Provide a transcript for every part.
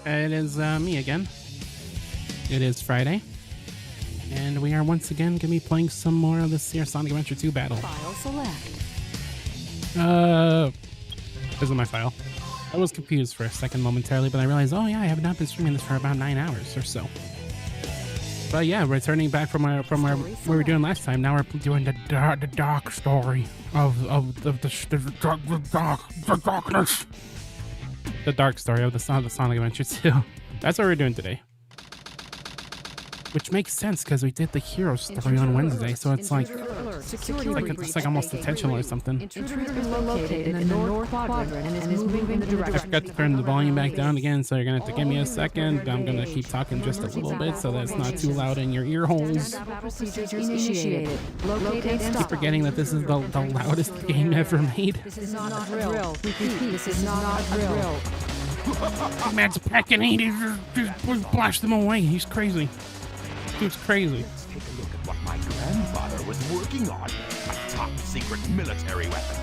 It is me again. It is Friday, and we are once again going to be playing some more of this here Sonic Adventure 2 battle. File select. This is my file. I was confused for a second momentarily, but I realized, oh yeah, I have not been streaming this for about 9 hours or so. But yeah, returning back from where we were doing last time. Now we're doing the dark story of the darkness. The dark story of the Sonic Adventure 2. That's what we're doing today. Which makes sense because we did the hero story on Wednesday, so it's like almost intentional or something. Intruder is located in the north quadrant and is moving in the direction. I forgot to turn the volume back down again, so you're gonna have to give me a second. I'm gonna keep talking just a little bit so that's not too loud in your ear holes. Initiated. Keep forgetting that this is the loudest game ever made. This is not a drill. Repeat, this is not a drill. Man's pecking, he just blast them away. He's crazy. Dude's crazy. Let's take a look at what my grandfather was working on. A top secret military weapon.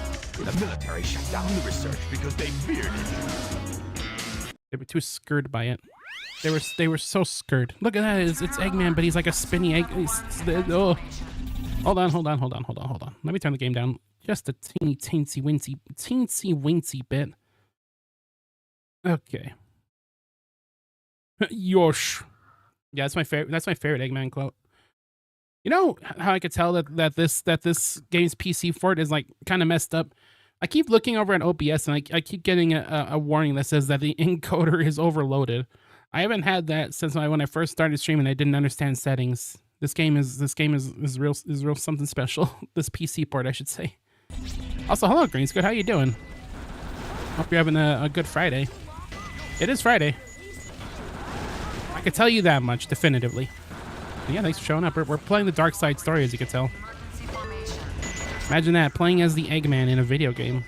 The military shut down the research because they feared it. They were too scared by it. They were so scared. Look at that. It's Eggman, but he's like a spinny egg. Oh. Hold on. Let me turn the game down just a teensy wincy bit. Okay. Yosh. Yeah, that's my favorite. That's my favorite Eggman quote. You know how I could tell that this game's PC port is like kind of messed up. I keep looking over at OBS and I keep getting a warning that says that the encoder is overloaded. I haven't had that since when I first started streaming. I didn't understand settings. This game is real something special. This PC port, I should say. Also, hello Greensgood, how you doing? Hope you're having a good Friday. It is Friday. I can tell you that much definitively. But yeah, thanks for showing up. We're playing the Dark Side story, as you can tell. Imagine that, playing as the Eggman in a video game.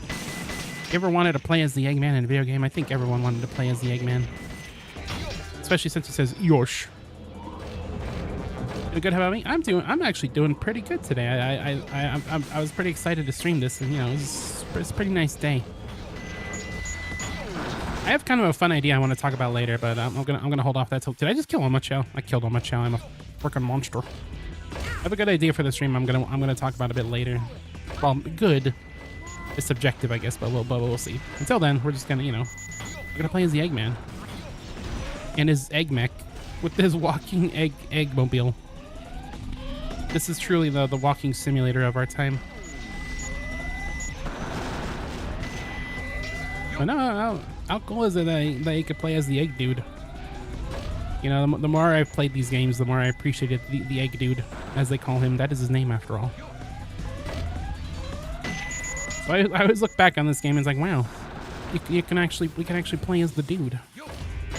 You ever wanted to play as the Eggman in a video game? I think everyone wanted to play as the Eggman. Especially since it says Yosh. Doing good? How about me? I'm actually doing pretty good today. I was pretty excited to stream this, and you know, it's a pretty nice day. I have kind of a fun idea I want to talk about later, but I'm gonna hold off that till. Did I just kill Omocho? I killed Omocho. I'm a freaking monster. I have a good idea for the stream. I'm gonna talk about a bit later. Well, good. It's subjective, I guess, but we'll see. Until then, we're just gonna, you know, we're gonna play as the Eggman and his egg mech with his walking eggmobile. This is truly the walking simulator of our time. But no. How cool is it that you could play as the Egg Dude? You know, the more I've played these games, the more I appreciated the Egg Dude, as they call him. That is his name, after all. So I always look back on this game and it's like, wow, we can actually play as the dude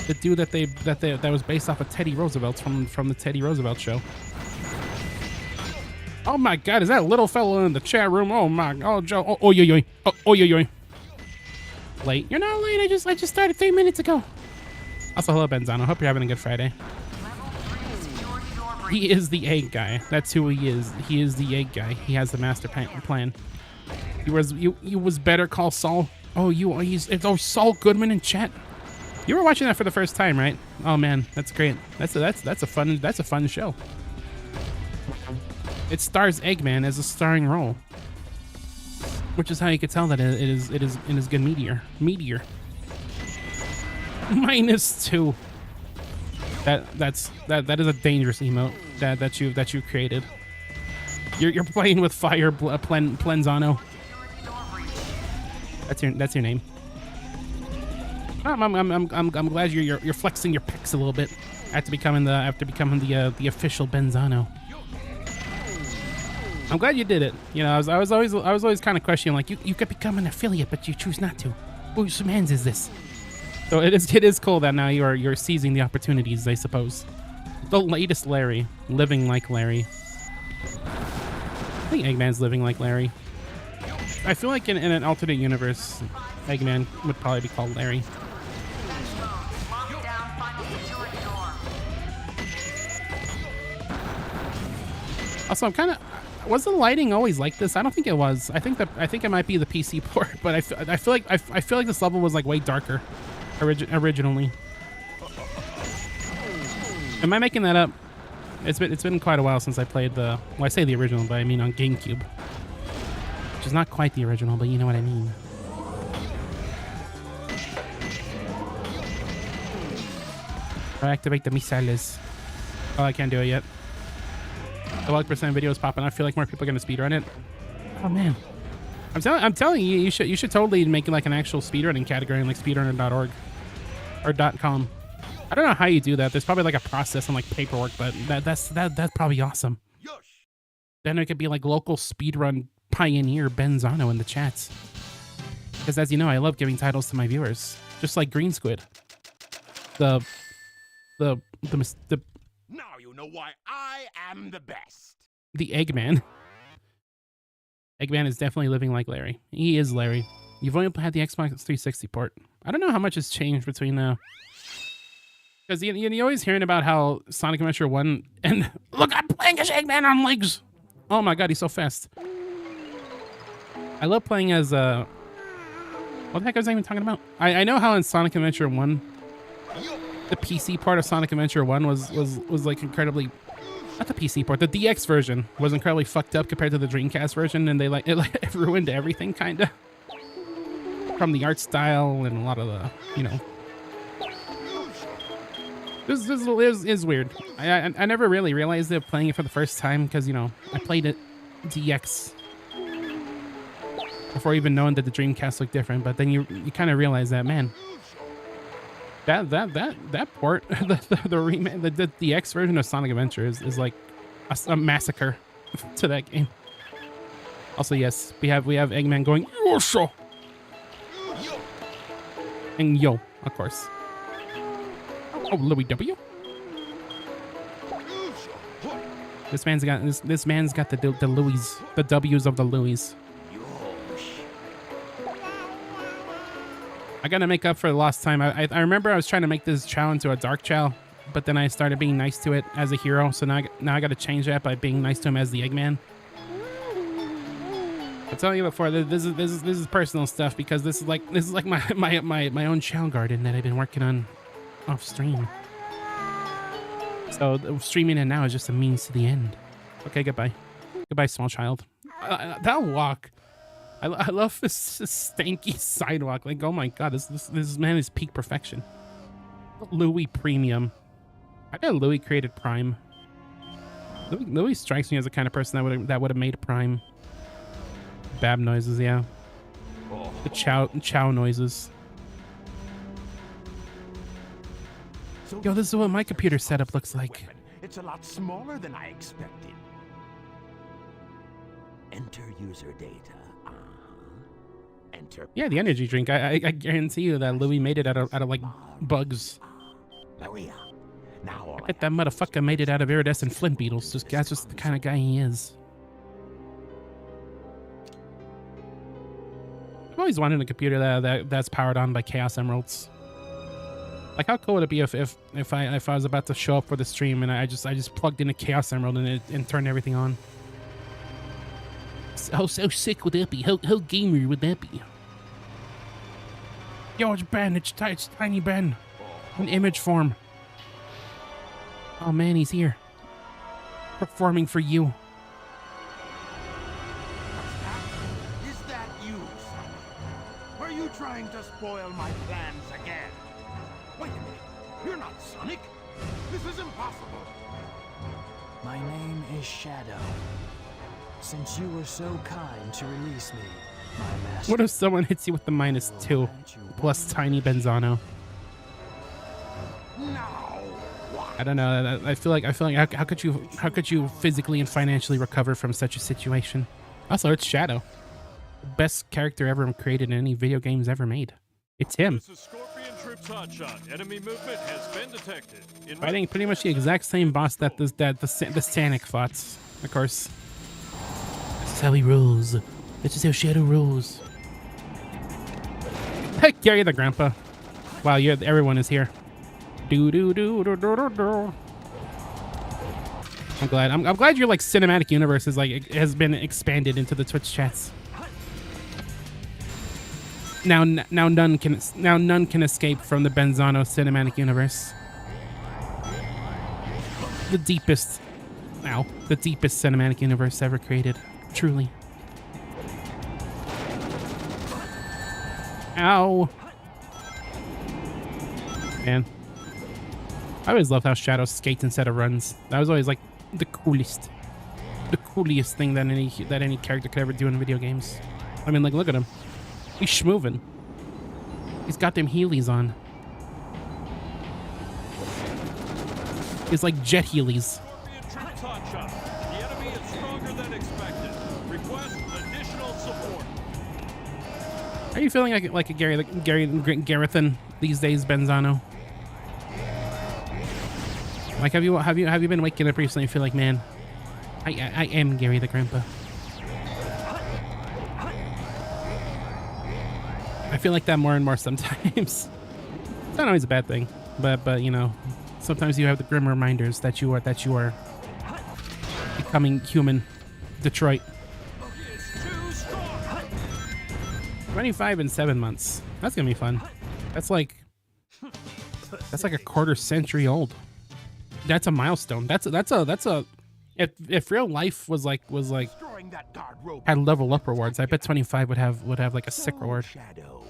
that was based off of Teddy Roosevelt from the Teddy Roosevelt show. Oh my God, is that little fellow in the chat room? Oh my, oh Joe, oh yo. Late. You're not late. I just started 3 minutes ago. Also, hello Benzano. Hope you're having a good Friday. He is the egg guy. That's who he is. He is the egg guy. He has the master plan. He was Better Call Saul. Oh, it's Saul Goodman in chat. You were watching that for the first time, right? Oh man, that's great. That's a fun show. It stars Eggman as a starring role. Which is how you could tell that it is good meteor. -2. That is a dangerous emote that you created. You're playing with fire, Plenzano. That's your name. I'm glad you're flexing your pecs a little bit after becoming the official Benzano. I'm glad you did it. You know, I was always kind of questioning, like, you could become an affiliate, but you choose not to. Whose man's is this? So it is cool that now you're seizing the opportunities, I suppose. The latest Larry, living like Larry. I think Eggman's living like Larry. I feel like in an alternate universe, Eggman would probably be called Larry. Also, I'm kind of... Was the lighting always like this? I don't think it was. I think it might be the PC port, but I feel like this level was like way darker. Originally. Am I making that up? It's been quite a while since I played the, well, I say the original, but I mean on GameCube, which is not quite the original, but you know what I mean. Activate the missiles. Oh, I can't do it yet. The 1% video is popping. I feel like more people are gonna speedrun it. Oh man, I'm telling you, you should totally make like an actual speedrunning category in like speedrunner.org or .com. I don't know how you do that. There's probably like a process and like paperwork, but that's probably awesome. Then it could be like local speedrun pioneer Benzano in the chats. Because as you know, I love giving titles to my viewers, just like Green Squid. The Now you know why I am the best. The Eggman. Eggman is definitely living like Larry. He is Larry. You've only had the Xbox 360 port. I don't know how much has changed between now. Because you're always hearing about how Sonic Adventure 1 and look, I'm playing as Eggman on legs. Oh my god, he's so fast. I love playing as what the heck was I even talking about? I know how in Sonic Adventure 1 the PC part of Sonic Adventure 1 was like incredibly, not the PC part, the DX version was incredibly fucked up compared to the Dreamcast version, and it ruined everything kinda. From the art style and a lot of the, you know. This is weird. I never really realized it playing it for the first time because, you know, I played it DX before even knowing that the Dreamcast looked different, but then you kind of realize that, man, that port, the DX version of Sonic Adventure is like a massacre to that game. Also, yes, we have Eggman going Yosho and yo, of course. Oh, Louis W. This man's got the Louis, the W's of the Louis. I gotta make up for the lost time. I remember I was trying to make this Chow into a Dark Chow, but then I started being nice to it as a hero. So now I gotta change that by being nice to him as the Eggman. I'm telling you before, this is personal stuff because this is like my own Chow garden that I've been working on off stream. So streaming it now is just a means to the end. Okay, goodbye, small child. That walk. I love this stanky sidewalk. Like, oh my god, this man is peak perfection. Louis Premium. I bet Louis created Prime. Louis strikes me as the kind of person that would have made Prime. Bab noises, yeah. The chow noises. Yo, this is what my computer setup looks like. It's a lot smaller than I expected. Enter user data. Enter. Yeah, the energy drink. I guarantee you that Louis made it out of like bugs. Maria. Now I bet that motherfucker made it out of iridescent flint beetles. That's just the kind of guy he is. I've always wanted a computer that's powered on by Chaos Emeralds. Like, how cool would it be if I was about to show up for the stream and I just plugged in a Chaos Emerald and turned everything on? How sick would that be? How gamer would that be? Yo, it's Ben. It's Tiny Ben in image form. Oh man, he's here, performing for you. Is that you, Sonic? Are you trying to spoil my plans again? Wait a minute. You're not Sonic. This is impossible. My name is Shadow. Since you were so kind to release me, my master... What if someone hits you with the -2 plus Tiny Benzano? Now, what? I don't know. I feel like how could you physically and financially recover from such a situation? Also, it's Shadow, the best character ever created in any video games ever made. It's him. This is Scorpion Troops Hotshot. Enemy movement has been detected. Fighting pretty much the exact same boss that the Sanic fought, of course. This is how he rolls. This is how Shadow rolls. Heck, Gary the Grandpa. Wow, everyone is here. Do do do do do do do. I'm glad your like cinematic universe is like has been expanded into the Twitch chats. Now none can escape from the Benzano cinematic universe. The deepest cinematic universe ever created. Truly. Ow. Man. I always loved how Shadow skates instead of runs. That was always like the coolest thing that any character could ever do in video games. I mean, like, look at him. He's schmoving. He's got them Heelys on. It's like jet Heelys. Trip touch shot. The enemy is stronger than expected. Request additional support. Are you feeling like a Garethan these days, Benzano? Like, have you been waking up recently and feel like, man, I am Gary the Grandpa. I feel like that more and more sometimes. It's not always a bad thing, but you know, sometimes you have the grim reminders that you are becoming human. Detroit. 25 in 7 months. That's gonna be fun. That's like a quarter century old. That's a milestone. That's a. If real life was like Destroying that guard rope. had level up rewards, I bet 25 would have like a sick reward. Shadow,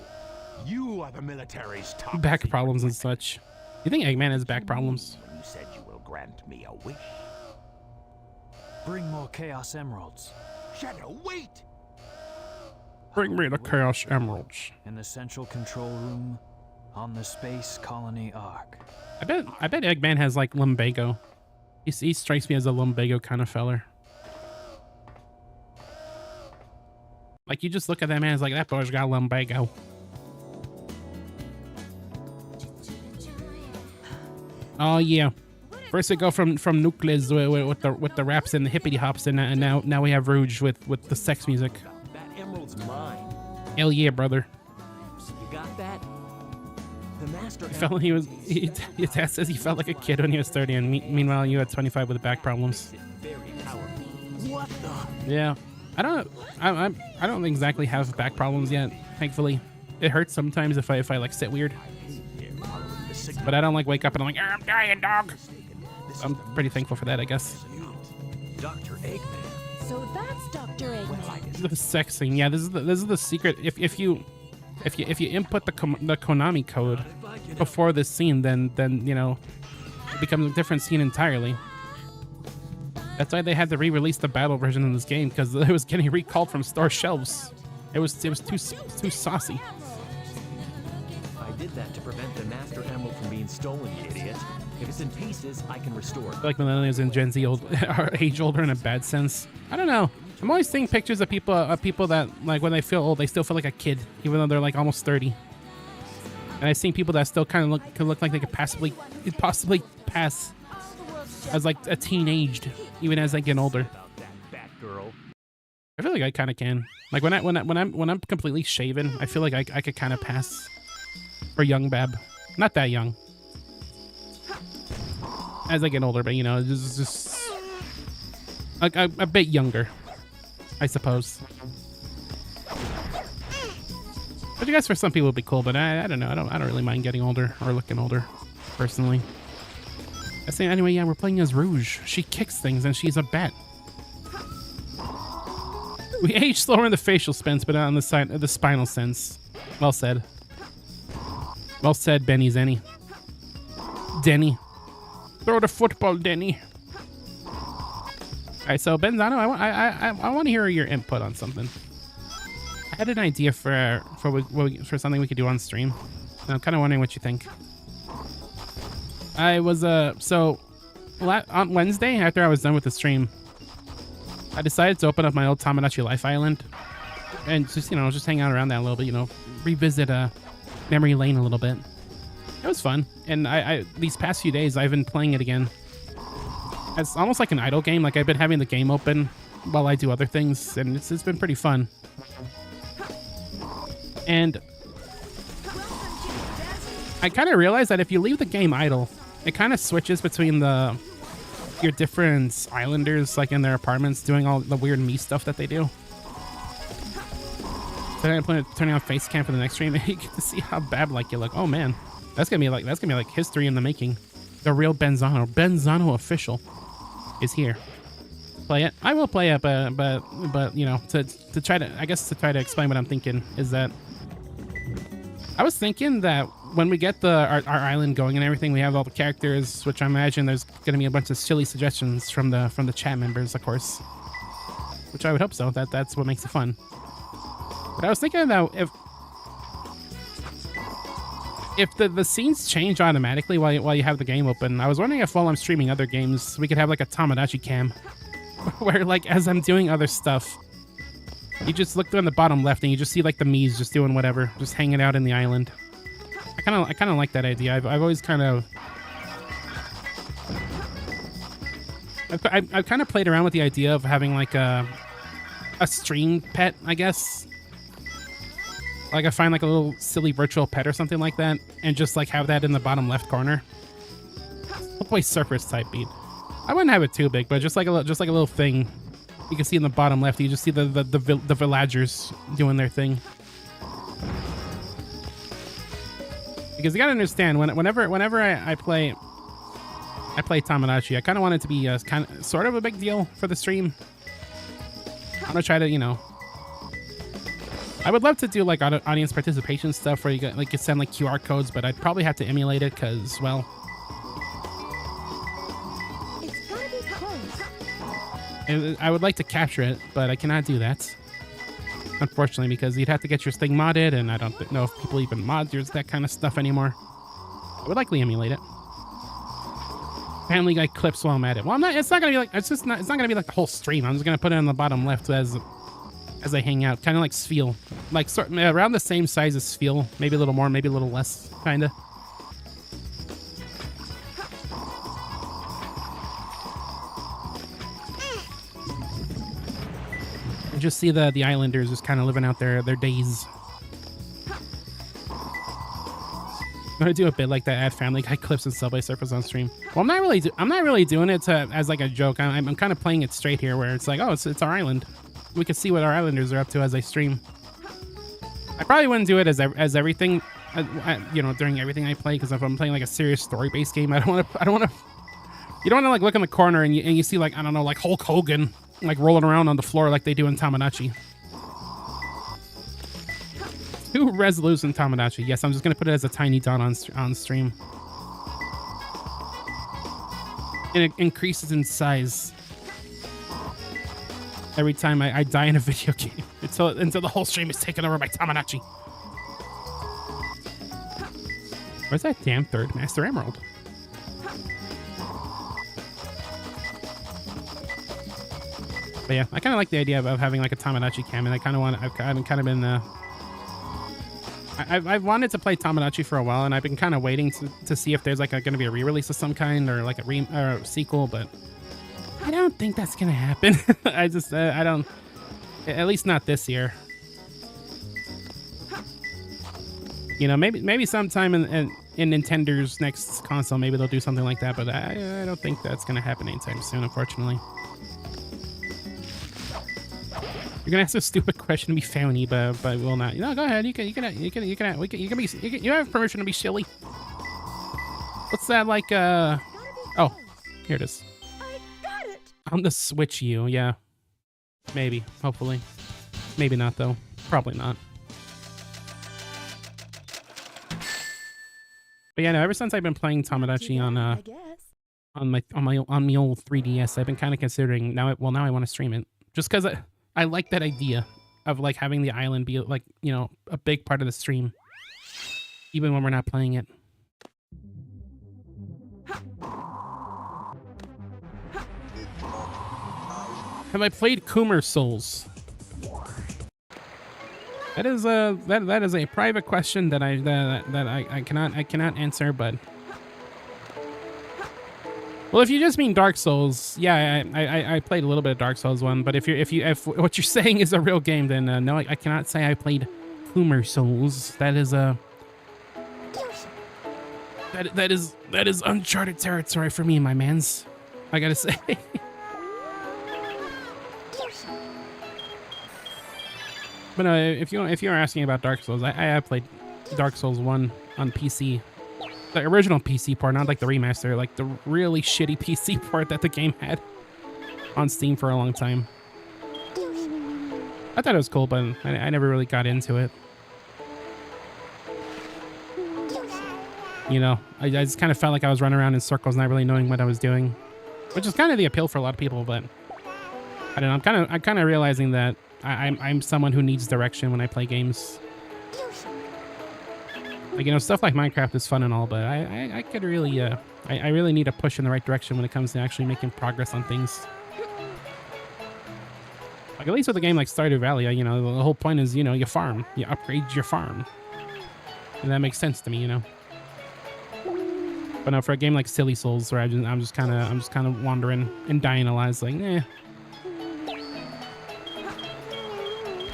you are the military's top Back secret problems and weapon. such. You think Eggman has back problems? You said you will grant me a wish. Bring more Chaos Emeralds. Shadow, wait! Bring me the Chaos Emeralds. In the central control room on the Space Colony Ark. I bet Eggman has like lumbago. He strikes me as a lumbago kind of feller. Like, you just look at that man, it's like, that boy's got lumbago. Oh yeah. First we go from Nucleus with the raps and the hippity hops, and now we have Rouge with the sex music. That emerald's mine. Hell yeah, brother. You got that? The master He says he felt like a kid when he was 30, and meanwhile you had 25 with back problems. very powerful. What the? Yeah, I don't exactly have back problems yet. Thankfully, it hurts sometimes if I like sit weird, but I don't like wake up and I'm like, I'm dying, dog. I'm pretty thankful for that, I guess. Dr. Eggman. So that's Dr. Eggman. The sex thing, yeah. This is the secret. If you input the Konami code before this scene, then you know, it becomes a different scene entirely. That's why they had to re-release the battle version of this game, because it was getting recalled from store shelves. It was too saucy. I did that to prevent the master emerald from being stolen, you idiot. If it's in pieces, I can restore I it. feel like millennials and Gen Z are age older in a bad sense. I don't know. I'm always seeing pictures of people that, like, when they feel old, they still feel like a kid, even though they're like almost 30. And I've seen people that still kind of look like they could possibly pass as like a teenaged, even as they get older. About that bat girl. I feel like I kind of can. Like when I'm completely shaven, I feel like I could kind of pass for young Bab. Not that young. As I get older, but you know, just a bit younger, I suppose. But I guess for some people it'd be cool, but I don't know. I don't really mind getting older or looking older, personally. I say anyway. Yeah, we're playing as Rouge. She kicks things and she's a bat. We age slower in the facial sense, but not on the spinal sense. Well said. Well said, Benny Zenny. Denny. Throw the football, Denny. All right, so Benzano, I want to hear your input on something. I had an idea for something we could do on stream. And I'm kind of wondering what you think. I was on Wednesday after I was done with the stream, I decided to open up my old Tamagotchi Life Island and just hang out around that a little bit. You know, revisit memory lane a little bit. It was fun, and I these past few days I've been playing it again. It's almost like an idle game. Like, I've been having the game open while I do other things, and it's been pretty fun. And I kind of realized that if you leave the game idle, it kind of switches between your different islanders, like in their apartments, doing all the weird me stuff that they do. Then I turning on face cam for the next stream, and you get to see how bad like you look. Oh man, that's gonna be like history in the making. The real Benzano official is here. Play it. I will play it, but you know, to try to explain what I'm thinking is that I was thinking that when we get our island going and everything, we have all the characters, which I imagine there's gonna be a bunch of silly suggestions from the chat members, of course. Which I would hope so. That's what makes it fun. But I was thinking that if the scenes change automatically while you have the game open, I was wondering if while I'm streaming other games, we could have like a Tomodachi cam, where like as I'm doing other stuff, you just look on the bottom left and you just see like the Miis just doing whatever, just hanging out in the island. I kind of like that idea. I've always kind of I've kind of played around with the idea of having like a stream pet, I guess. Like I find like a little silly virtual pet or something like that, and just like have that in the bottom left corner. I'll play Surfers type beat. I wouldn't have it too big, but just like a little thing you can see in the bottom left. You just see the villagers doing their thing. Because you gotta understand, whenever I play Tomodachi, I kind of want it to be sort of a big deal for the stream. I'm gonna try to, you know, I would love to do like audience participation stuff where you send like QR codes, but I'd probably have to emulate it because, well, It's gonna be close. I would like to capture it, but I cannot do that, unfortunately, because you'd have to get your thing modded, and I don't know if people even mod that kind of stuff anymore. I would likely emulate it. Family Guy clips while I'm at it. Well, it's not gonna be like it's not gonna be like the whole stream. I'm just gonna put it on the bottom left as I hang out, kind of like Sfeel, like around the same size as Sfeel, maybe a little more, maybe a little less, kinda. And just see the islanders just kind of living out their days. I'm gonna do a bit like that, add Family Guy clips and Subway Surfers on stream. Well, I'm not really doing it as like a joke. I'm kind of playing it straight here, where it's like, oh, it's our island. We can see what our islanders are up to as I stream. I probably wouldn't do it as everything, you know, during everything I play, because if I'm playing like a serious story-based game, I don't want to. You don't want to like look in the corner and you see like, I don't know, like Hulk Hogan like rolling around on the floor like they do in Tomodachi. Too resolute in Tomodachi. Yes, I'm just gonna put it as a tiny dot on stream. And it increases in size every time I die in a video game until the whole stream is taken over by Tomodachi. Where's that damn third Master Emerald? But yeah, I kind of like the idea of having like a Tomodachi cam, and I kind of want. I've kind of been. I've wanted to play Tomodachi for a while, and I've been kind of waiting to see if there's like going to be a re-release of some kind, or like a sequel, but I don't think that's gonna happen. I just I don't, at least not this year. You know, maybe sometime in Nintendo's next console, maybe they'll do something like that, but I don't think that's gonna happen anytime soon, unfortunately. You're gonna ask a stupid question to be funny, but will not. No, go ahead. You can you have permission to be silly. What's that like? Oh, here it is. I got it. On the Switch U, yeah. Maybe, hopefully. Maybe not though. Probably not. But yeah, no, ever since I've been playing Tomodachi I guess. on my old 3DS, I've been kind of considering now I want to stream it. Just cuz I like that idea of like having the island be like, you know, a big part of the stream even when we're not playing it. Have I played Coomer Souls? That is a private question that I cannot answer, but well, if you just mean Dark Souls, yeah, I played a little bit of Dark Souls 1, but if what you're saying is a real game, then no, I cannot say I played Coomer Souls. That is that is uncharted territory for me, my mans. I gotta say. But if you're asking about Dark Souls, I have played Dark Souls 1 on PC. The original PC port, not like the remaster, like the really shitty PC port that the game had on Steam for a long time. I thought it was cool, but I never really got into it. You know, I just kind of felt like I was running around in circles, not really knowing what I was doing, which is kind of the appeal for a lot of people. But I don't know. I'm kind of realizing that I'm someone who needs direction when I play games. Like, you know, stuff like Minecraft is fun and all, but I could really, I really need a push in the right direction when it comes to actually making progress on things. Like, at least with a game like Stardew Valley, you know, the whole point is, you know, you farm, you upgrade your farm, and that makes sense to me, you know. But no, for a game like Silly Souls, where I'm just kind of wandering and dying a lot, it's like, eh.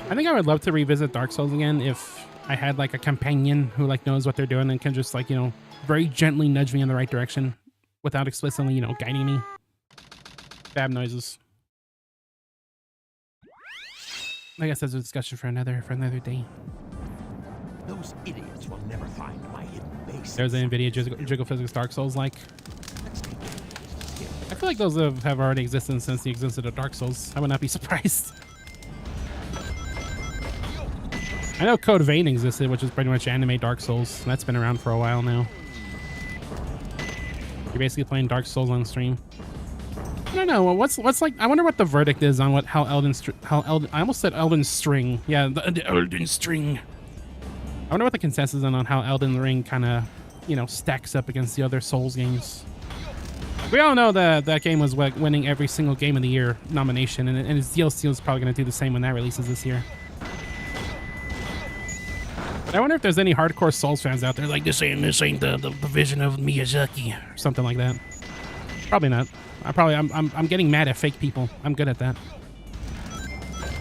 I think I would love to revisit Dark Souls again if I had like a companion who like knows what they're doing and can just like, you know, very gently nudge me in the right direction without explicitly, you know, guiding me. Bad noises. I guess that's a discussion for another day. Those idiots will never find my hidden base. There's an NVIDIA Jiggle Physics Dark Souls like. I feel like those have already existed since the existence of Dark Souls. I would not be surprised. I know Code Vein existed, which is pretty much anime Dark Souls. That's been around for a while now. You're basically playing Dark Souls on stream. I don't know. What's like? I wonder what the verdict is on how I almost said Elden String. Yeah, the Elden String. I wonder what the consensus is on how Elden Ring kind of, you know, stacks up against the other Souls games. We all know that that game was winning every single Game of the Year nomination, and its DLC is probably going to do the same when that releases this year. But I wonder if there's any hardcore Souls fans out there like this ain't the vision of Miyazaki or something like that. Probably not. I'm getting mad at fake people. I'm good at that.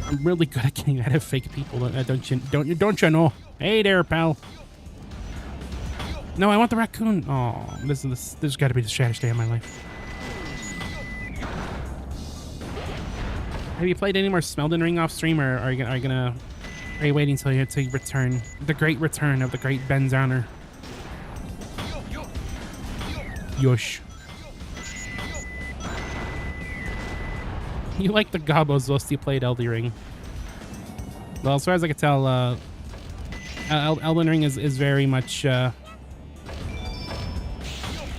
I'm really good at getting mad at fake people. Don't you know? Hey there, pal. No, I want the raccoon. Oh, this has got to be the saddest day of my life. Have you played any more Elden Ring off stream, or are you waiting till you return? The great return of the great Benzahner. Yosh. You like the gobos whilst you played Elden Ring. Well, as far as I can tell, Elden Ring is very much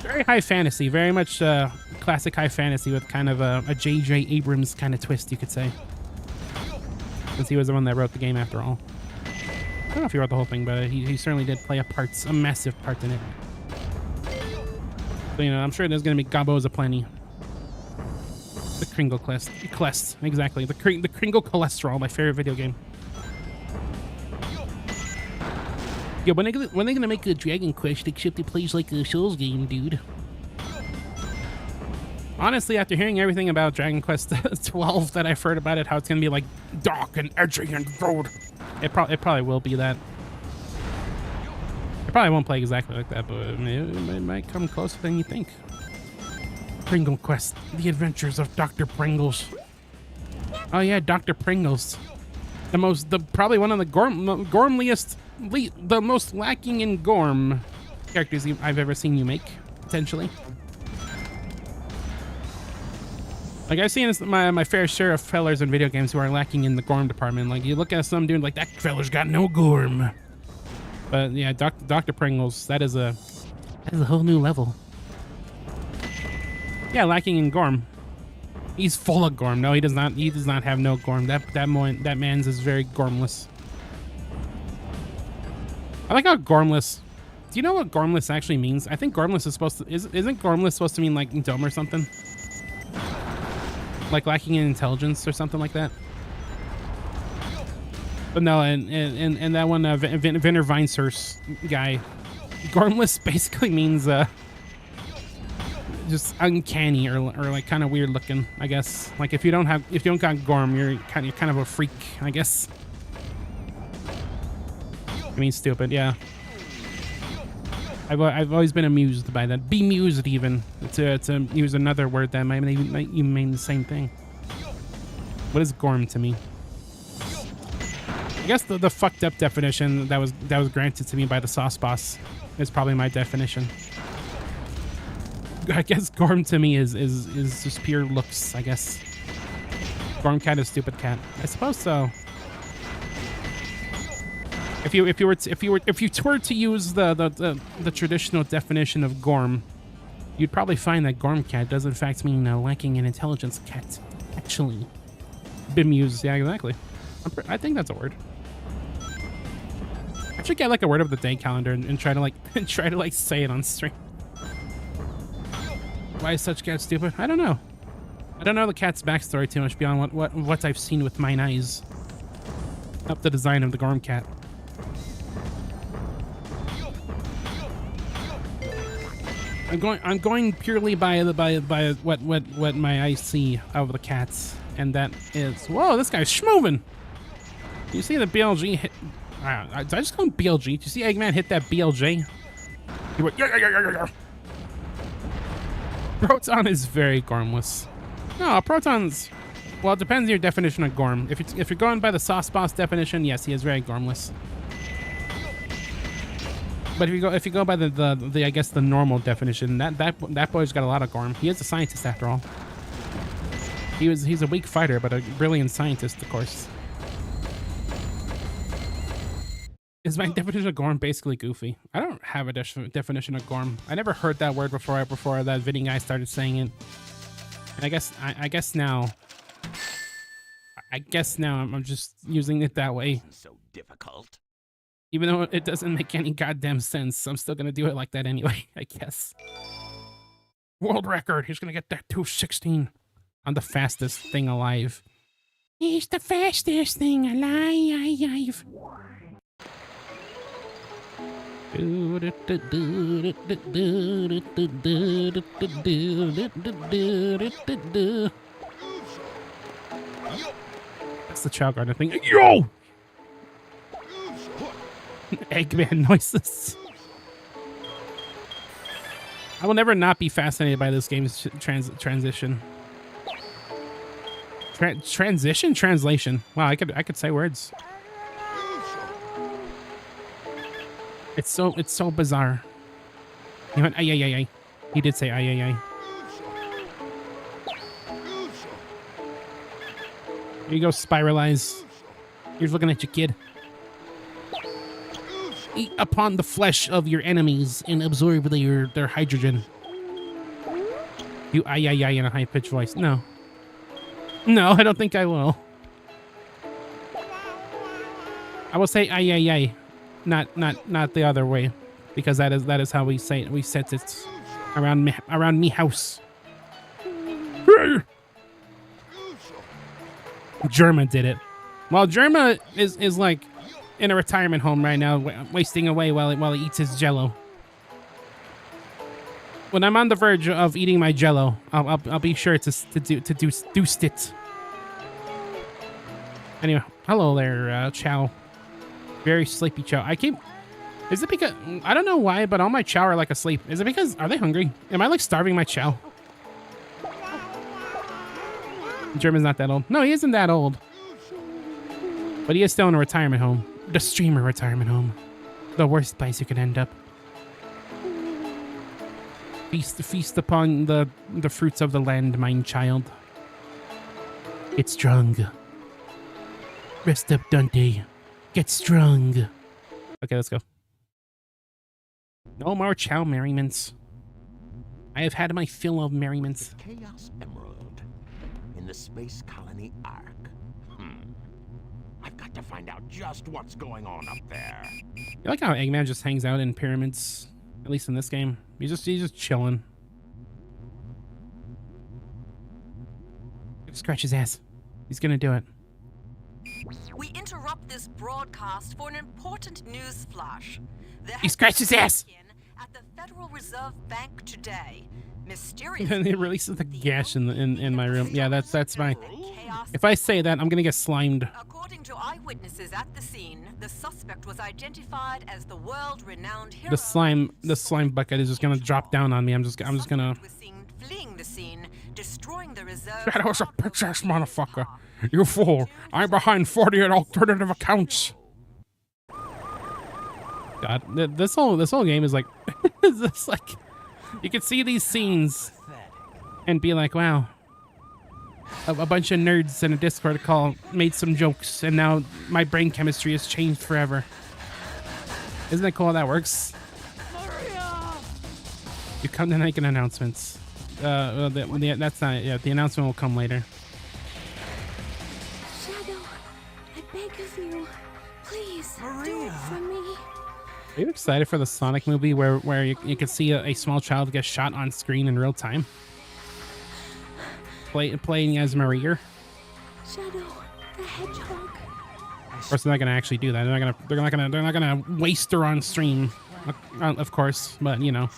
very high fantasy, very much classic high fantasy with kind of a J.J. Abrams kind of twist, you could say. Since he was the one that wrote the game after all. I don't know if he wrote the whole thing, but he certainly did play a massive part in it. So, you know, I'm sure there's going to be gobos aplenty. The Kringle Quest, exactly. The Kringle Cholesterol, my favorite video game. Yeah, when they gonna make a Dragon Quest except it plays like a Souls game, dude? Honestly, after hearing everything about Dragon Quest 12 that I've heard about it, how it's gonna be like dark and edgy and cold, it probably will be that. It probably won't play exactly like that, but it might come closer than you think. Pringle Quest: The Adventures of Dr. Pringles. Oh yeah, Dr. Pringles. Probably one of the gormliest, the most lacking in gorm characters I've ever seen you make, potentially. Like, I've seen my fair share of fellers in video games who are lacking in the gorm department. Like, you look at some dude like, that feller's got no gorm. But yeah, Dr. Pringles, that is a whole new level. Yeah, lacking in gorm. He's full of gorm. No, he does not. He does not have no gorm. That man's is very gormless. I like how gormless. Do you know what gormless actually means? I think gormless is supposed to isn't gormless supposed to mean like dumb or something? Like lacking in intelligence or something like that. But no, and that one Vinner Vinesource guy, gormless basically means just uncanny or like kind of weird looking, I guess. Like if you don't got gorm, you're kind of a freak, I guess. I mean, stupid, yeah. I've always been amused by that. Bemused, even to use another word that might even mean the same thing. What is gorm to me? I guess the fucked up definition that was granted to me by the sauce boss is probably my definition. I guess Gorm to me is just pure looks, I guess. Gorm cat is stupid cat. I suppose so. If you were to use the traditional definition of Gorm, you'd probably find that Gorm cat does in fact mean lacking in intelligence cat. Actually. Bemused, yeah, exactly. I think that's a word. I should get like a word of the day calendar and try to like say it on stream. Why is such cat stupid? I don't know. I don't know the cat's backstory too much beyond what I've seen with mine eyes. Up the design of the Gorm cat. I'm going purely by what my eyes see of the cats, and that is, whoa, this guy's schmovin'. You see the BLG hit? Did I just call him BLG? Did you see Eggman hit that BLJ? He went yeah. Proton is very Gormless. No, Proton's, well, it depends on your definition of Gorm. If you're going by the sauce boss definition, yes, he is very Gormless. But if you go by the I guess the normal definition, that boy's got a lot of Gorm. He is a scientist after all. He's a weak fighter, but a brilliant scientist, of course. Is my definition of Gorm basically goofy? I don't have a definition of Gorm. I never heard that word before that Vinny guy started saying it. And I guess now I'm just using it that way. So difficult. Even though it doesn't make any goddamn sense, I'm still gonna do it like that anyway, I guess. World record, he's gonna get that 216 on the fastest thing alive. He's the fastest thing alive. That's the Chow Garden thing. Yo! Eggman noises. I will never not be fascinated by this game's transition. Translation. Wow, I could say words. It's so bizarre. He went ay ay ay ay. He did say ay ay ay. Here you go, Spiralize. Here's looking at you, kid. Eat upon the flesh of your enemies and absorb their hydrogen. You ay ay ay in a high-pitched voice. No. No, I don't think I will. I will say ay ay ay. Not the other way. Because that is how we say it. We set it around me house. Germa did it. Well, Germa is like in a retirement home right now, wasting away while he eats his Jello. When I'm on the verge of eating my Jello, I'll be sure to do it. Anyway, hello there, Chow. Very sleepy Chow. Is it because, I don't know why, but all my Chow are like asleep. Is it because, are they hungry? Am I like starving my Chow? German's not that old. No, he isn't that old. But he is still in a retirement home. The streamer retirement home. The worst place you could end up. Feast upon the fruits of the land, mine child. Get strong. Rest up, Dante. Get strong. Okay, let's go. No more Chow merriments. I have had my fill of merriments. Chaos Emerald in the Space Colony Ark. I've got to find out just what's going on up there. You like how Eggman just hangs out in pyramids? At least in this game. He's just chilling. Scratch his ass. He's gonna do it. We interrupt this broadcast for an important news flash. He scratched his ass! At the Federal Reserve Bank today, mysteriously, And he releases the gash in my room. Yeah, that's my... If I say that, I'm gonna get slimed. According to eyewitnesses at the scene, the suspect was identified as the world-renowned hero. The slime bucket is just gonna drop down on me. I'm just gonna... fleeing the scene, destroying the reserve. Shadow's a bitch-ass motherfucker. You fool. I'm behind 48 alternative accounts. God, this whole game is like, it's just like, you can see these scenes and be like, wow, a bunch of nerds in a Discord call made some jokes, and now my brain chemistry has changed forever. Isn't it cool how that works? You come to make an announcements. That's not. Yeah, the announcement will come later. Shadow, I beg of you. Please, do it for me. Are you excited for the Sonic movie where you can see a small child get shot on screen in real time? Playing as Maria? Shadow, the hedgehog. Of course, they're not gonna actually do that. They're not gonna waste her on stream, of course. But you know,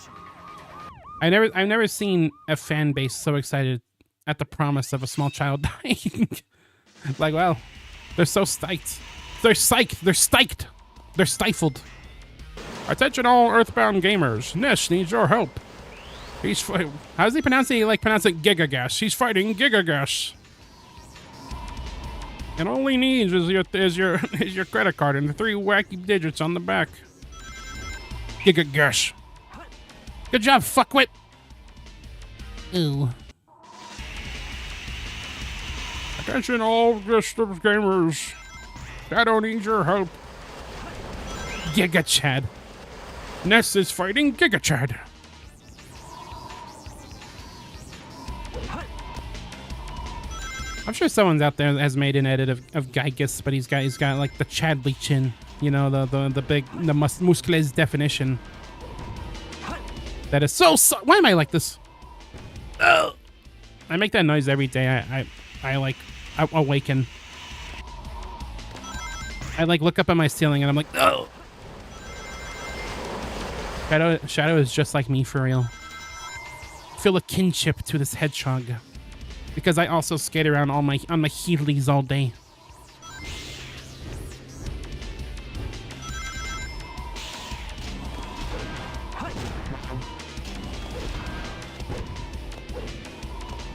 I've never seen a fan base so excited at the promise of a small child dying. Like, wow, they're so psyched. They're psyched. They're stiked. They're stifled. Attention, all Earthbound gamers. Ness needs your help. How does he pronounce it? He pronounce it Gigagas. He's fighting Gigagas. And all he needs is your credit card and the 3 wacky digits on the back. Gigagas. Good job, fuckwit. Ooh. Attention, all Distance gamers. Shadow needs your help. Giga Chad. Ness is fighting Giga Chad. I'm sure someone's out there that has made an edit of Gigas, but he's got like the Chadley chin, you know, the muscles definition. That is so. Why am I like this? Ugh. I make that noise every day. I awaken. I look up at my ceiling and I'm like, oh. Shadow is just like me for real. Feel a kinship to this hedgehog. Because I also skate around on my Heelys all day.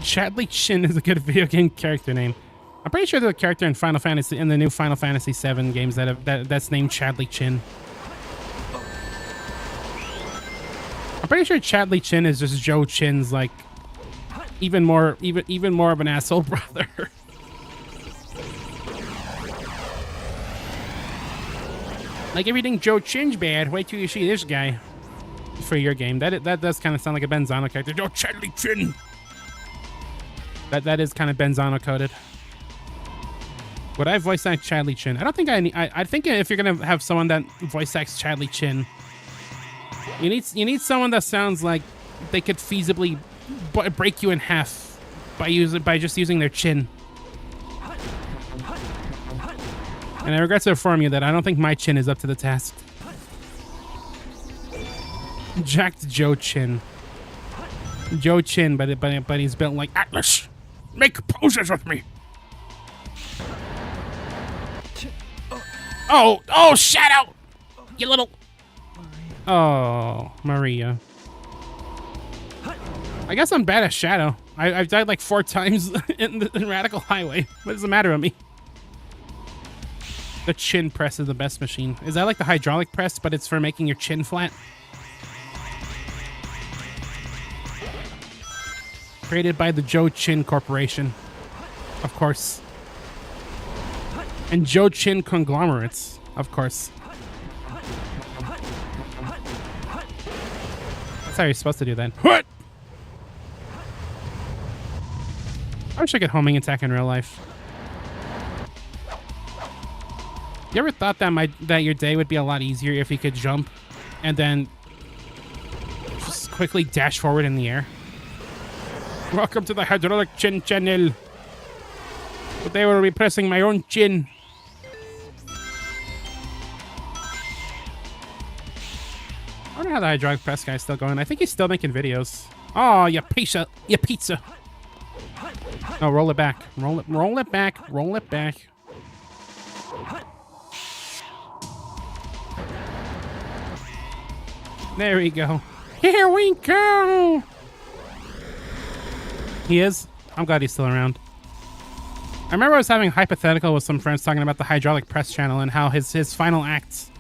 Chadley Chin is a good video game character name. I'm pretty sure there's a character in the new Final Fantasy VII games that's named Chadley Chin. I'm pretty sure Chadley Chin is just Joe Chin's like even more of an asshole brother. Like everything Joe Chin's bad. Wait till you see this guy for your game. That does kind of sound like a Benzano character. Joe Chadley Chin. That is kind of Benzano coded. Would I voice act Chadley Chin? I don't think I think if you're gonna have someone that voice acts Chadley Chin, you need someone that sounds like they could feasibly break you in half by just using their chin. And I regret to inform you that I don't think my chin is up to the task. Jacked Joe Chin. Joe Chin, but he's built like Atlas. Make poses with me. Oh, Shadow! You little... Oh, Maria. I guess I'm bad at Shadow. I've died like 4 times in Radical Highway. What does it matter of me? The chin press is the best machine. Is that like the hydraulic press, but it's for making your chin flat? Created by the Joe Chin Corporation. Of course. And Joe Chin conglomerates. Of course. That's how you're supposed to do that. What? I wish I could homing attack in real life. You ever thought that your day would be a lot easier if you could jump and then just quickly dash forward in the air? Welcome to the hydraulic chin channel. Today we'll be pressing my own chin. I wonder how the hydraulic press guy's still going. I think he's still making videos. Oh, you pizza. No, roll it back. Roll it back. Roll it back. There we go. Here we go. He is? I'm glad he's still around. I remember I was having a hypothetical with some friends talking about the hydraulic press channel and how his final act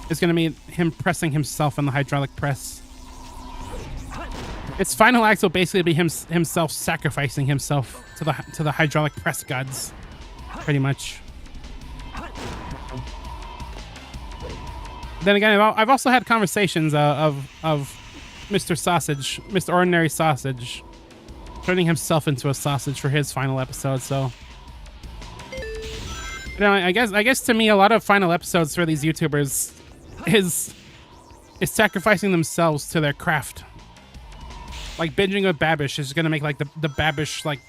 is going to be him pressing himself in the hydraulic press. Its final act will basically be himself sacrificing himself to the hydraulic press gods, pretty much. Then again, I've also had conversations of Mr. Sausage, Mr. Ordinary Sausage, turning himself into a sausage for his final episode. So, you know, I guess to me, a lot of final episodes for these YouTubers is sacrificing themselves to their craft. Like binging with Babish is gonna make like the Babish, like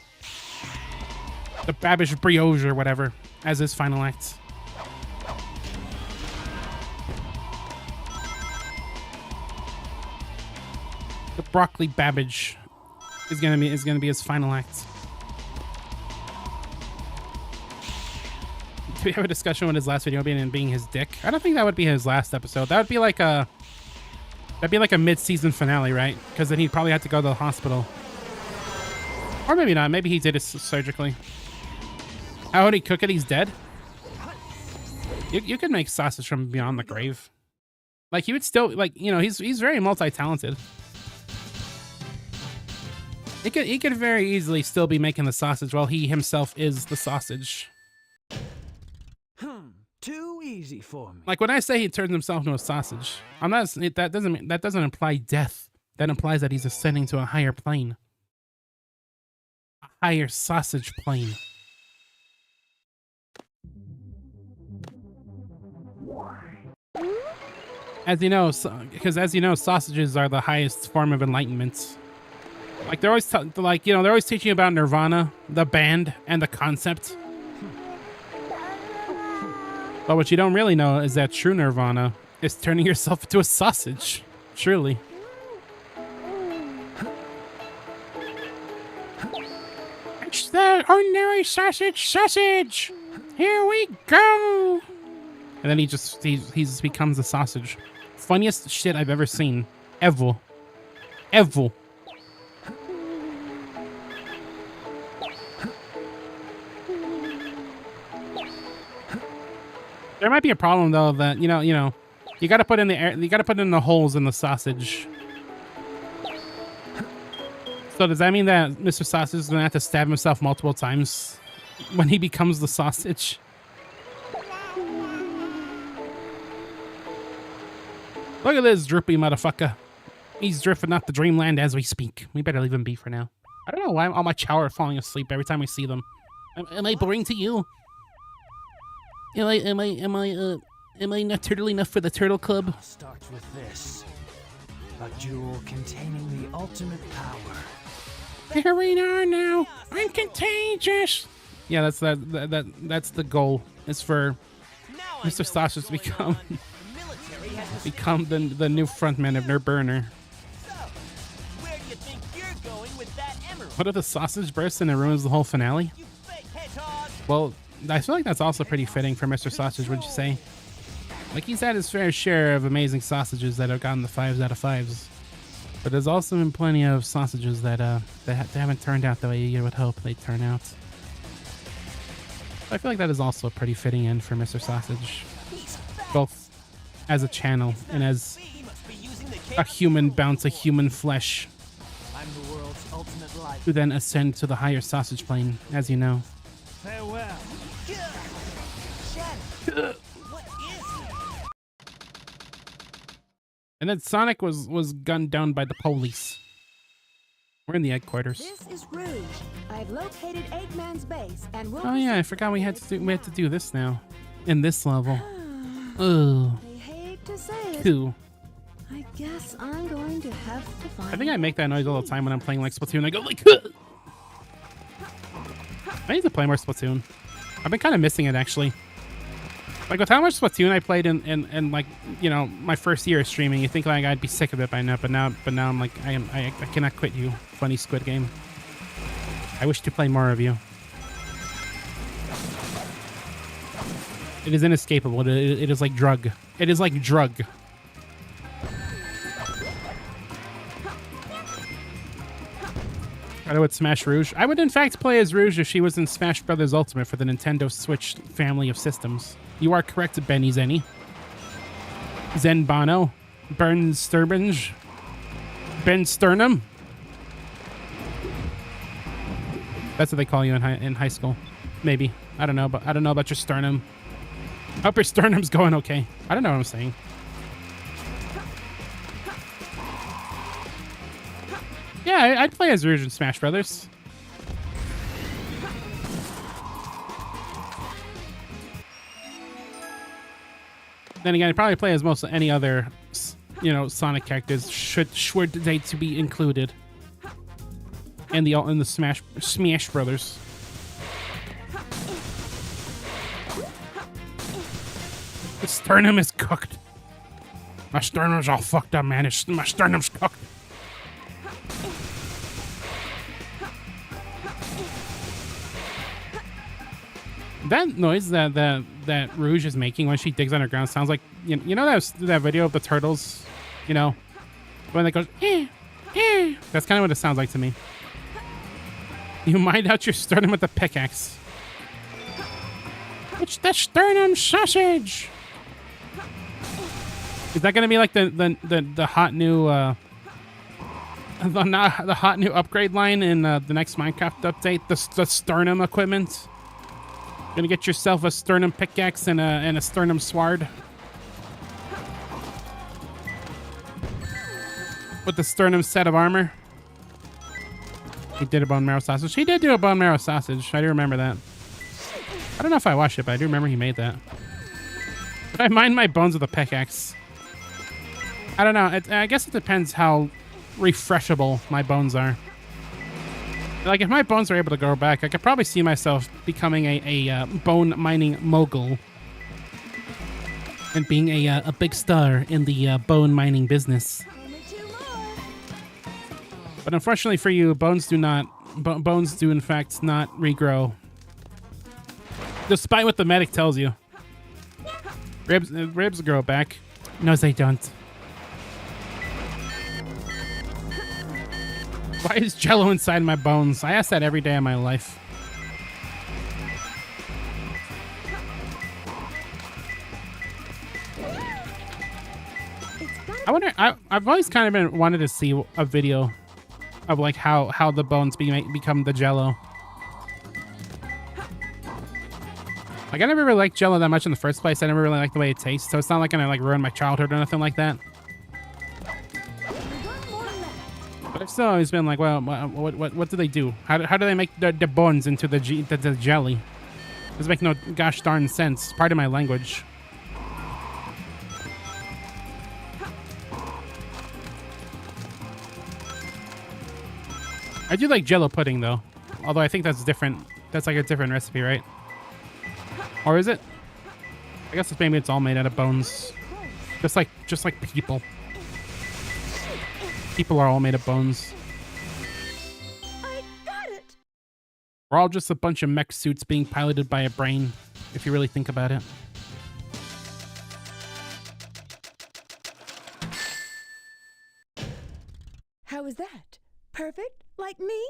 the Babish brioche or whatever as his final act. The broccoli Babbage is gonna be his final act. Do we have a discussion with his last video being his dick? I don't think that would be his last episode. That would be like a mid-season finale, right? Because then he'd probably have to go to the hospital. Or maybe not. Maybe he did it surgically. How would he cook it? He's dead? You could make sausage from beyond the grave. Like, he would still, like, you know, he's very multi-talented. He could very easily still be making the sausage while he himself is the sausage. Too easy for me. Like when I say he turns himself into a sausage, I'm not. That doesn't imply death. That implies that he's ascending to a higher plane, a higher sausage plane. As you know, sausages are the highest form of enlightenment. Like they're always they're always teaching you about Nirvana, the band, and the concept. But what you don't really know is that true Nirvana is turning yourself into a sausage. Truly. It's the ordinary sausage! Here we go! And then he becomes a sausage. Funniest shit I've ever seen. Ever. There might be a problem though that you gotta put in the holes in the sausage. So does that mean that Mr. Sausage is gonna have to stab himself multiple times when he becomes the sausage? Look at this droopy motherfucker. He's drifting off the dreamland as we speak. We better leave him be for now. I don't know why all my chow are falling asleep every time we see them. Am I boring to you? Am I not turtle enough for the turtle club? I'll start with this. A jewel containing the ultimate power. Here we are now. I'm contagious. Yeah, that's the goal. It's for Mr. Sausage to become the new frontman of Nirburner. So, where do you think you're going with that emerald? What if the sausage bursts and it ruins the whole finale? You fake hedgehog! Well, I feel like that's also pretty fitting for Mr. Sausage, wouldn't you say? Like, he's had his fair share of amazing sausages that have gotten the 5s out of 5s. But there's also been plenty of sausages that they haven't turned out the way you would hope they'd turn out. I feel like that is also a pretty fitting end for Mr. Sausage. Both as a channel and as a human bound to human flesh. I'm the world's ultimate life. Who then ascend to the higher sausage plane, as you know. Farewell. And then Sonic was gunned down by the police. We're in the headquarters. This is Rouge. I've located Eggman's base and will. Oh yeah, I forgot we had to do this now, in this level. Oh. I hate to say it. Cool. I guess I'm going to have to find. I think I make that noise all the time when I'm playing like Splatoon. I go like. I need to play more Splatoon. I've been kind of missing it actually. Like with how much Splatoon I played in like, you know, my first year of streaming, you think like I'd be sick of it by now, but now I'm like I cannot quit you, funny Squid Game. I wish to play more of you. It is inescapable. It is like drug. It is like drug. Alright, I would Smash Rouge. I would in fact play as Rouge if she was in Smash Brothers Ultimate for the Nintendo Switch family of systems. You are correct, Benny Zenny. Zen Bono. Bern Sturbinge. Ben Sternum. That's what they call you in high school. Maybe. I don't know, but I don't know about your sternum. Hope your sternum's going okay. I don't know what I'm saying. Yeah, I'd play as Rouge in Smash Brothers. Then again, I'd probably play as most any other, you know, Sonic characters should they to be included in the Smash Brothers. The sternum is cooked. My sternum's all fucked up, man. My sternum's cooked. That noise that Rouge is making when she digs underground sounds like you know that video of the turtles, you know, when they goes that's kind of what it sounds like to me. You mine out your sternum with a pickaxe. It's the sternum sausage. Is that gonna be like the hot new the hot new upgrade line in the next Minecraft update? The sternum equipment. Gonna get yourself a sternum pickaxe and a sternum sword. With the sternum set of armor. He did a bone marrow sausage. He did do a bone marrow sausage. I do remember that. I don't know if I watched it, but I do remember he made that. But I mine my bones with a pickaxe. I don't know. I guess it depends how refreshable my bones are. Like, if my bones are able to grow back, I could probably see myself becoming a bone mining mogul. And being a big star in the bone mining business. But unfortunately for you, bones do in fact not regrow. Despite what the medic tells you. Ribs grow back. No, they don't. Why is Jello inside my bones? I ask that every day of my life. I wonder. I've always kind of wanted to see a video of like how the bones become the Jello. Like, I never really liked Jello that much in the first place. I never really liked the way it tastes, so it's not like gonna like ruin my childhood or nothing like that. But I've still always been like, well, what do they do? How do they make the bones into the jelly? Doesn't make no gosh darn sense. Pardon my language. I do like Jello pudding though, although I think that's different. That's like a different recipe, right? Or is it? I guess maybe it's all made out of bones, just like people. People are all made of bones. I got it. We're all just a bunch of mech suits being piloted by a brain, if you really think about it. How is that? Perfect? Like me?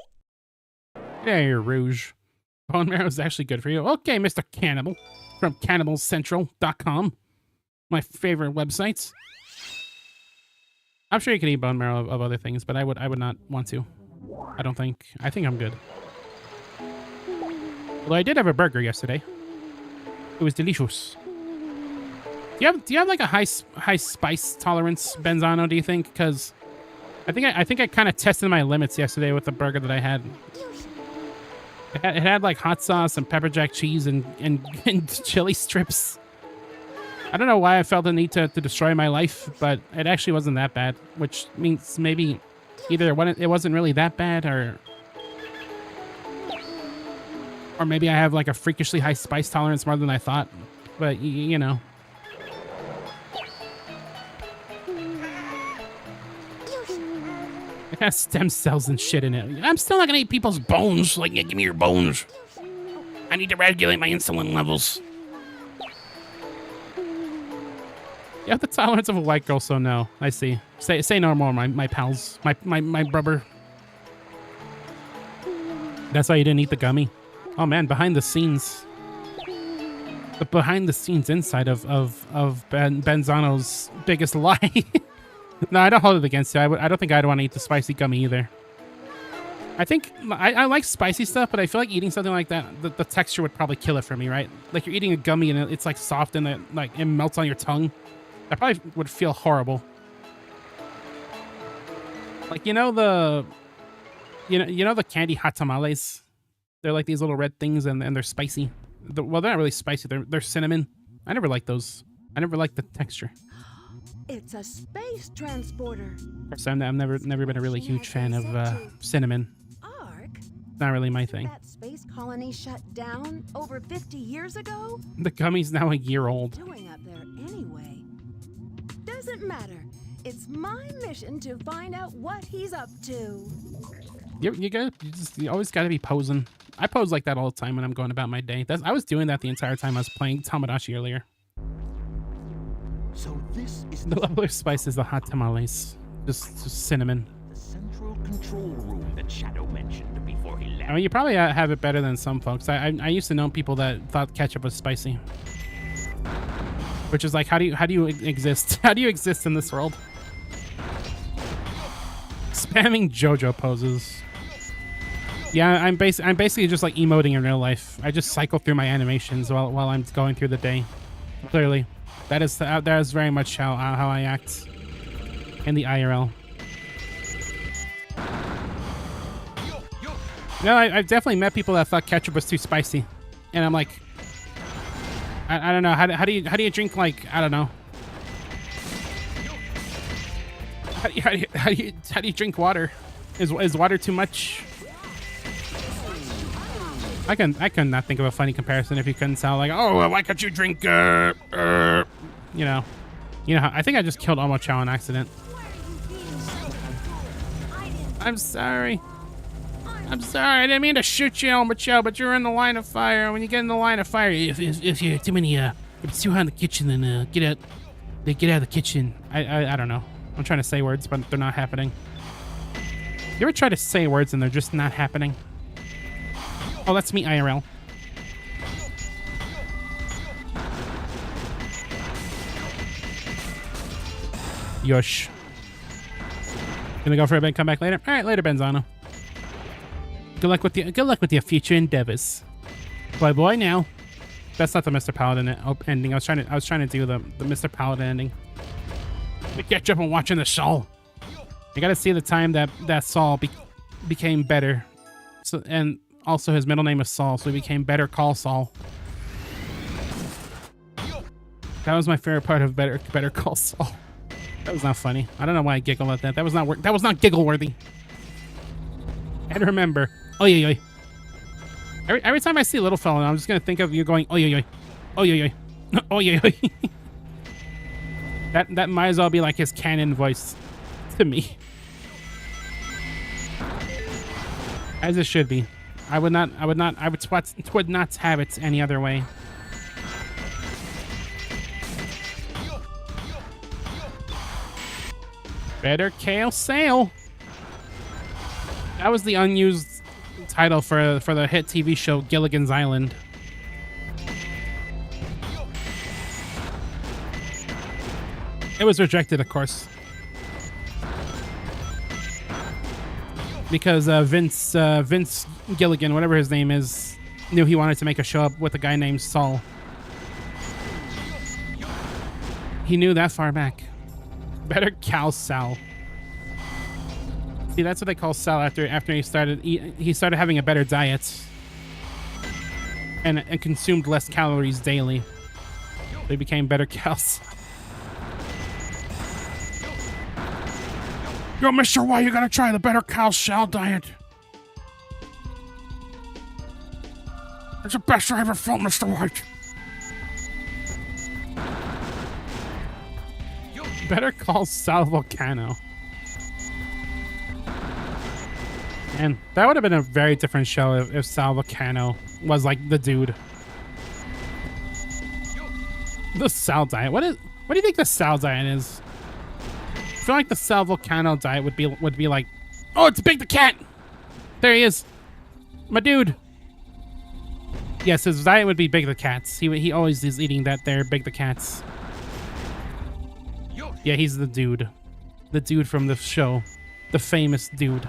Yeah, you're Rouge. Bone marrow is actually good for you. Okay, Mr. Cannibal from CannibalCentral.com. My favorite websites. I'm sure you can eat bone marrow of other things, but I would not want to. I don't think. I think I'm good. Although I did have a burger yesterday. It was delicious. Do you have like a high spice tolerance, Benzano, do you think? Because I think I kind of tested my limits yesterday with the burger that I had. It had like hot sauce and pepper jack cheese and chili strips. I don't know why I felt the need to destroy my life, but it actually wasn't that bad, which means maybe either it wasn't really that bad, or maybe I have like a freakishly high spice tolerance more than I thought. But you know. It has stem cells and shit in it. I'm still not gonna eat people's bones. Like, yeah, give me your bones. I need to regulate my insulin levels. You have the tolerance of a white girl, so no. I see. Say no more, my pals. My brother. That's why you didn't eat the gummy. Oh man, behind the scenes. The behind the scenes inside of Benzano's biggest lie. No, I don't hold it against you. I don't think I'd want to eat the spicy gummy either. I think I like spicy stuff, but I feel like eating something like that, the texture would probably kill it for me, right? Like you're eating a gummy and it's like soft and it melts on your tongue. That probably would feel horrible. Like you know the candy hot tamales? They're like these little red things and they're spicy. Well, they're not really spicy. They're cinnamon. I never liked those. I never liked the texture. It's a space transporter. So I've never been a really huge fan of cinnamon. Ark? Not really my thing. That space colony shut down over 50 years ago? The gummy's now a year old. Doing up there anyway. Doesn't matter. It's my mission to find out what he's up to. You always gotta be posing. I pose like that all the time when I'm going about my day. I was doing that the entire time I was playing Tamagotchi earlier. So this is The level of spice is the hot tamales. Just cinnamon. The central control room that Shadow mentioned before he left. I mean, you probably have it better than some folks. I used to know people that thought ketchup was spicy. Which is like, how do you exist? How do you exist in this world? Spamming JoJo poses. Yeah, I'm basically just like emoting in real life. I just cycle through my animations while I'm going through the day. Clearly, that is very much how I act in the IRL. No, I've definitely met people that thought ketchup was too spicy, and I'm like, I don't know. How do you drink, like, I don't know. How do you drink water? Is water too much? I can not think of a funny comparison if you couldn't sound like, oh, why can't you drink? You know how I think I just killed Omo Chow on accident. I'm sorry. I didn't mean to shoot you, Omo Chow, but you're in the line of fire. When you get in the line of fire, if you're too many, if it's too hot in the kitchen, then get out of the kitchen. I don't know. I'm trying to say words, but they're not happening. You ever try to say words and they're just not happening? Oh, that's me, IRL. Yosh. Gonna go for a bit, come back later. All right, later, Benzano. Good luck with your future endeavors. Boy, now. That's not the Mr. Paladin ending. I was trying to do the Mr. Paladin ending. The ketchup and watching the Saul. You got to see the time that Saul became better. So and also his middle name is Saul, so he became Better Call Saul. That was my favorite part of Better Call Saul. That was not funny. I don't know why I giggle at that. That was not giggle worthy. And remember, oy oy oy. Every time I see Little Fella, I'm just gonna think of you going oy oy oy, oy oy oy, oy oy oy. That might as well be like his canon voice to me, as it should be. I would not have it any other way. Better Call Saul. That was the unused title for the hit TV show Gilligan's Island. It was rejected, of course, because Vince Gilligan, whatever his name is, knew he wanted to make a show up with a guy named Saul. He knew that far back. Better Call Saul. See, that's what they call Sal after he started having a better diet and consumed less calories daily. They became Better Call Saul. Yo, Mr. White, you gotta try the Better Call Saul diet. It's the best I ever felt, Mr. White. Better Call Sal Volcano. And that would have been a very different show if Sal Volcano was like the dude. The Sal diet. What do you think the Sal diet is? I feel like the Sal Volcano diet would be like, oh, it's Big the Cat. There he is. My dude. Yes, his diet would be Big the Cats. He always is eating that there, Big the Cats. Yeah, he's the dude. The dude from the show. The famous dude.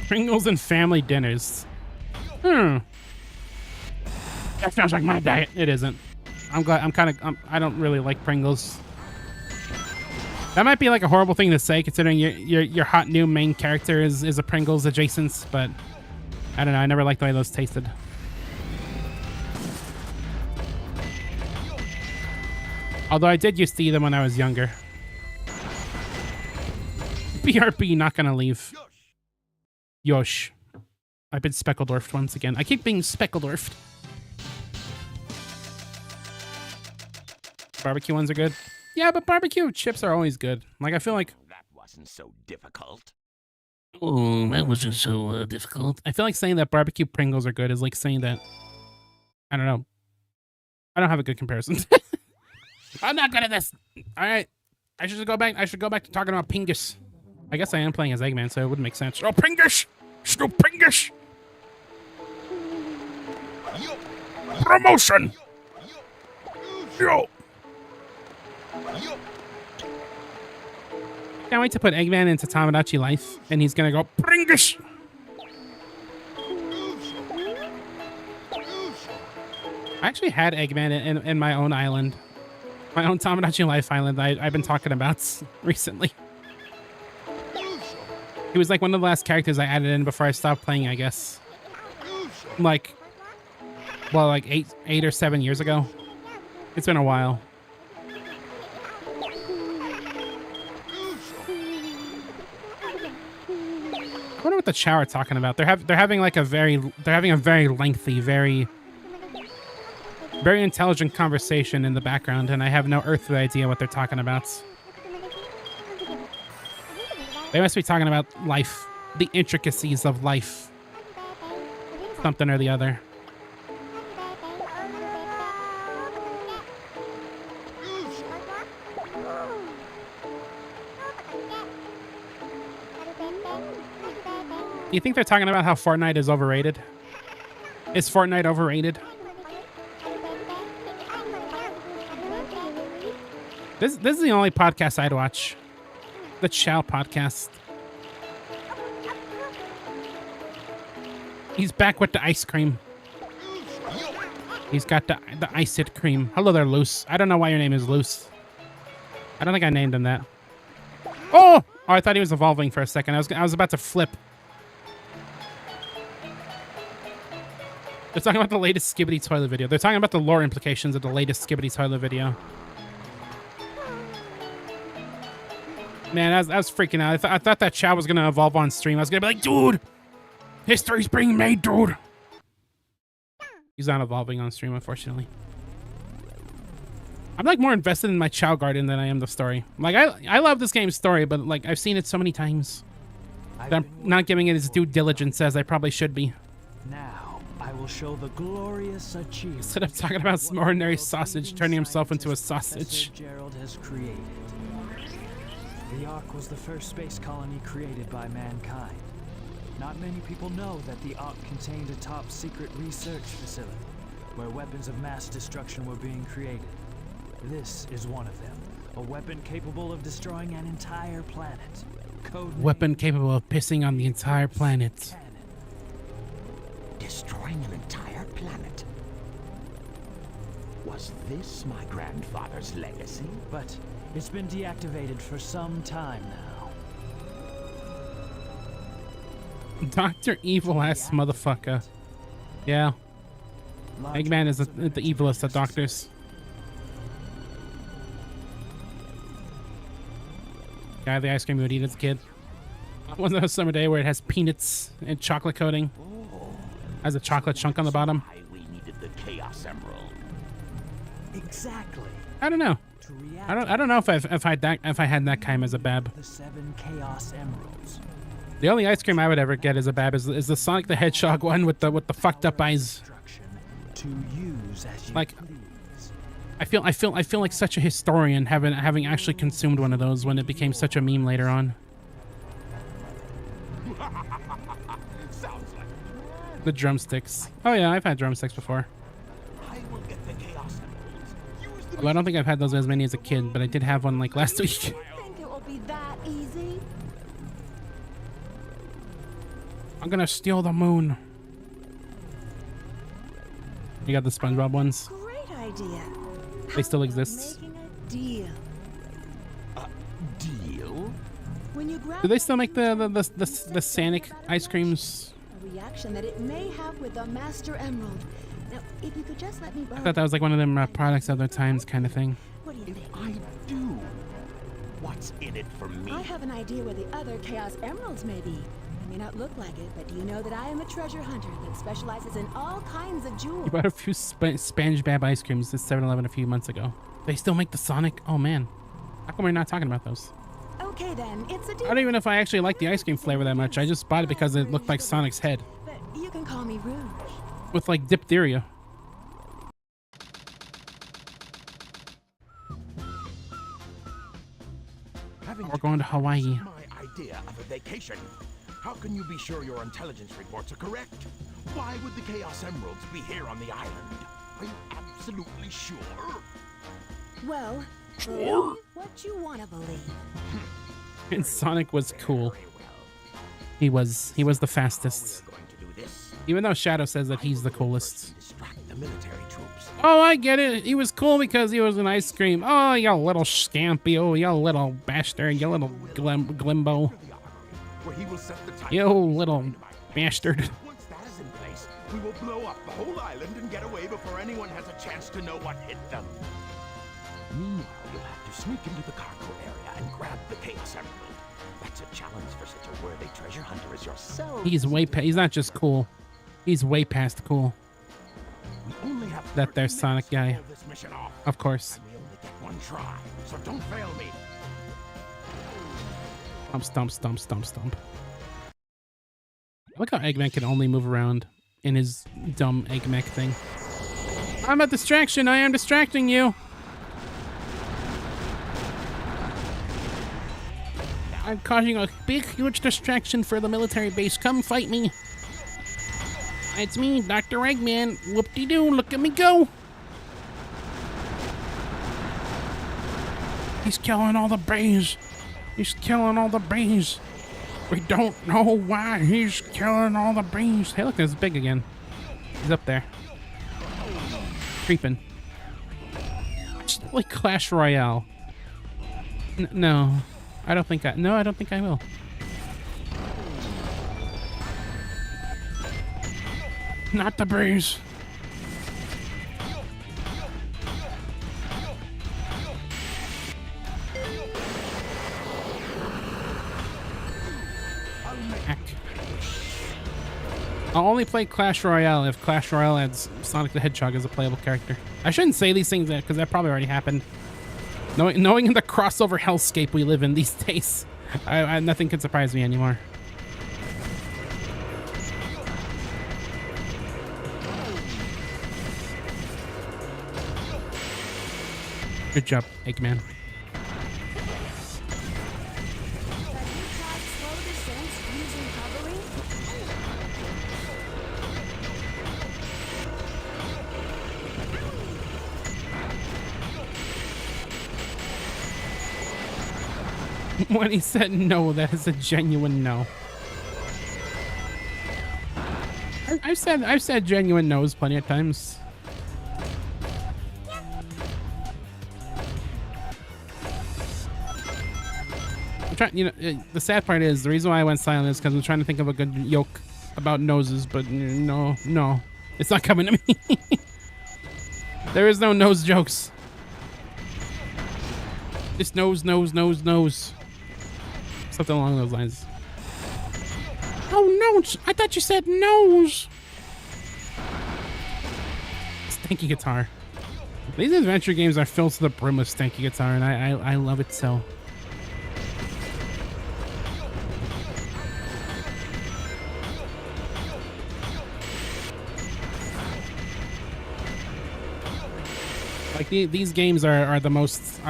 Pringles and family dinners. That sounds like my diet. It isn't. I'm glad. I don't really like Pringles. That might be like a horrible thing to say, considering your hot new main character is a Pringles adjacent, but I don't know. I never liked the way those tasted. Although I did used to eat them when I was younger. BRB, not gonna leave. Yosh. I've been Speckeldorfed once again. I keep being Speckeldorfed. Barbecue ones are good. Yeah, but barbecue chips are always good. Like, I feel like... That wasn't so difficult. Oh, that wasn't so difficult. I feel like saying that barbecue Pringles are good is like saying that... I don't know. I don't have a good comparison. I'm not good at this. All right. I should go back to talking about Pingus. I guess I am playing as Eggman, so it wouldn't make sense. Oh, Pingus! Snow Pingus! Promotion! Yo! Can't wait to put Eggman into Tamagotchi Life, and he's gonna go, Pringus! I actually had Eggman in my own island. My own Tamagotchi Life island I've been talking about recently. He was like one of the last characters I added in before I stopped playing, I guess. Like, well, like 8 or 7 years ago. It's been a while. I wonder what the Chow are talking about. They're having a very lengthy, very intelligent conversation in the background, and I have no earthly idea what they're talking about. They must be talking about life, the intricacies of life, something or the other. Do you think they're talking about how Fortnite is overrated? Is Fortnite overrated? This is the only podcast I'd watch. The Chow podcast. He's back with the ice cream. He's got the iced cream. Hello there, Loose. I don't know why your name is Loose. I don't think I named him that. Oh! Oh, I thought he was evolving for a second. I was about to flip. They're talking about the latest Skibbity Toilet video. They're talking about the lore implications of the latest Skibbity Toilet video. Man, I was freaking out. I thought that Chow was going to evolve on stream. I was going to be like, dude, history's being made, dude. He's not evolving on stream, unfortunately. I'm like more invested in my Chow Garden than I am the story. Like, I love this game's story, but like I've seen it so many times that I'm not giving it its due diligence as I probably should be. Now, I will show the glorious achievement. Instead of talking about some ordinary sausage turning himself into a sausage. Gerald has created. The Ark was the first space colony created by mankind. Not many people know that the Ark contained a top-secret research facility where weapons of mass destruction were being created. This is one of them. A weapon capable of destroying an entire planet. Weapon capable of pissing on the entire planet. Destroying an entire planet? Was this my grandfather's legacy? But it's been deactivated for some time now. Dr. Evil-ass motherfucker. Yeah. Eggman is the evilest of doctors. Guy the ice cream we would eat as a kid. Wasn't that a summer day where it has peanuts and chocolate coating? Has a chocolate chunk on the bottom? We needed the Chaos Emerald. Exactly. I don't know. I don't know if I had that kind as a bab. The 7 Chaos Emeralds. The only ice cream I would ever get as a bab is the Sonic the Hedgehog one with the fucked up eyes. To use as you like, please. I feel like such a historian having actually consumed one of those when it became such a meme later on. Sounds like The drumsticks. Oh yeah, I've had drumsticks before. I will get the Chaos Emeralds. Use them. Although I don't think I've had those as many as a kid, but I did have one like last week. Think it will be that easy? I'm gonna steal the moon. You got the SpongeBob ones? Great idea. They still exist. Making a deal. Deal? When you grab Do they still make the Sanic ice creams? a reaction that it may have with the Master Emerald. Now, if you could just let me borrow. I thought that was like one of them products of their times kind of thing. What do you think? I do. What's in it for me? I have an idea where the other Chaos Emeralds may be. It may not look like it, but do you know that I am a treasure hunter that specializes in all kinds of jewels? You bought a few SpongeBob ice creams at 7-Eleven a few months ago. They still make the Sonic? Oh man. How come we're not talking about those? Okay then, it's a deal. I don't even know if I actually like the ice cream flavor that much. I just bought it because it looked like Sonic's head. But you can call me Rouge. With like diphtheria. We're going to Hawaii. My idea of a vacation. How can you be sure your intelligence reports are correct? Why would the Chaos Emeralds be here on the island? Are you absolutely sure? Well, believe what you want to believe. And Sonic was cool. He was the fastest. We're going to do this. Even though Shadow says that he's the coolest. Distract the military troops. Oh, I get it. He was cool because he was an ice cream. Oh, you little scampy. Oh, you little bastard. You little glimbo. Where he will set the time. You little bastard. Once that is in place, we will blow up the whole island and get away before anyone has a chance to know what hit them. Meanwhile, you'll have to sneak into the cargo area and grab the Chaos Emerald. That's a challenge for such a worthy treasure hunter as yourself. He's he's not just cool. He's way past cool. We only have That there's 30 Sonic minutes to guy. pull this mission off. Of course. And we only get one try, so don't fail me. Stomp, stomp, stomp, stomp. Look how Eggman can only move around in his dumb egg mech thing. I'm a distraction. I am distracting you. I'm causing a big, huge distraction for the military base. Come fight me. It's me, Dr. Eggman. Whoop-de-doo. Look at me go. He's killing all the bees. He's killing all the bees. We don't know why he's killing all the bees. Hey, look, it's big again. He's up there. Creeping. It's like Clash Royale. No. I don't think I will. Not the breeze. I'll only play Clash Royale if Clash Royale adds Sonic the Hedgehog as a playable character. I shouldn't say these things because that probably already happened. Knowing the crossover hellscape we live in these days, nothing can surprise me anymore. Good job, Eggman. Have you tried slow descents using hovering? When he said no, that is a genuine no. I've said genuine no's plenty of times. I'm trying, the sad part is the reason why I went silent is because I'm trying to think of a good yoke about noses, but no, it's not coming to me. There is no nose jokes. Just nose. Something along those lines. Oh no! I thought you said nose. Stanky guitar. These adventure games are filled to the brim with stanky guitar, and I love it so. Like these games are the most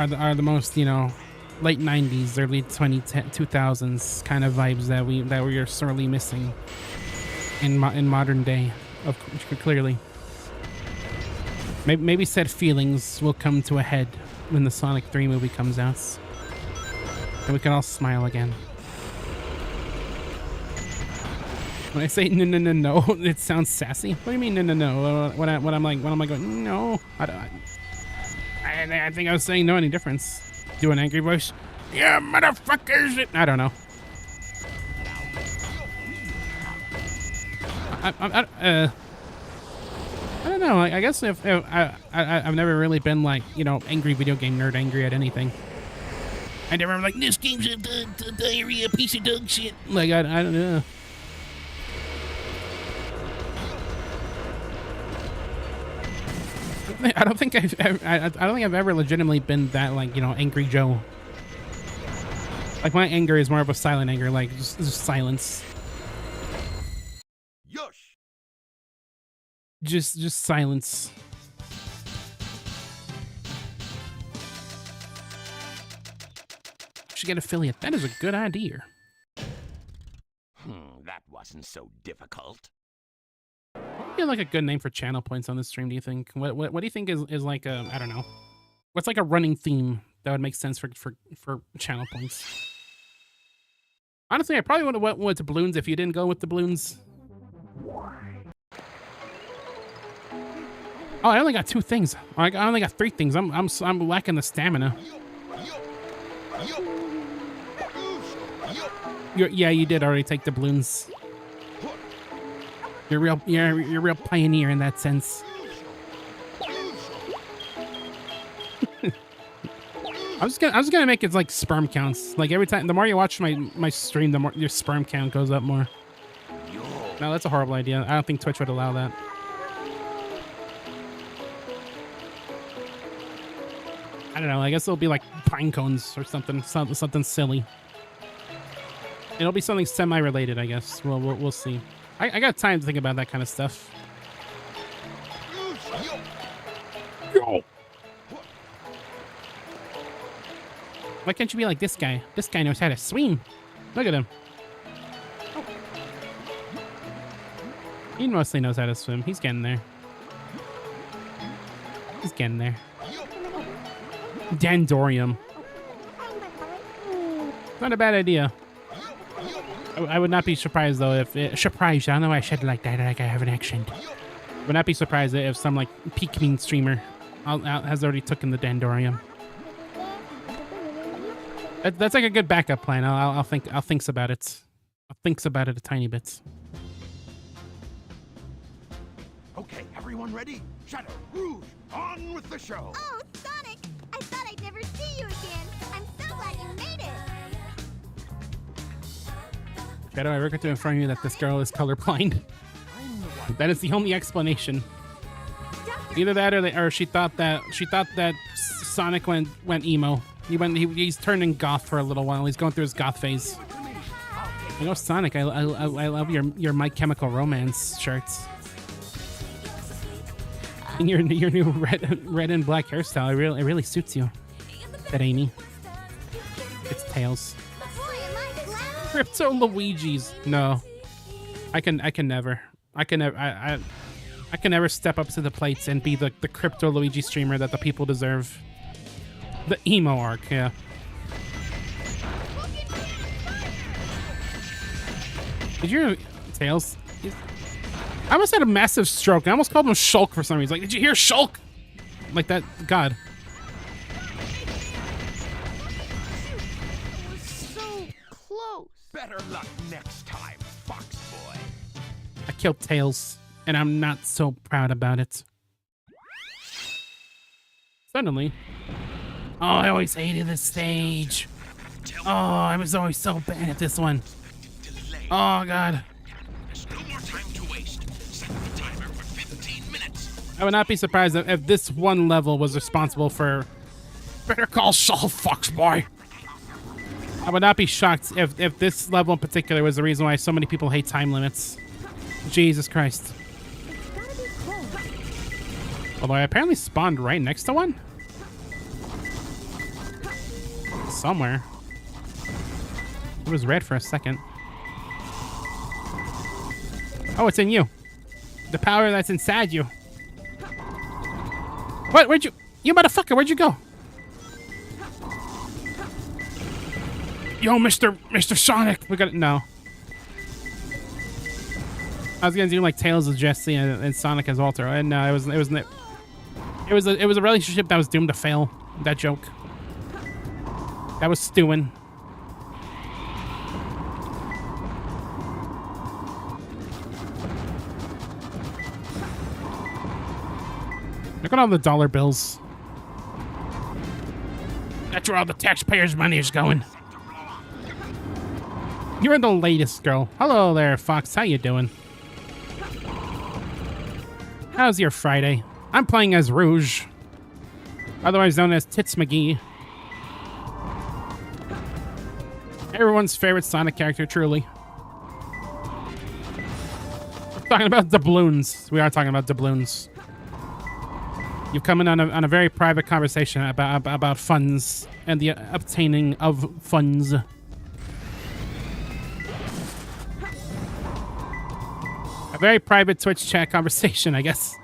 late 90s, early 2000s kind of vibes that we are sorely missing in modern day. Clearly, maybe said feelings will come to a head when the Sonic 3 movie comes out, and we can all smile again. When I say no, it sounds sassy. What do you mean no? When I'm like going no, I think I was saying no any difference. Do an angry voice. Yeah, motherfuckers. I don't know. I don't know. I guess if I've never really been like, you know, angry video game nerd, angry at anything. I never like this game's a diarrhea piece of dog shit. Like I don't know. I don't think I've ever legitimately been that, like, you know, angry Joe. Like, my anger is more of a silent anger, like just silence. Yush. Just silence. Should get affiliate. That is a good idea. That wasn't so difficult. What would be like a good name for channel points on this stream, do you think? What do you think is like a, I don't know. What's like a running theme that would make sense for channel points? Honestly, I probably would have went with the balloons if you didn't go with the balloons. Oh, I only got 2 things. I only got 3 things. I'm lacking the stamina. Yeah, you did already take the balloons. You're a real pioneer in that sense. I was gonna make it like sperm counts. Like every time, the more you watch my stream, the more your sperm count goes up more. No, that's a horrible idea. I don't think Twitch would allow that. I don't know. I guess it'll be like pine cones or something silly. It'll be something semi-related, I guess. We'll see. I got time to think about that kind of stuff. Yo. Why can't you be like this guy? This guy knows how to swim. Look at him. He mostly knows how to swim. He's getting there. He's getting there. Dandorium. Not a bad idea. I would not be surprised though if surprised. I don't know why I said it like that. Like I have an accent. Would not be surprised if some like Pikmin streamer has already taken the Dandorium. That's like a good backup plan. I'll think about it. I'll think about it a tiny bit. Okay, everyone ready? Shadow, Rouge, on with the show. Oh, Sonic! I thought I'd never see you again. I'm so glad you made it. Shadow, I regret to inform you that this girl is colorblind. That is the only explanation. Either that or she thought that Sonic went emo. He's turning goth for a little while. He's going through his goth phase. You know, Sonic, I love your My Chemical Romance shirts. And your new red and black hairstyle. It really suits you. That Amy. It's Tails. Crypto Luigi's. No. I can never step up to the plates and be the Crypto Luigi streamer that the people deserve. The emo arc, yeah. Did you hear Tails? I almost had a massive stroke. I almost called him Shulk for some reason. Like, did you hear Shulk? Like that. God. So close. Better luck next time, Fox Boy. I killed Tails, and I'm not so proud about it. Suddenly. Oh, I always hated this stage. Oh, I was always so bad at this one. Oh, God. There's no more time to waste. Set the timer for 15 minutes. I would not be surprised if this one level was responsible for Better Call Saul, Fox Boy. I would not be shocked if this level in particular was the reason why so many people hate time limits. Jesus Christ. Although I apparently spawned right next to one. somewhere. It was red for a second. Oh, it's in you. The power that's inside you. What? Where'd you... You motherfucker, where'd you go? Yo, Mr. Sonic. We got it. No. I was gonna do like Tails as Jesse and Sonic as Walter, and no, it was a relationship that was doomed to fail. That joke. That was stewing. Look at all the dollar bills. That's where all the taxpayers' money is going. You're the latest, girl. Hello there, Fox. How you doing? How's your Friday? I'm playing as Rouge, otherwise known as Tits McGee. Everyone's favorite Sonic character, truly. We're talking about doubloons. We are talking about doubloons. You've come in on a very private conversation about funds and the obtaining of funds. A very private Twitch chat conversation, I guess.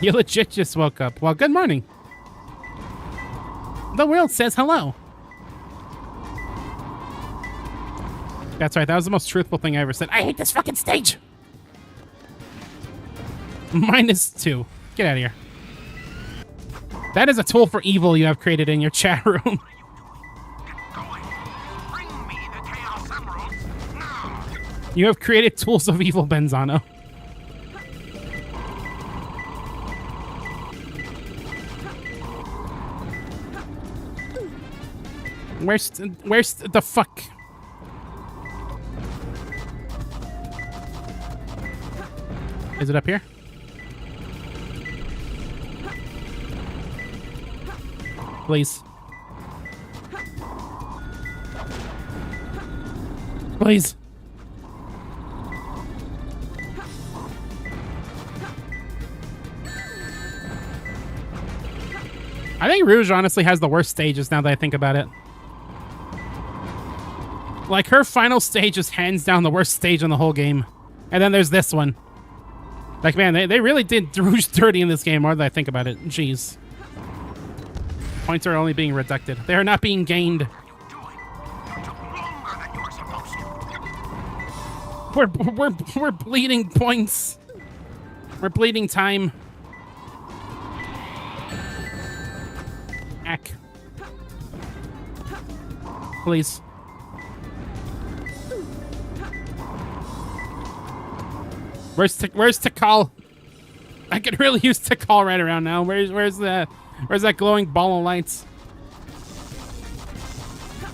You legit just woke up. Well, good morning. The world says hello. That's right, that was the most truthful thing I ever said. I hate this fucking stage! -2. Get out of here. That is a tool for evil you have created in your chat room. You have created tools of evil, Benzano. Where's the fuck? Is it up here? Please. Please. I think Rouge honestly has the worst stages now that I think about it. Like, her final stage is hands down the worst stage in the whole game. And then there's this one. Like, man, they really did Rouge dirty in this game more than I think about it. Jeez. Points are only being reducted. They are not being gained. We're bleeding points. We're bleeding time. Ack. Please. Where's Tikal? I could really use Tikal right around now. Where's that glowing ball of lights?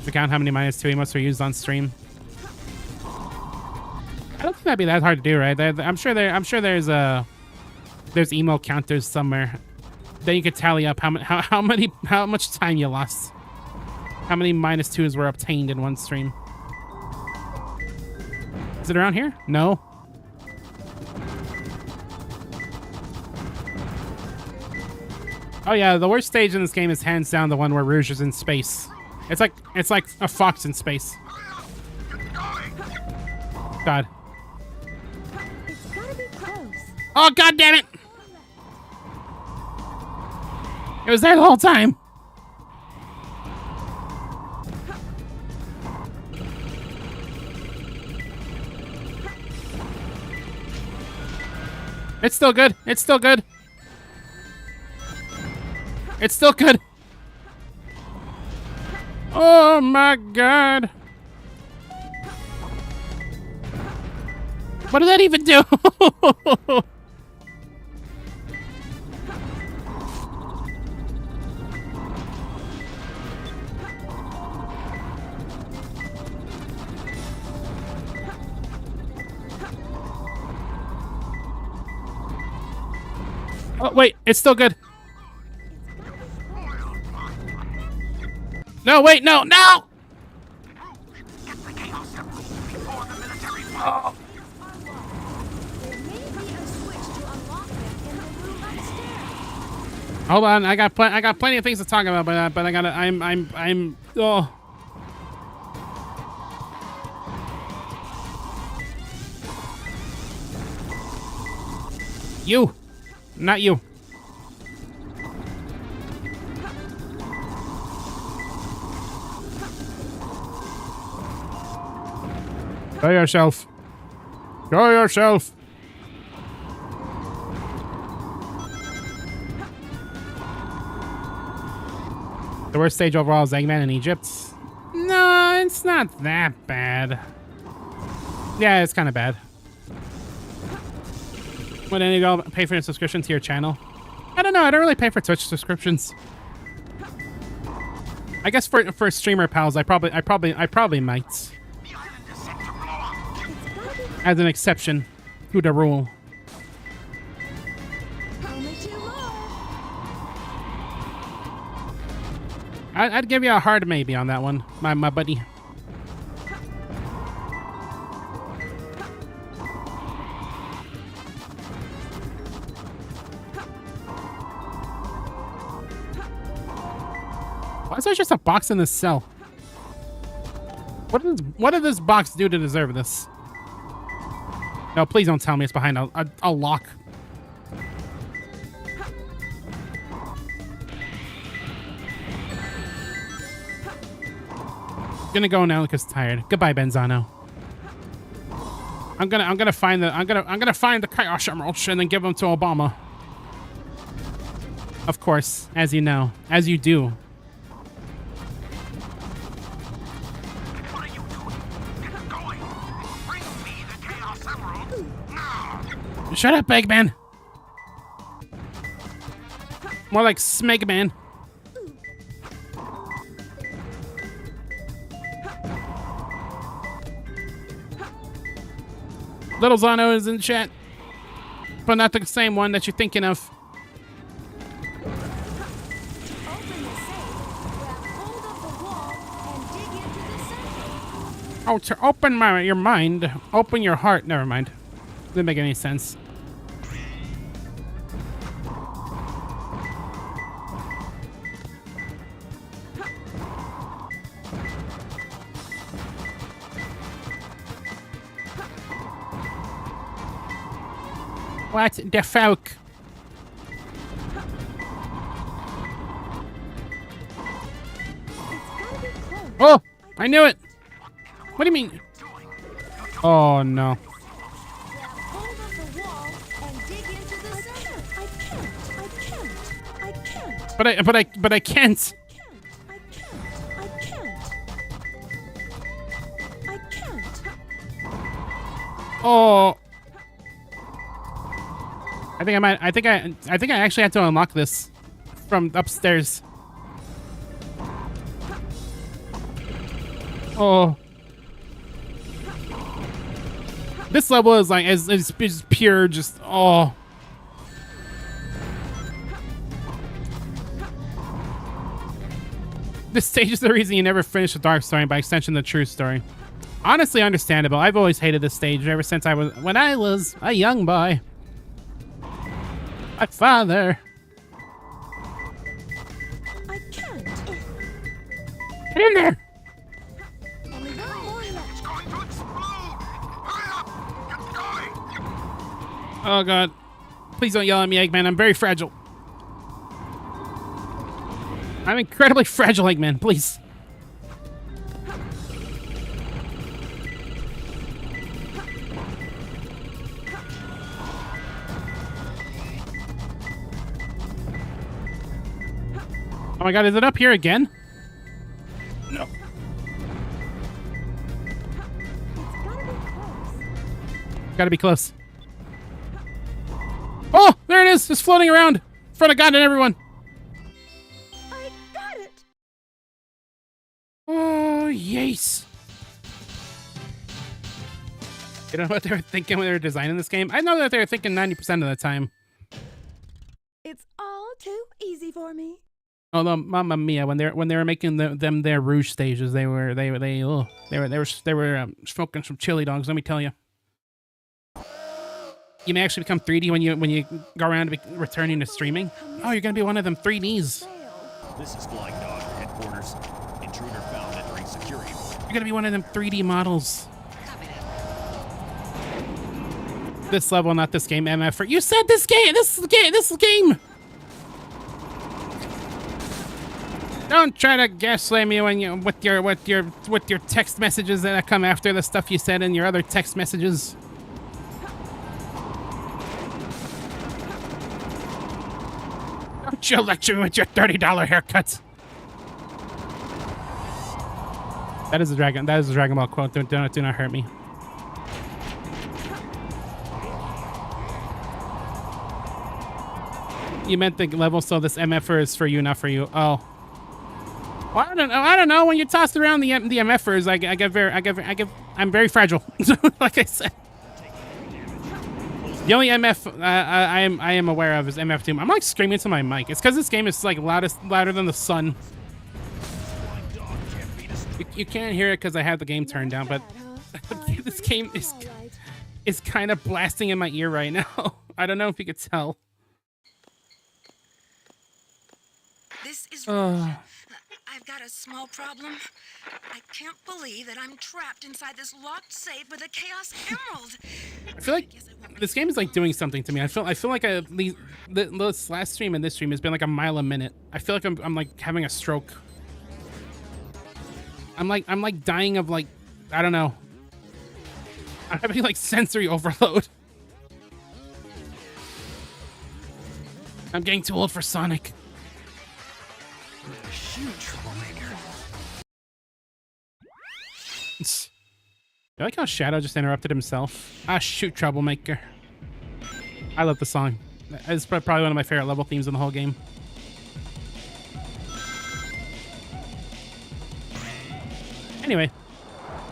To count how many -2 emotes were used on stream. I don't think that'd be that hard to do, right? I'm sure there's emo counters somewhere. Then you could tally up how much time you lost. How many -2s were obtained in one stream. Is it around here? No. Oh yeah, the worst stage in this game is hands down the one where Rouge is in space. It's like a fox in space. God. It's gotta be close. Oh god damn it! It was there the whole time. It's still good. It's still good. It's still good. Oh my god. What did that even do? Oh, wait, it's still good. No, wait, no, no! Oh. There may be a switch to unlock it in the room upstairs. Hold on, I got plenty of things to talk about, but I gotta. I'm. Oh. You, not you. Show yourself. Show yourself. The worst stage overall is Eggman in Egypt. No, it's not that bad. Yeah, it's kind of bad. Would any of y'all pay for a subscription to your channel? I don't know. I don't really pay for Twitch subscriptions. I guess for streamer pals, I probably might. As an exception to the rule. I'd give you a hard maybe on that one, my buddy. Why is there just a box in this cell? What did this box do to deserve this? No, please don't tell me it's behind a lock. Gonna go now because tired. Goodbye, Benzano. I'm gonna find the Chaos Emeralds and then give them to Obama. Of course, as you know, as you do. What are you doing? Get going! Bring me the Chaos Emerald now! Shut up, Eggman. More like Smegman. Little Zano is in chat, but not the same one that you're thinking of. Oh, to open your mind, open your heart. Never mind. Didn't make any sense. What the fuck? Oh, I knew it. What do you mean? Oh no. But I can't. Oh. I think I actually had to unlock this from upstairs. Oh. This level is like is pure just oh. This stage is the reason you never finish the dark story and by extension the true story. Honestly understandable. I've always hated this stage ever since when I was a young boy. My father. I can't. Get in there. It's going to explode! Hurry up! Get going! Oh god. Please don't yell at me, Eggman. I'm very fragile. I'm incredibly fragile, Eggman. Please. Oh my god, is it up here again? No. Gotta be close. Oh, there it is! It's floating around in front of God and everyone. I got it. Oh, yes. You know what they were thinking when they were designing this game? I know that they were thinking 90% of the time. It's all too easy for me. Although, Mamma Mia, when they were making them their Rouge stages, they were smoking some chili dogs. Let me tell you. You may actually become 3D when you go around returning to streaming. Oh, you're gonna be one of them 3Ds. This is Flying Dog headquarters. Intruder found entering security. You're gonna be one of them 3D models. This level, not this game, MF. You said this game. This game. Don't try to gaslight me when you with your text messages that come after the stuff you said in your other text messages. Don't you lecture me with your $30 haircut. That is a Dragon Ball quote. Do not hurt me. You meant the level, so this MFer is for you, not for you. Oh. Well, I don't know. When you toss around the MFers, I'm very fragile. Like I said. The only MF I am aware of is MF Doom. I'm like screaming to my mic. It's because this game is like louder than the sun. You can't hear it because I have the game turned down, but this game is kind of blasting in my ear right now. I don't know if you could tell. This is Roger. I've got a small problem. I can't believe that I'm trapped inside this locked safe with a Chaos Emerald. I feel like this game is like doing something to me. I feel like this last stream and this stream has been like a mile a minute. I feel like I'm like having a stroke. I'm like dying of like, I don't know. I'm having like sensory overload. I'm getting too old for Sonic. Shoot, troublemaker. I like how Shadow just interrupted himself. Ah, shoot, troublemaker. I love the song. It's probably one of my favorite level themes in the whole game. Anyway,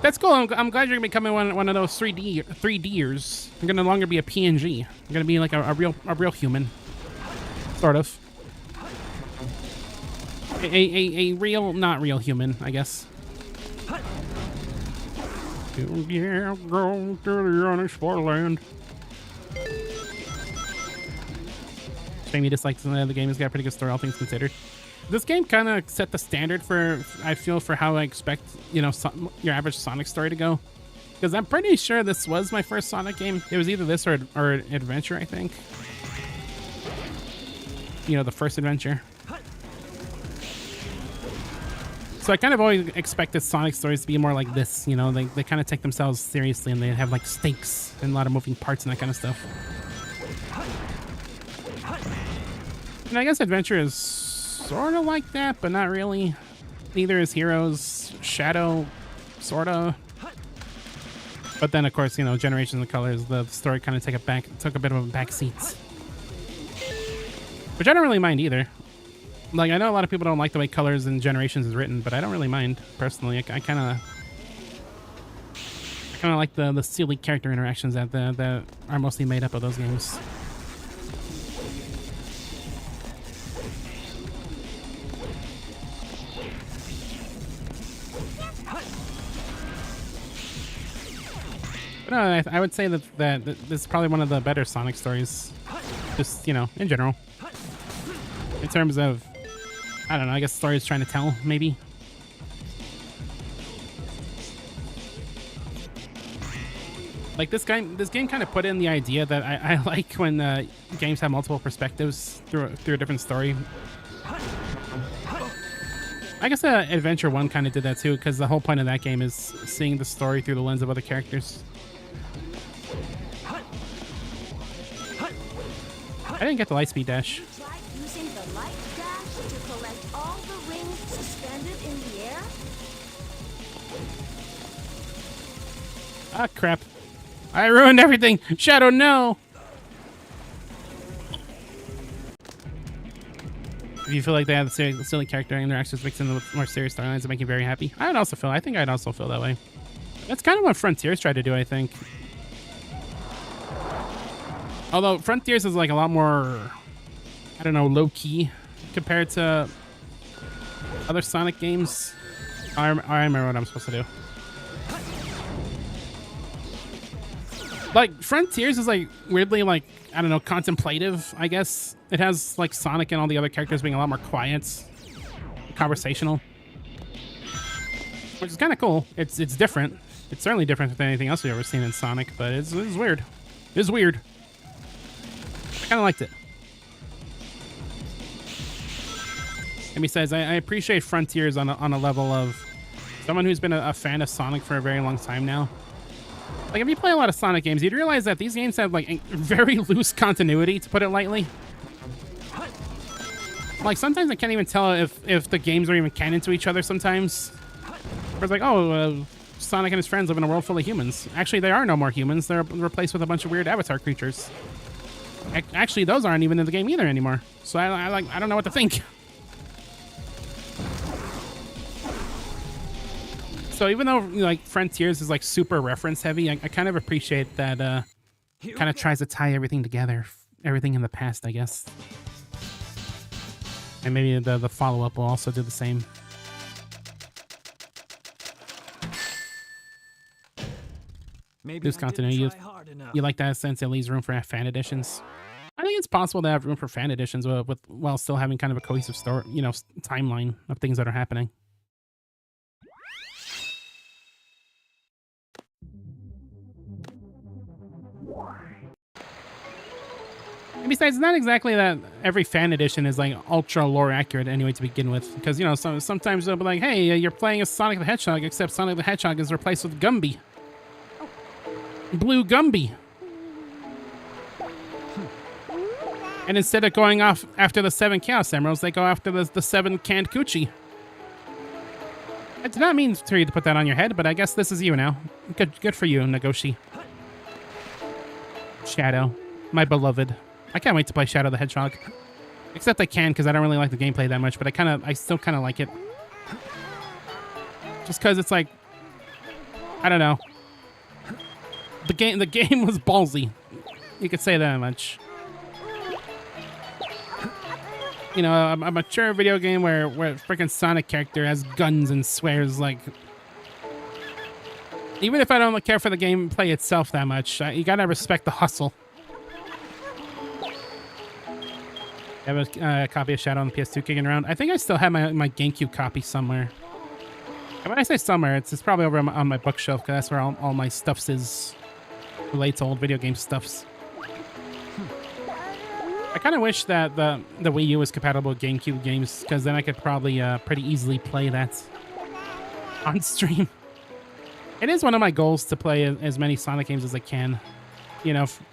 that's cool. I'm glad you're gonna be becoming one of those 3Ders. You're gonna no longer be a PNG. You're gonna be like a real human, sort of. A real, not real human, I guess. Yeah, go to the unexplored land. Shame you disliked the game. Has got a pretty good story, all things considered. This game kind of set the standard for, I feel, for how I expect, you know, your average Sonic story to go. Because I'm pretty sure this was my first Sonic game. It was either this or Adventure, I think. You know, the first Adventure. So I kind of always expected Sonic stories to be more like this, you know, they kind of take themselves seriously and they have like stakes and a lot of moving parts and that kind of stuff. And I guess Adventure is sort of like that, but not really. Neither is Heroes. Shadow, sort of. But then, of course, you know, Generations of Colors, the story kind of took a bit of a back seat. Which I don't really mind either. Like, I know a lot of people don't like the way Colors and Generations is written, but I don't really mind, personally. I kind of like the silly character interactions that are mostly made up of those games. But no, I would say that this is probably one of the better Sonic stories. Just, you know, in general. In terms of, I don't know, I guess story is trying to tell, maybe. Like this game kind of put in the idea that I like when games have multiple perspectives through a different story. I guess Adventure 1 kind of did that too, because the whole point of that game is seeing the story through the lens of other characters. I didn't get the Lightspeed Dash. Ah, crap. I ruined everything. Shadow, no. If you feel like they have the silly character interactions mixed in with more serious storylines that make you very happy, I think I'd also feel that way. That's kind of what Frontiers tried to do, I think. Although Frontiers is like a lot more, I don't know, low-key compared to other Sonic games. I remember what I'm supposed to do. Like Frontiers is like weirdly like, I don't know, contemplative, I guess. It has like Sonic and all the other characters being a lot more quiet, conversational, which is kind of cool. It's different. It's certainly different than anything else we've ever seen in Sonic, but it's weird. It's weird. I kind of liked it. And besides, I appreciate Frontiers on a level of someone who's been a fan of Sonic for a very long time now. Like, if you play a lot of Sonic games, you'd realize that these games have, like, a very loose continuity, to put it lightly. Like, sometimes I can't even tell if the games are even canon to each other sometimes. Where it's like, oh, Sonic and his friends live in a world full of humans. Actually, there are no more humans. They're replaced with a bunch of weird avatar creatures. Actually, those aren't even in the game either anymore. So I don't know what to think. So even though like Frontiers is like super reference heavy, I kind of appreciate that kind of tries to tie everything together, everything in the past, I guess. And maybe the follow-up will also do the same. Maybe There's continuity. You like that sense it leaves room for fan editions. I think it's possible to have room for fan editions while still having kind of a cohesive story, timeline of things that are happening. And besides, it's not exactly that every fan edition is like ultra lore accurate anyway to begin with, because sometimes they'll be like, "Hey, you're playing as Sonic the Hedgehog, except Sonic the Hedgehog is replaced with Gumby, Blue Gumby." And instead of going off after the 7 Chaos Emeralds, they go after the 7 canned coochie. I did not mean for you to put that on your head, but I guess this is you now. Good for you, Nagoshi. Shadow, my beloved. I can't wait to play Shadow the Hedgehog. Except I can, because I don't really like the gameplay that much, but I still kind of like it. Just because it's like, I don't know. The game was ballsy. You could say that much. A mature video game where a freaking Sonic character has guns and swears, like... Even if I don't care for the gameplay itself that much, you gotta respect the hustle. I have a copy of Shadow on the PS2 kicking around. I think I still have my GameCube copy somewhere. And when I say somewhere, it's probably over on my bookshelf, because that's where all my stuffs is. Relates to old video game stuffs. I kind of wish that the Wii U was compatible with GameCube games, because then I could probably pretty easily play that on stream. It is one of my goals to play as many Sonic games as I can.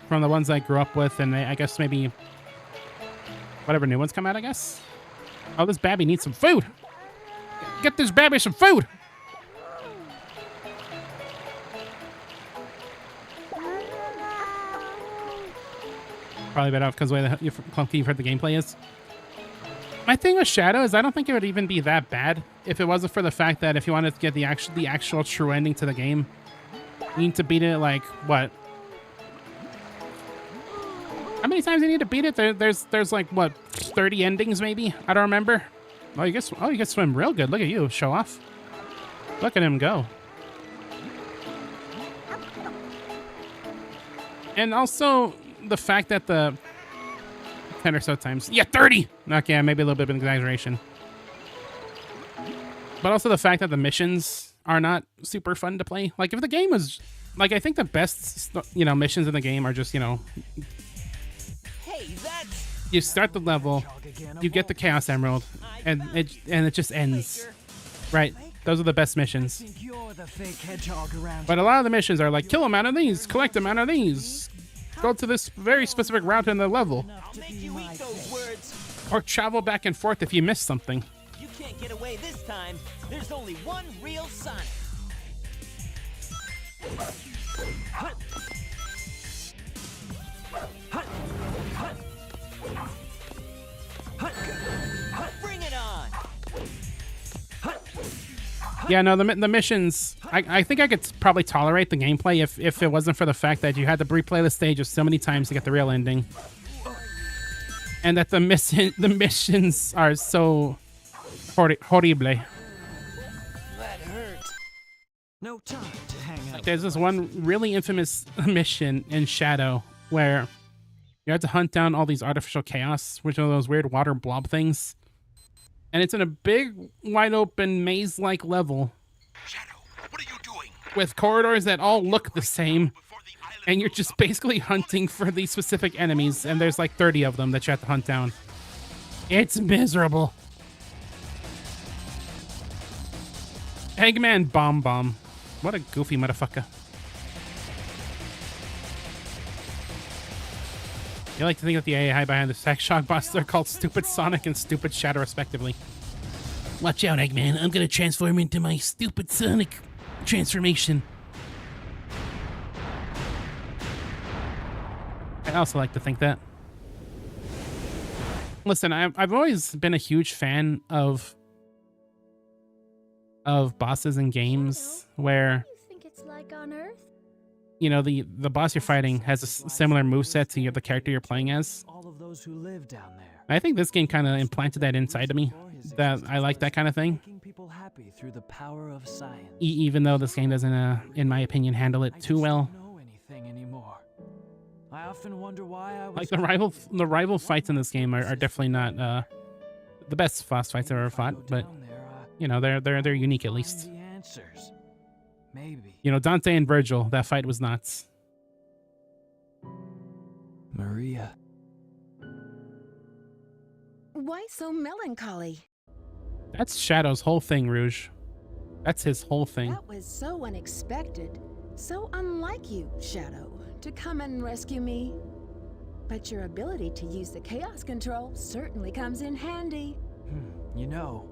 From the ones I grew up with, and I guess maybe... whatever new ones come out, I guess. Oh, this Babby needs some food. Get this Babby some food. Probably better off because the way clunky you've heard the gameplay is. My thing with Shadow is I don't think it would even be that bad if it wasn't for the fact that if you wanted to get the actual true ending to the game, you need to beat it like what? How many times do you need to beat it? There's like what, 30 endings maybe? I don't remember. Oh, you can swim real good. Look at you, show off. Look at him go. And also the fact that the 10 or so times, yeah, 30. Okay, maybe a little bit of an exaggeration. But also the fact that the missions are not super fun to play. Like if the game was, like I think the best, missions in the game are just, you start the level, you get the Chaos Emerald, and it just ends. Right? Those are the best missions. But a lot of the missions are like, kill them out of these, collect them out of these, go to this very specific route in the level, or travel back and forth if you miss something. You can't get away this time. There's only one real Sonic. Bring it on. Yeah, no, the missions, I think I could probably tolerate the gameplay if it wasn't for the fact that you had to replay the stages so many times to get the real ending. And that the missions are so horrible. That hurt. No time to hang There's this one really infamous mission in Shadow where you have to hunt down all these artificial chaos, which are those weird water blob things. And it's in a big, wide open, maze-like level. Shadow, what are you doing? With corridors that all look the same. And you're just basically hunting for these specific enemies. And there's like 30 of them that you have to hunt down. It's miserable. Eggman Bomb Bomb. What a goofy motherfucker. You like to think that the AI behind the Sex Shock bosses are called Stupid Sonic and Stupid Shadow, respectively. Watch out, Eggman. I'm gonna transform into my Stupid Sonic transformation. I also like to think that. Listen, I've always been a huge fan of bosses in games where, You think it's like on Earth? you know, the boss you're fighting has a similar moveset to the character you're playing as. All of those who live down there. I think this game kind of implanted that inside of me, that I like that kind of thing. Making people happy through the power of science. Even though this game doesn't, in my opinion, handle it I too just well. don't know anything anymore. I often wonder why I was Like the rival fights in this game are definitely not the best boss fights I've ever fought, but down there, you know, they're unique at least. find the answers. Maybe. You know, Dante and Virgil, that fight was nuts. Maria. Why so melancholy? That's Shadow's whole thing, Rouge. That's his whole thing. That was so unexpected. So unlike you, Shadow, to come and rescue me. But your ability to use the chaos control certainly comes in handy. You know,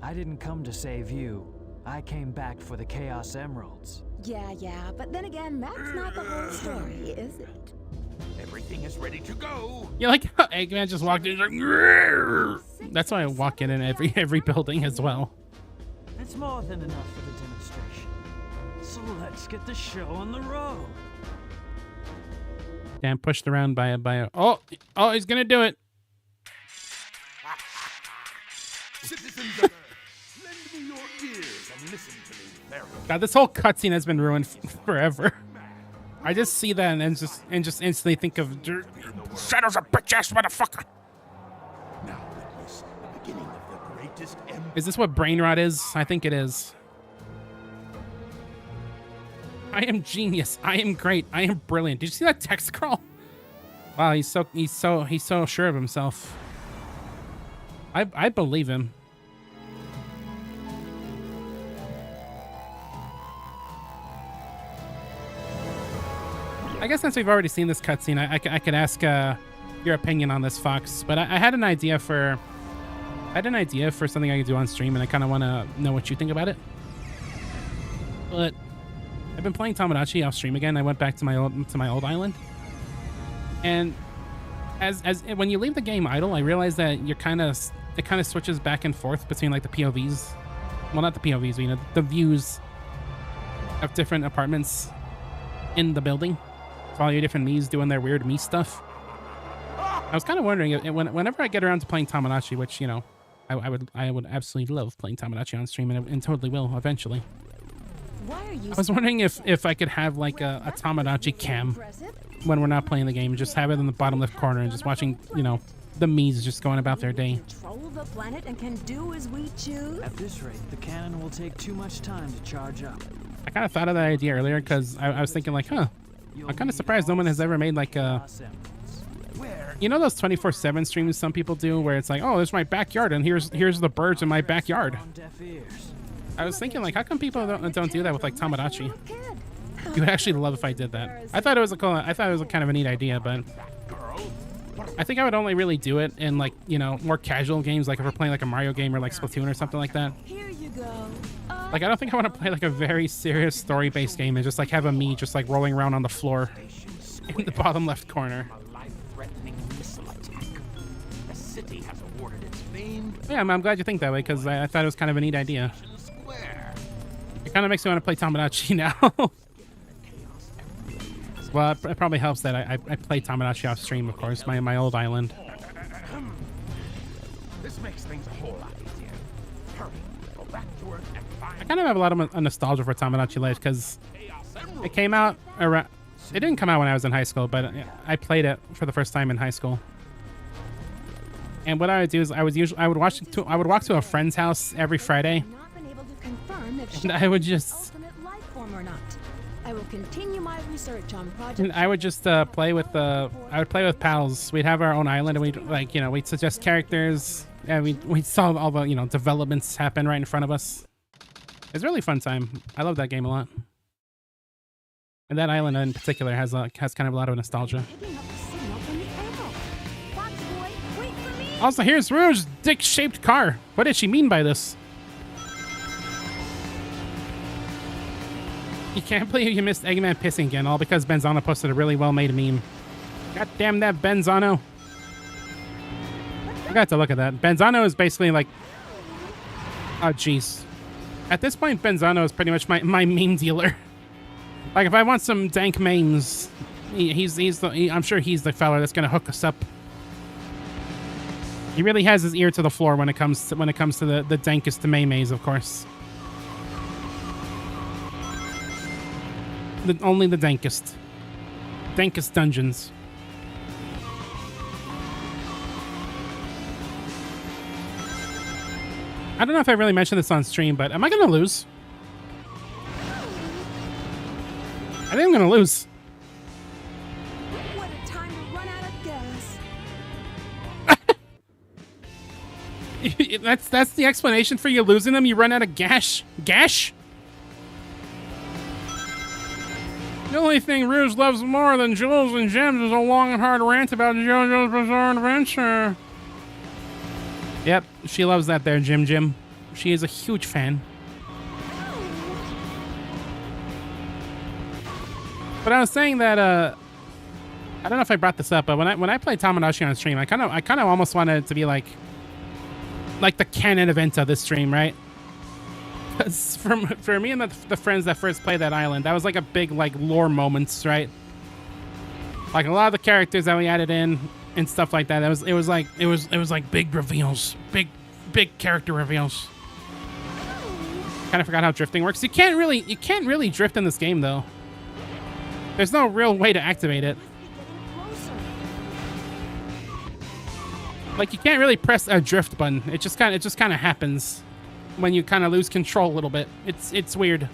I didn't come to save you. I came back for the Chaos Emeralds. Yeah, but then again, that's not the whole story, is it? Everything is ready to go. You like how Eggman just walked in, he's like, "Grrr." That's why I walk in every building as well. It's more than enough for the demonstration. So let's get the show on the road. Damn, pushed around by a oh, he's gonna do it. Citizens of Earth, lend me your ears and listen to me very God, this whole cutscene has been ruined forever. I just see that and just instantly think of Shadow's a bitch ass motherfucker. now. Witness the beginning of the greatest empire. Is this what brain rot is? I think it is. I am genius. I am great. I am brilliant. Did you see that text scroll? Wow, he's so sure of himself. I believe him. I guess since we've already seen this cutscene, I could ask your opinion on this, Fox. But I had an idea for something I could do on stream, and I kind of want to know what you think about it. But I've been playing Tamagotchi off stream again. I went back to my old island, and as when you leave the game idle, I realized that it kind of switches back and forth between like the POVs. Well, not the POVs, but, you know, the views of different apartments in the building. So all your different Miis doing their weird Mii stuff. I was kind of wondering whenever I get around to playing Tamagotchi, which, you know, I would absolutely love playing Tamagotchi on stream, and totally will eventually. Why are you I was wondering if I could have like a Tamagotchi cam when we're not playing the game, just have it in the bottom left corner and just watching, you know, the Miis just going about their day. control the planet and can do as we choose? At this rate, the cannon will take too much time to charge up. I kind of thought of that idea earlier because I was thinking like, huh, I'm kind of surprised no one has ever made like a, you know, those 24/7 streams some people do where it's like, oh, there's my backyard and here's the birds in my backyard. I was thinking like, how come people don't do that with like Tamagotchi? You would actually love if I did that. I thought it was a kind of a neat idea, but I think I would only really do it in like, you know, more casual games, like if we're playing like a Mario game or like Splatoon or something like that. Here you go. Like, I don't think I want to play like a very serious story-based game and just like have a me just like rolling around on the floor in the bottom left corner. A life-threatening missile attack. The city has awarded its famed Yeah, I'm glad you think that way because I thought it was kind of a neat idea. square. It kind of makes me want to play Tamagotchi now. Well, it probably helps that I play Tamagotchi off stream, of course, my old island. This makes things a whole lot easier. Hurry, go back to Earth and find I kind of have a lot of nostalgia for Tamagotchi life because It came out around. It didn't come out when I was in high school, but I played it for the first time in high school. And what I would do is I would walk to a friend's house every Friday. Not been able to confirm if And I would just ultimate life form or not. I will continue my research on project. And I would just play with I would play with pals. We'd have our own island, and we'd suggest characters, and we'd saw all the developments happen right in front of us. It's a really fun time. I love that game a lot. And that island in particular has kind of a lot of nostalgia. Picking up the signal from the arrow. Fox boy, wait for me. Also, here's Rouge's dick-shaped car. What did she mean by this? You can't believe you missed Eggman pissing again, all because Benzano posted a really well-made meme. God damn that Benzano. I got to look at that. Benzano is basically like... Oh, jeez. At this point, Benzano is pretty much my meme dealer. Like, if I want some dank memes, I'm sure he's the fella that's gonna hook us up. He really has his ear to the floor when it comes to the dankest memes, of course. Only the dankest. Dankest dungeons. I don't know if I really mentioned this on stream, but am I gonna lose? I think I'm gonna lose. What a time to run out of gas. That's the explanation for you losing them? You run out of gash? Gash? The only thing Rouge loves more than jewels and gems is a long and hard rant about JoJo's Bizarre Adventure. Yep, she loves that there, Jim. She is a huge fan. But I was saying that I don't know if I brought this up, but when I played Tamagotchi on stream, I kind of almost wanted it to be like the canon event of this stream, right? Because for me and the friends that first played that island, that was like a big like lore moments, right? Like a lot of the characters that we added in and stuff like that. It was like big reveals, big character reveals. Kind of forgot how drifting works. You can't really drift in this game though. There's no real way to activate it. Like you can't really press a drift button. It just kind of happens when you kind of lose control a little bit. It's weird.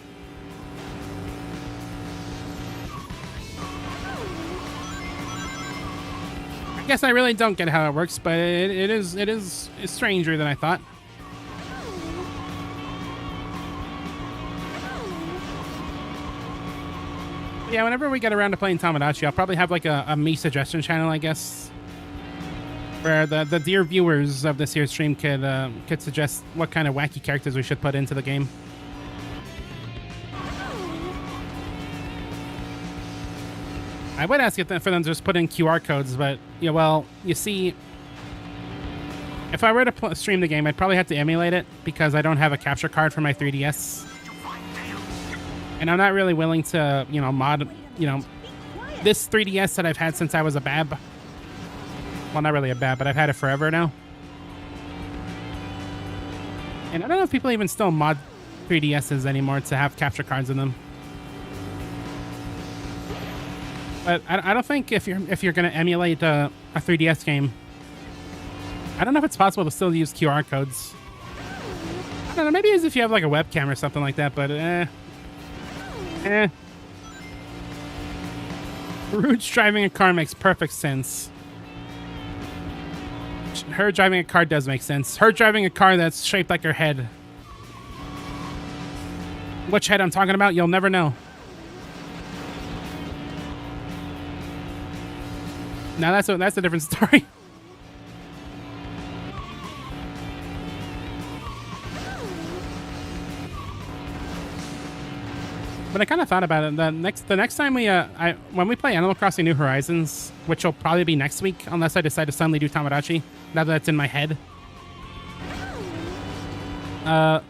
I guess I really don't get how it works, but it's stranger than I thought. Yeah, whenever we get around to playing Tamagotchi, I'll probably have like a me suggestion channel, I guess, where the dear viewers of this here stream could suggest what kind of wacky characters we should put into the game. I would ask it for them to just put in QR codes, but yeah, well, you see, if I were to stream the game, I'd probably have to emulate it because I don't have a capture card for my 3DS. And I'm not really willing to, mod, this 3DS that I've had since I was a bab. Well, not really a bab, but I've had it forever now. And I don't know if people even still mod 3DSs anymore to have capture cards in them. But I don't think if you're gonna emulate a 3DS game, I don't know if it's possible to still use QR codes. I don't know, maybe as if you have like a webcam or something like that, but Rouge driving a car makes perfect sense. Her driving a car does make sense. Her driving a car that's shaped like her head. Which head I'm talking about, you'll never know. Now that's a different story. But I kind of thought about it. The next time when we play Animal Crossing New Horizons, which will probably be next week, unless I decide to suddenly do Tamagotchi, now that it's in my head. That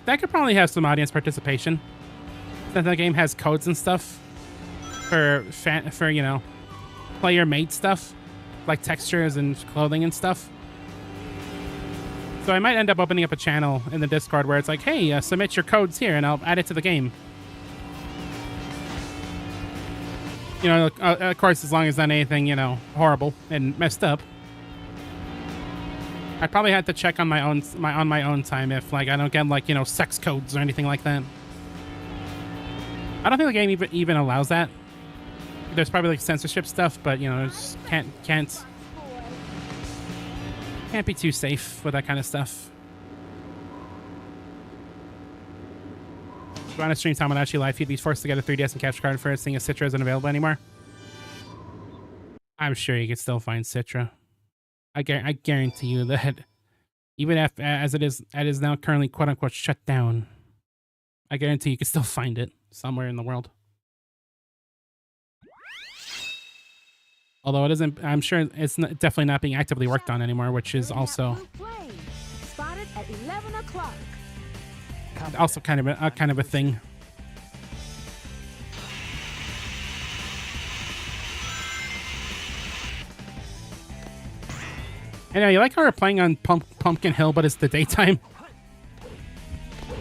could probably have some audience participation. Since the game has codes and stuff for player made stuff, like textures and clothing and stuff. So I might end up opening up a channel in the Discord where it's like, hey, submit your codes here and I'll add it to the game. You know, of course, as long as not anything, you know, horrible and messed up. I probably had to check on my own time if like I don't get like, you know, sex codes or anything like that. I don't think the game even allows that. There's probably like censorship stuff, but you know, just can't be too safe with that kind of stuff. If you want to stream time on actually live, you'd be forced to get a 3DS and capture card for it, seeing as Citra isn't available anymore. I'm sure you could still find Citra. I guarantee you that even as it is now currently quote unquote shut down, I guarantee you could still find it somewhere in the world. Although it isn't, I'm sure it's definitely not being actively worked on anymore, which is also Spotted at 11 o'clock. also kind of a thing. I know, you like how we're playing on Pumpkin Hill, but it's the daytime?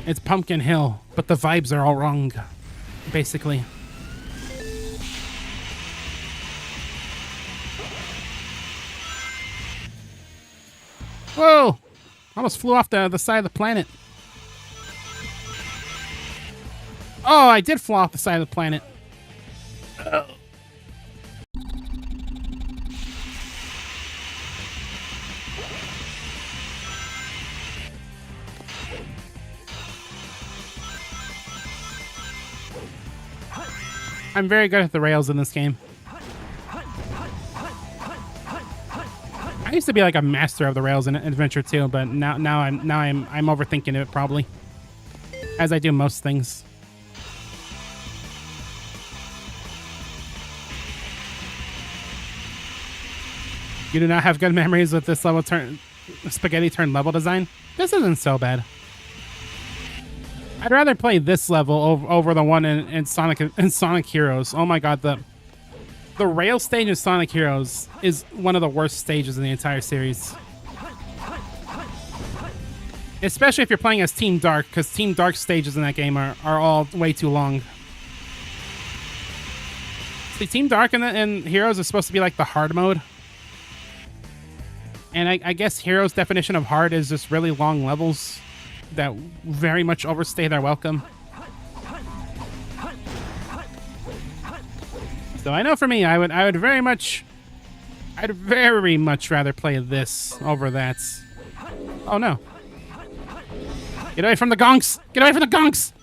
It's Pumpkin Hill, but the vibes are all wrong, basically. Whoa! Almost flew off the side of the planet. Oh, I did fly off the side of the planet. I'm very good at the rails in this game. I used to be like a master of the rails in Adventure 2, but now I'm overthinking it probably, as I do most things. You do not have good memories with this level spaghetti turn level design? This isn't so bad. I'd rather play this level over the one in Sonic Heroes. Oh my god, the rail stage in Sonic Heroes is one of the worst stages in the entire series. Especially if you're playing as Team Dark, because Team Dark stages in that game are all way too long. See, Team Dark in Heroes is supposed to be like the hard mode. And I guess Heroes' definition of hard is just really long levels that very much overstay their welcome. So I know for me, I'd very much rather play this over that. Oh no. Get away from the gonks! Get away from the gonks!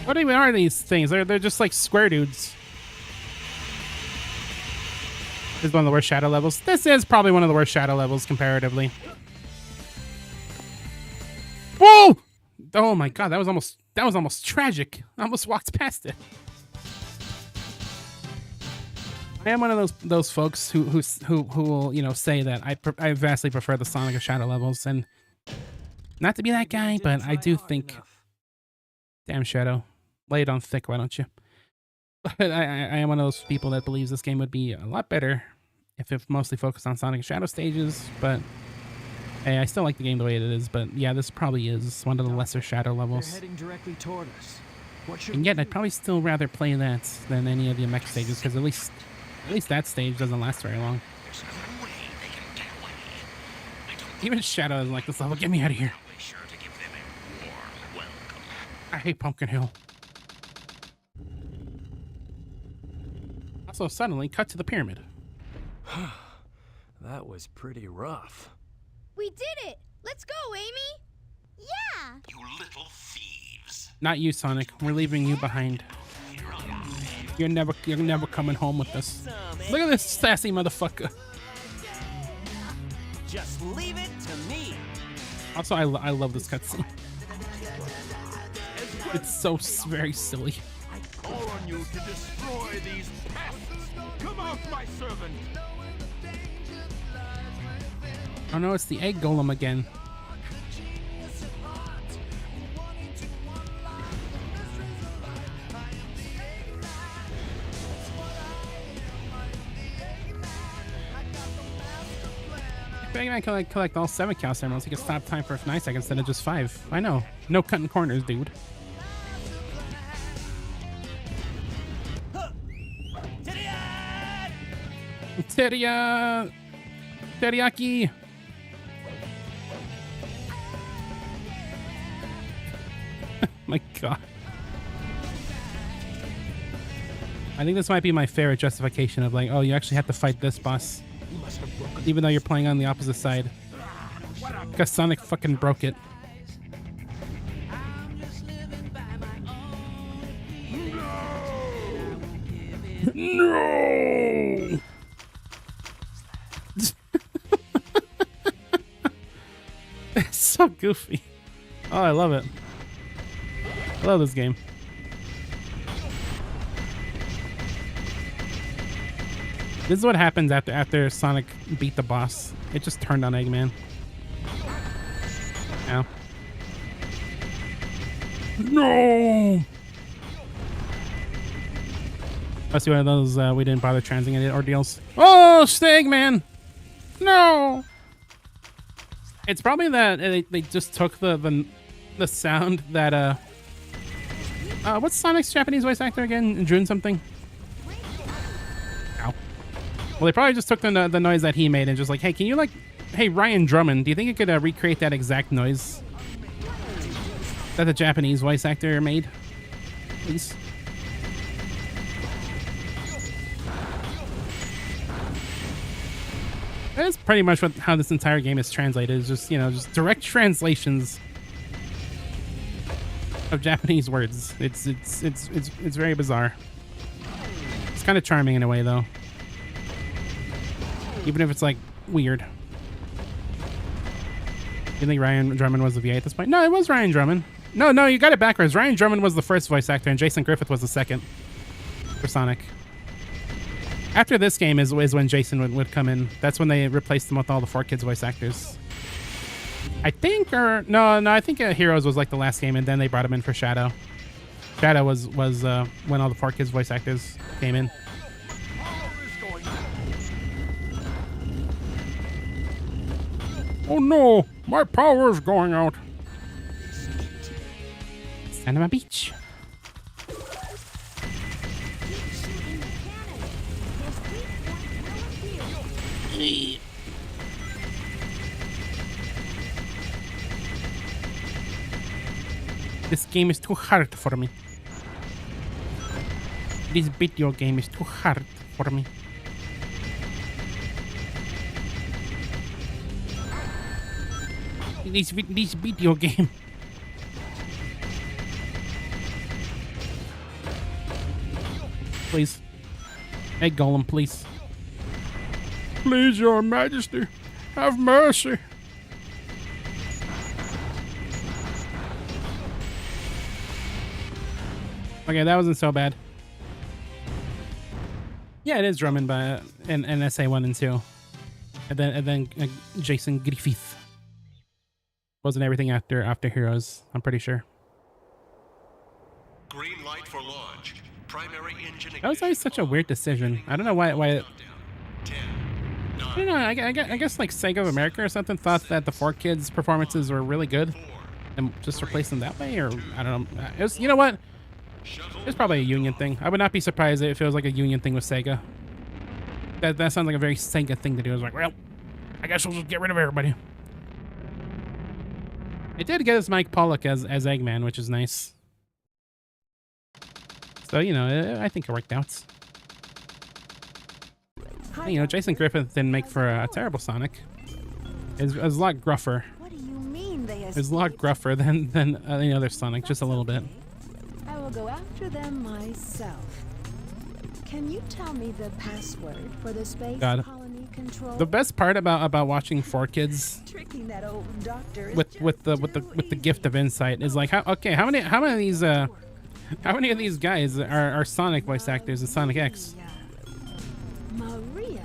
What even are these things? They're just like square dudes. This is one of the worst shadow levels. This is probably one of the worst shadow levels comparatively. Whoa! Oh my god, that was almost tragic. I almost walked past it. I am one of those folks who will, you know, say that I vastly prefer the Sonic and Shadow levels, and not to be that guy, but I do think, damn Shadow, lay it on thick, why don't you? But I am one of those people that believes this game would be a lot better if it mostly focused on Sonic and Shadow stages, but hey, I still like the game the way it is, but yeah, this probably is one of the lesser Shadow levels. Heading directly toward us. And yet, I'd probably still rather play that than any of the mech stages, because at least that stage doesn't last very long. Even Shadow doesn't like this level. Get me out of here. I hate Pumpkin Hill. Also, suddenly, cut to the pyramid. That was pretty rough. We did it! Let's go, Amy! Yeah! You little thieves. Not you, Sonic. We're leaving you behind. You're never coming home with us. Look at this sassy motherfucker. Just leave it to me. Also, I love this cutscene. It's so very silly. I call on you to destroy these pests. Come out, my servant. Oh no, it's the egg golem again. If Mega Man can collect all 7 Chaos Emeralds, he can stop time for 9 seconds instead of just 5. I know. No cutting corners, dude. Teriyaki. My God. I think this might be my favorite justification of like, oh, you actually have to fight this boss, even though you're playing on the opposite side. Because Sonic fucking broke it. No! It's so goofy. Oh, I love it. I love this game. This is what happens after Sonic beat the boss. It just turned on Eggman. Ow. No! Must be one of those we didn't bother transiting it ordeals. Oh, Eggman! No! It's probably that they just took the sound that what's Sonic's Japanese voice actor again? Jun something? Ow. Well, they probably just took the noise that he made and just like, hey, can you like, hey, Ryan Drummond, do you think you could recreate that exact noise that the Japanese voice actor made? Please. That's pretty much how this entire game is translated. It's just, you know, just direct translations of Japanese words. It's very bizarre. It's kind of charming in a way, though. Even if it's like weird. You think Ryan Drummond was the VA at this point? No, it was Ryan Drummond. No, you got it backwards. Ryan Drummond was the first voice actor, and Jason Griffith was the second for Sonic. After this game is when Jason would come in. That's when they replaced him with all the 4Kids voice actors. I think, or no, I think Heroes was like the last game, and then they brought him in for Shadow. Shadow was when all the 4Kids voice actors came in. Oh no, my power is going out. Stand on my beach. This game is too hard for me. This video game is too hard for me. This video game. Please. Hey, Golem, please. Please, Your Majesty, have mercy. Okay, that wasn't so bad. Yeah, it is Drummond by in SA1 and 2. And then Jason Griffith. Wasn't everything after Heroes, I'm pretty sure. Green light for launch. Primary engine. That was always such a weird decision. I don't know why it, I don't know, I guess like Sega of America or something thought that the 4Kids performances were really good and just replaced them that way, or I don't know. It was, you know what? It's probably a union thing. I would not be surprised if it was like a union thing with Sega. That sounds like a very Sega thing to do. I was like, well, I guess we'll just get rid of everybody. It did get us Mike Pollock as Eggman, which is nice. So, you know, I think it worked out. You know, Jason Griffith didn't make for a terrible Sonic. It was a lot gruffer. What do you mean they It was a lot gruffer than the other Sonic, just a little bit. I will go after them myself. Can you tell me the password for the space colony control? The best part about watching 4Kids Tricking that old doctor is with the gift of insight is like, how many of these guys are Sonic voice actors in Sonic X? Maria.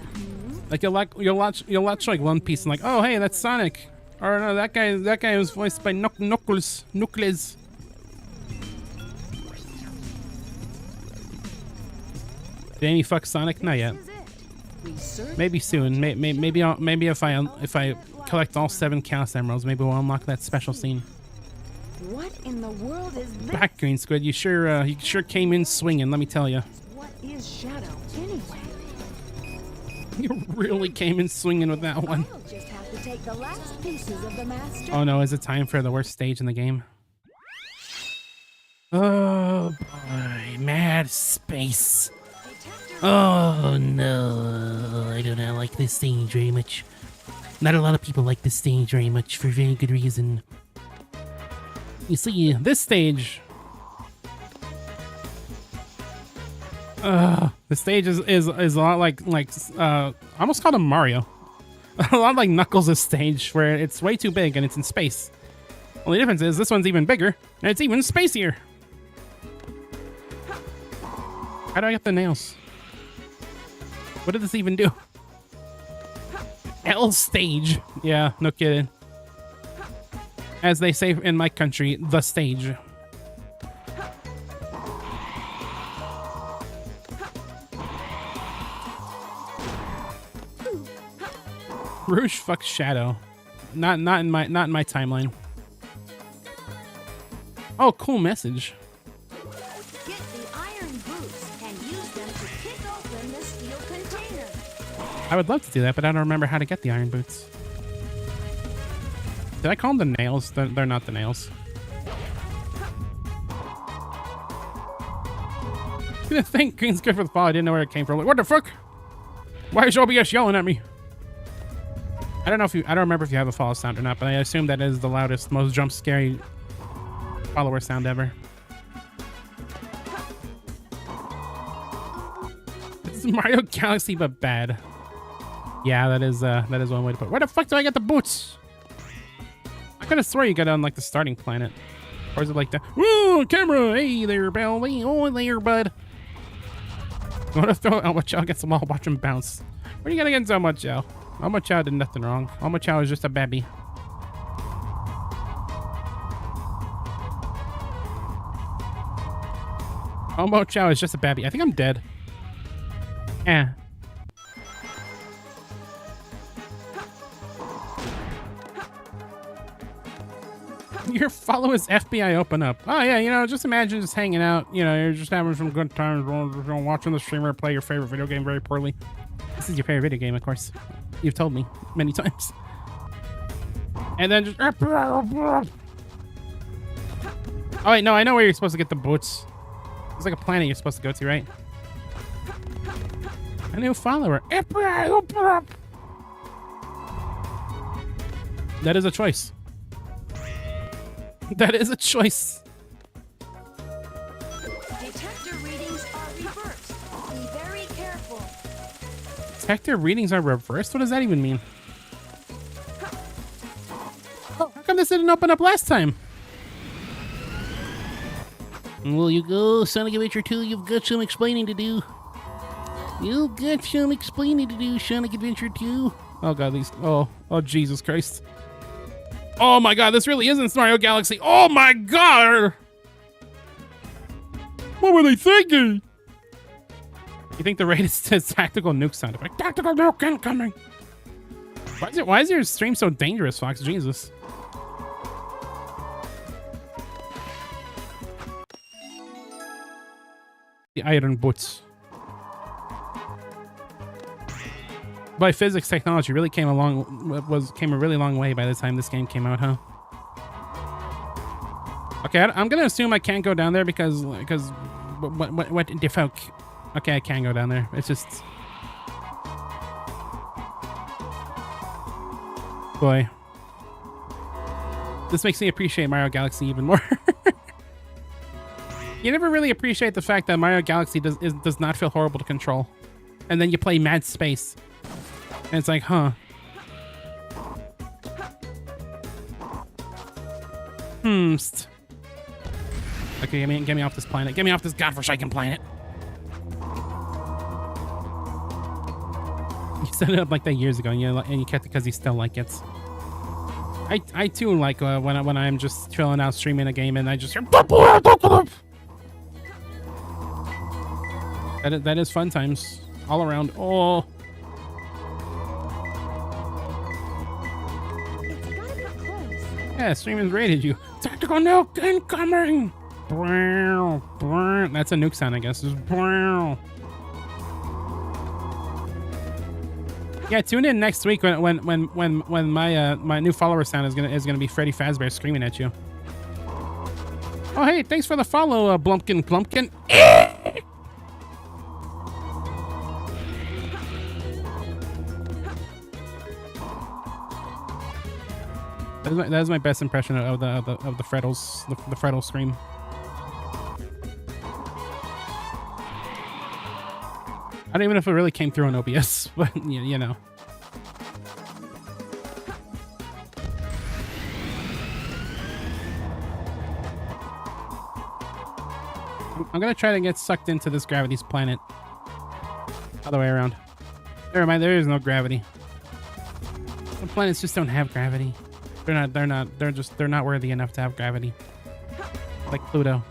Like you'll watch like One Piece and like, oh hey, that's Sonic, or no, that guy was voiced by Knuckles. Did Amy fuck Sonic? Not yet. Maybe soon. Maybe if I collect all 7 Chaos Emeralds, maybe we'll unlock that special scene. What in the world is this? Back, Green Squid. You sure came in swinging. Let me tell you. What is Shadow anyway? You really came in swinging with that one. I'll just have to take the last pieces of the master. Oh no, is it time for the worst stage in the game? Oh boy, mad space. Oh no, I do not like this stage very much. Not a lot of people like this stage very much for very good reason. You see, this stage... the stage is a lot like I almost called him Mario. A lot like Knuckles' stage, where it's way too big and it's in space. Only difference is this one's even bigger and it's even spacier. How do I get the nails? What did this even do? L stage. Yeah, no kidding. As they say in my country, the stage. Rouge fucks Shadow. Not in my timeline. Oh, cool message. Get the iron boots and use them to kick open the steel container. I would love to do that, but I don't remember how to get the iron boots. Did I call them the nails? They're not the nails. I didn't think green's good for the fall. I didn't know where it came from. Like, what the fuck? Why is OBS yelling at me? I don't remember if you have a follow sound or not, but I assume that is the loudest, most jump scary follower sound ever. It's Mario Galaxy, but bad. Yeah, that is one way to put it. Where the fuck do I get the boots? I could have swore you got on like the starting planet. Or is it like the whoa camera? Hey there, Belly. Oh there, bud. I want to throw Elmo Chow against the wall, watch him bounce. What are you gonna get into Elmo Chow? Elmo Chow did nothing wrong. Elmo Chow is just a baby. Elmo Chow is just a baby. I think I'm dead. Eh. Your followers FBI open up. Oh yeah, you know, just imagine just hanging out. You know, you're just having some good times, watching the streamer play your favorite video game very poorly. This is your favorite video game, of course. You've told me many times. And then just... Oh wait, no, I know where you're supposed to get the boots. It's like a planet you're supposed to go to, right? A new follower. That is a choice. That is a choice. Detector readings are reversed. Be very careful. Detector readings are reversed? What does that even mean? How come this didn't open up last time? Well, you go, Sonic Adventure 2. You've got some explaining to do. You've got some explaining to do, Sonic Adventure 2. Oh god, these... Oh Jesus Christ. Oh my god, this really isn't Mario Galaxy. Oh my god! What were they thinking? You think the raid is tactical nuke sound effect? Tactical nuke incoming! Why is your stream so dangerous, Fox? Jesus. The iron boots. By physics, technology really came a really long way by the time this game came out, huh? Okay, I'm gonna assume I can't go down there because what the fuck? Okay, I can go down there. It's just... Boy. This makes me appreciate Mario Galaxy even more. You never really appreciate the fact that Mario Galaxy does not feel horrible to control. And then you play Mad Space. And it's like, huh. Okay, get me off this planet. Get me off this godforsaken planet. You set it up like that years ago, and you kept it because you still like it. I too like when I'm just chilling out streaming a game and I just hear... That is fun times all around. Oh. Yeah, streamers rated you. Tactical nuke incoming! That's a nuke sound, I guess. Yeah, tune in next week when my new follower sound is gonna be Freddy Fazbear screaming at you. Oh hey, thanks for the follow, Blumpkin Plumpkin. That is my best impression of the Freddles, the Freddle scream. I don't even know if it really came through on OBS, but you know. I'm gonna try to get sucked into this gravity's planet. Other way around. Never mind, there is no gravity. Some planets just don't have gravity. They're not worthy enough to have gravity. Like Pluto.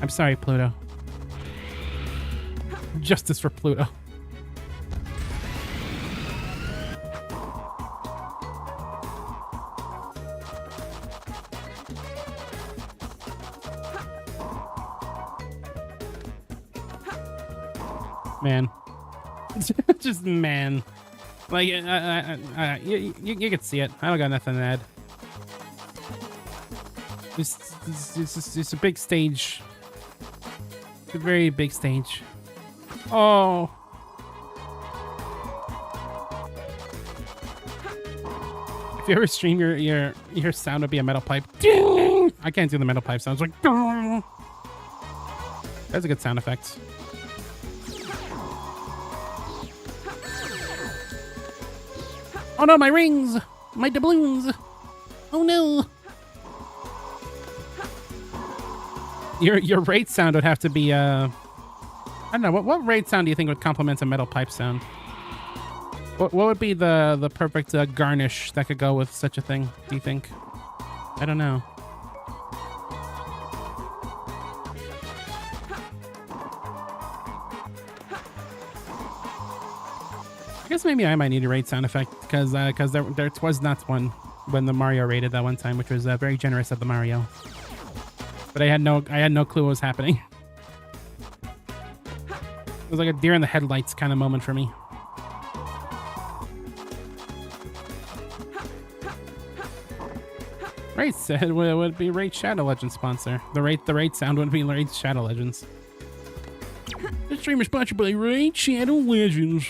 I'm sorry, Pluto. Justice for Pluto. Man. Just man. Like, you can see it. I don't got nothing to add. It's a big stage. It's a very big stage. Oh. If you ever stream your sound would be a metal pipe. Ding! I can't do the metal pipe sounds like. Ding! That's a good sound effect. Oh no, my rings! My doubloons! Oh no! Your raid sound would have to be I don't know, what raid sound do you think would complement a metal pipe sound? What would be the perfect garnish that could go with such a thing, do you think? I don't know. I guess maybe I might need a raid sound effect because there was not one when the Mario raided that one time, which was very generous of the Mario. But I had no clue what was happening. It was like a deer in the headlights kind of moment for me. Raid said would be Raid Shadow Legends sponsor. The raid sound would be Raid Shadow Legends. This stream is sponsored by Raid Shadow Legends.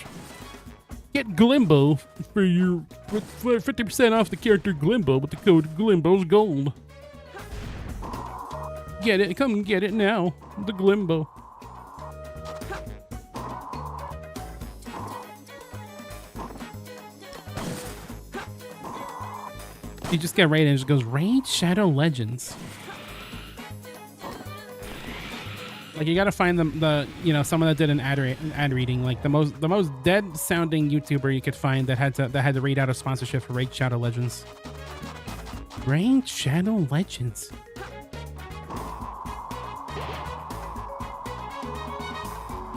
Get Glimbo for 50% off the character Glimbo with the code Glimbo's Gold. Get it, come get it now. The Glimbo. You just get raid and it just goes Raid Shadow Legends. Like you gotta find someone that did an ad reading, like the most dead sounding YouTuber you could find that had to read out a sponsorship for Raid Shadow Legends. Raid Shadow Legends.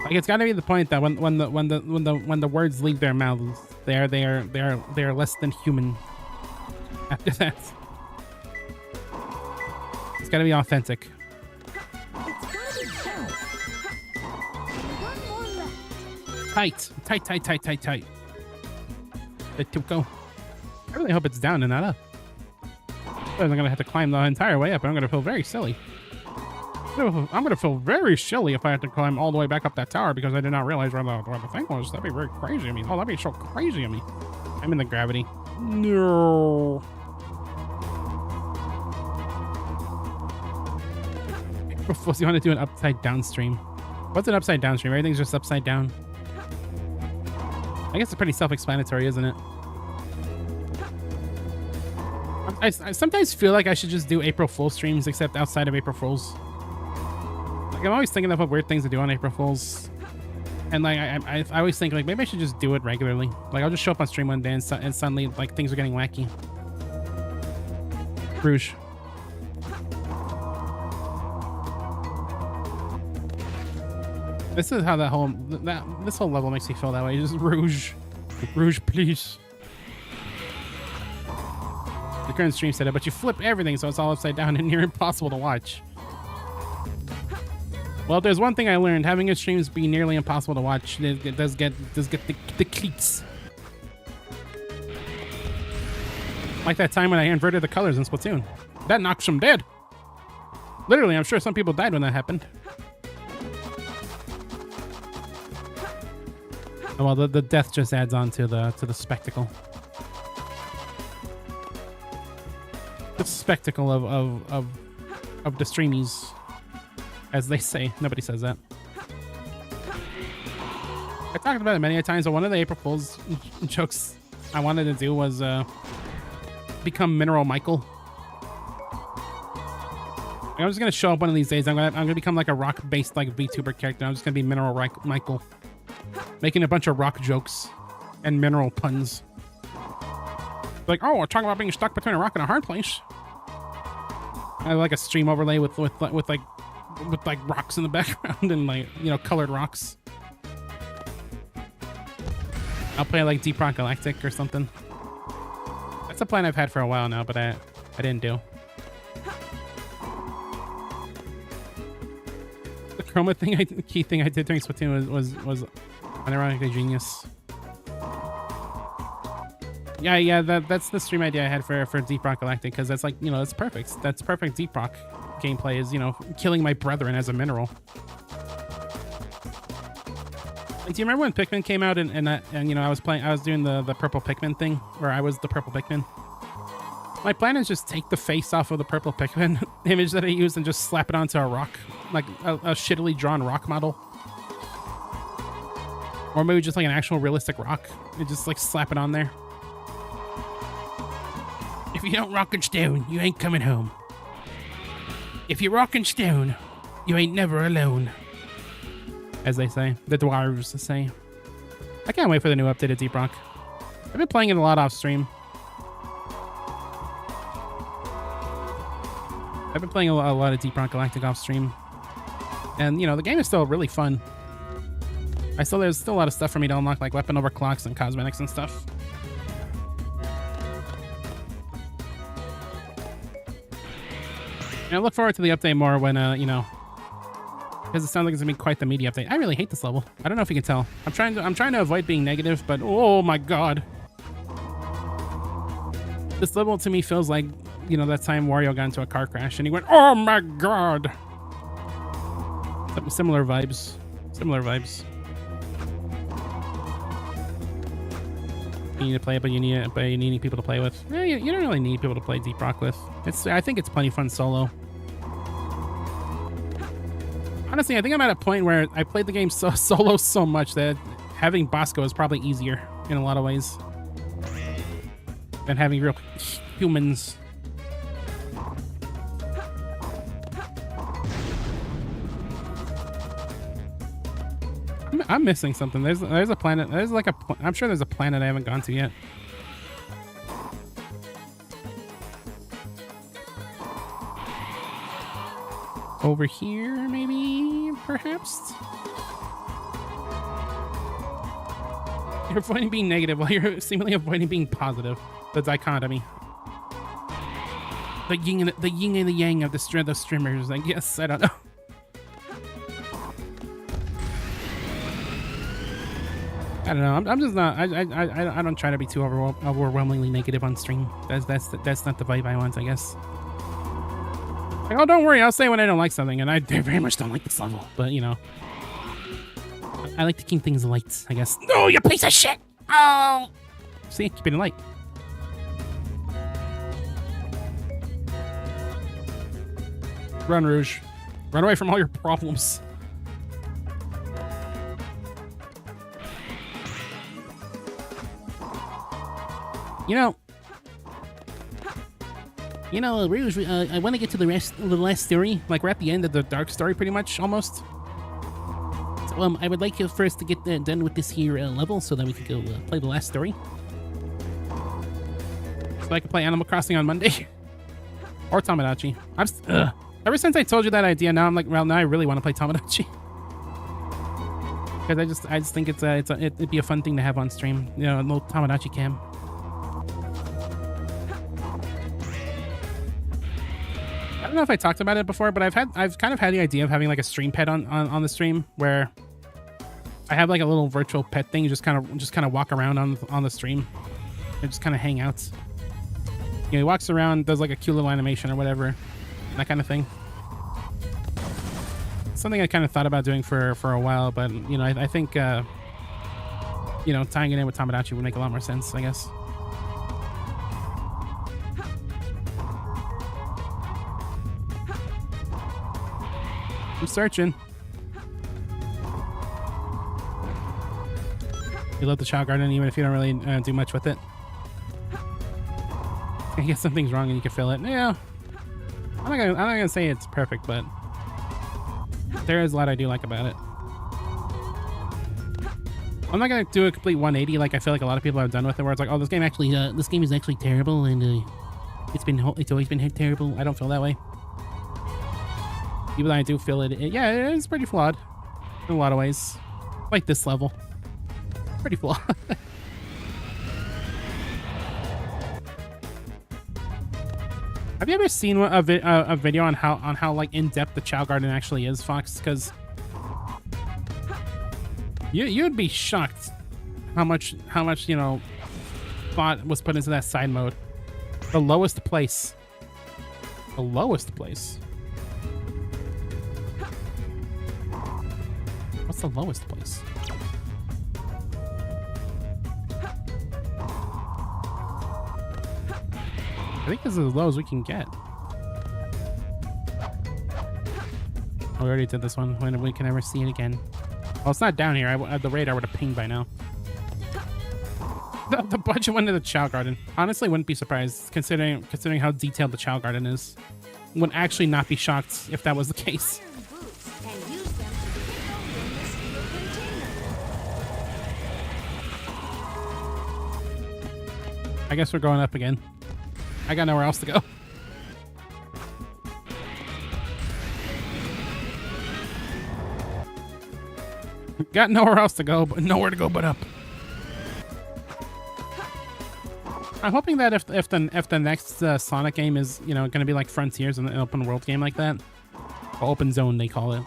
Like it's gotta be the point that when the words leave their mouths, they are less than human. After that, it's gotta be authentic. Tight. Let to go. I really hope it's down and not up. I'm gonna have to climb the entire way up, and I'm gonna feel very silly. I'm gonna feel very silly if I have to climb all the way back up that tower because I did not realize where the thing was. That'd be very crazy of me. Oh, that'd be so crazy of me. I'm in the gravity. No. If you want to do an upside down stream. What's an upside down stream? Everything's just upside down. I guess it's pretty self-explanatory, isn't it? I sometimes feel like I should just do April Fool streams, except outside of April Fools. Like I'm always thinking of weird things to do on April Fools, and like I always think like maybe I should just do it regularly. Like I'll just show up on stream one day and suddenly like things are getting wacky. Rouge. This is how this whole level makes me feel that way. Just Rouge, please. The current stream setup, but you flip everything so it's all upside down and near impossible to watch. Well, if there's one thing I learned, having your streams be nearly impossible to watch. It does get the cleats. Like that time when I inverted the colors in Splatoon. That knocks them dead. Literally, I'm sure some people died when that happened. Oh, well, the death just adds on to the spectacle. The spectacle of the streamies, as they say. Nobody says that. I talked about it many times, but one of the April Fool's jokes I wanted to do was become Mineral Michael. I'm just gonna show up one of these days. I'm gonna become like a rock-based like VTuber character. I'm just gonna be Mineral Michael, making a bunch of rock jokes and mineral puns. Like, oh, we're talking about being stuck between a rock and a hard place. I have like a stream overlay with like rocks in the background and like, you know, colored rocks. I'll play like Deep Rock Galactic or something. That's a plan I've had for a while now, but I didn't do. The chroma thing, key thing I did during Splatoon was unironically genius. Yeah, that's the stream idea I had for Deep Rock Galactic, because that's like, you know, that's perfect. That's perfect Deep Rock gameplay, is, you know, killing my brethren as a mineral. Like, do you remember when Pikmin came out and you know, I was doing the purple Pikmin thing, where I was the purple Pikmin? My plan is just take the face off of the purple Pikmin image that I used and just slap it onto a rock, like a shittily drawn rock model. Or maybe just like an actual realistic rock and just like slap it on there. If you don't rock and stone, you ain't coming home. If you rock and stone, you ain't never alone. As they say, the dwarves say. I can't wait for the new updated Deep Rock. I've been playing it a lot off stream. I've been playing a lot of Deep Rock Galactic off stream. And, you know, the game is still really fun. There's still a lot of stuff for me to unlock, like weapon overclocks and cosmetics and stuff. And I look forward to the update more when, you know, because it sounds like it's gonna be quite the meaty update. I really hate this level. I don't know if you can tell. I'm trying to avoid being negative, but oh my god, this level to me feels like, you know, that time Wario got into a car crash and he went, oh my god. Similar vibes. Similar vibes. You need to play it, but you need people to play with. You don't really need people to play Deep Rock with. I think it's plenty fun solo. Honestly, I think I'm at a point where I played the game solo so much that having Bosco is probably easier in a lot of ways than having real humans. I'm missing something. There's a planet. I'm sure there's a planet I haven't gone to yet. Over here, maybe, perhaps? You're avoiding being negative while you're seemingly avoiding being positive. The dichotomy. The yin and the yang of the streamers, I guess. I don't know. I don't know. I'm just not. I don't try to be too overwhelmingly negative on stream. That's not the vibe I want, I guess. Like, oh, don't worry, I'll say when I don't like something, and I very much don't like this level. But, you know, I like to keep things light, I guess. No, you piece of shit! Oh! See, keep it light. Run, Rouge. Run away from all your problems. You know, Rouge, I want to get to the last story. Like, we're at the end of the dark story, pretty much, almost. So, I would like you first to get done with this here level so that we can go play the last story. So I can play Animal Crossing on Monday. Or Tomodachi. Ever since I told you that idea, now I'm like, well, now I really want to play Tomodachi. Because I just think it'd be a fun thing to have on stream. You know, a little Tomodachi cam. I don't know if I talked about it before, but I've kind of had the idea of having like a stream pet on the stream where I have like a little virtual pet thing, just kind of walk around on the stream and just kind of hang out. You know, he walks around, does like a cute little animation or whatever, that kind of thing. Something I kind of thought about doing for a while, but you know, I think you know, tying it in with Tamagotchi would make a lot more sense, I guess. I'm searching. You love the Child Garden even if you don't really do much with it. I guess something's wrong and you can feel it. Yeah, I'm not gonna say it's perfect, but there is a lot I do like about it. I'm not gonna do a complete 180 like I feel like a lot of people have done with it, where it's like, oh, this game is actually terrible and it's always been terrible. I don't feel that way. Even though I do feel it, yeah, it is pretty flawed in a lot of ways. Like this level, pretty flawed. Have you ever seen a video on how like in depth the Child Garden actually is, Fox? Because you'd be shocked how much you know thought was put into that side mode. The lowest place. The lowest place. What's the lowest place? I think this is as low as we can get. Oh, we already did this one. When we can ever see it again. Well, it's not down here. The radar would have pinged by now. The budget went to the Child Garden. Honestly, wouldn't be surprised considering how detailed the Child Garden is. Would actually not be shocked if that was the case. I guess we're going up again. I got nowhere else to go. Got nowhere else to go, but nowhere to go but up. I'm hoping that if the next Sonic game is, you know, going to be like Frontiers, an open world game like that, or open zone they call it.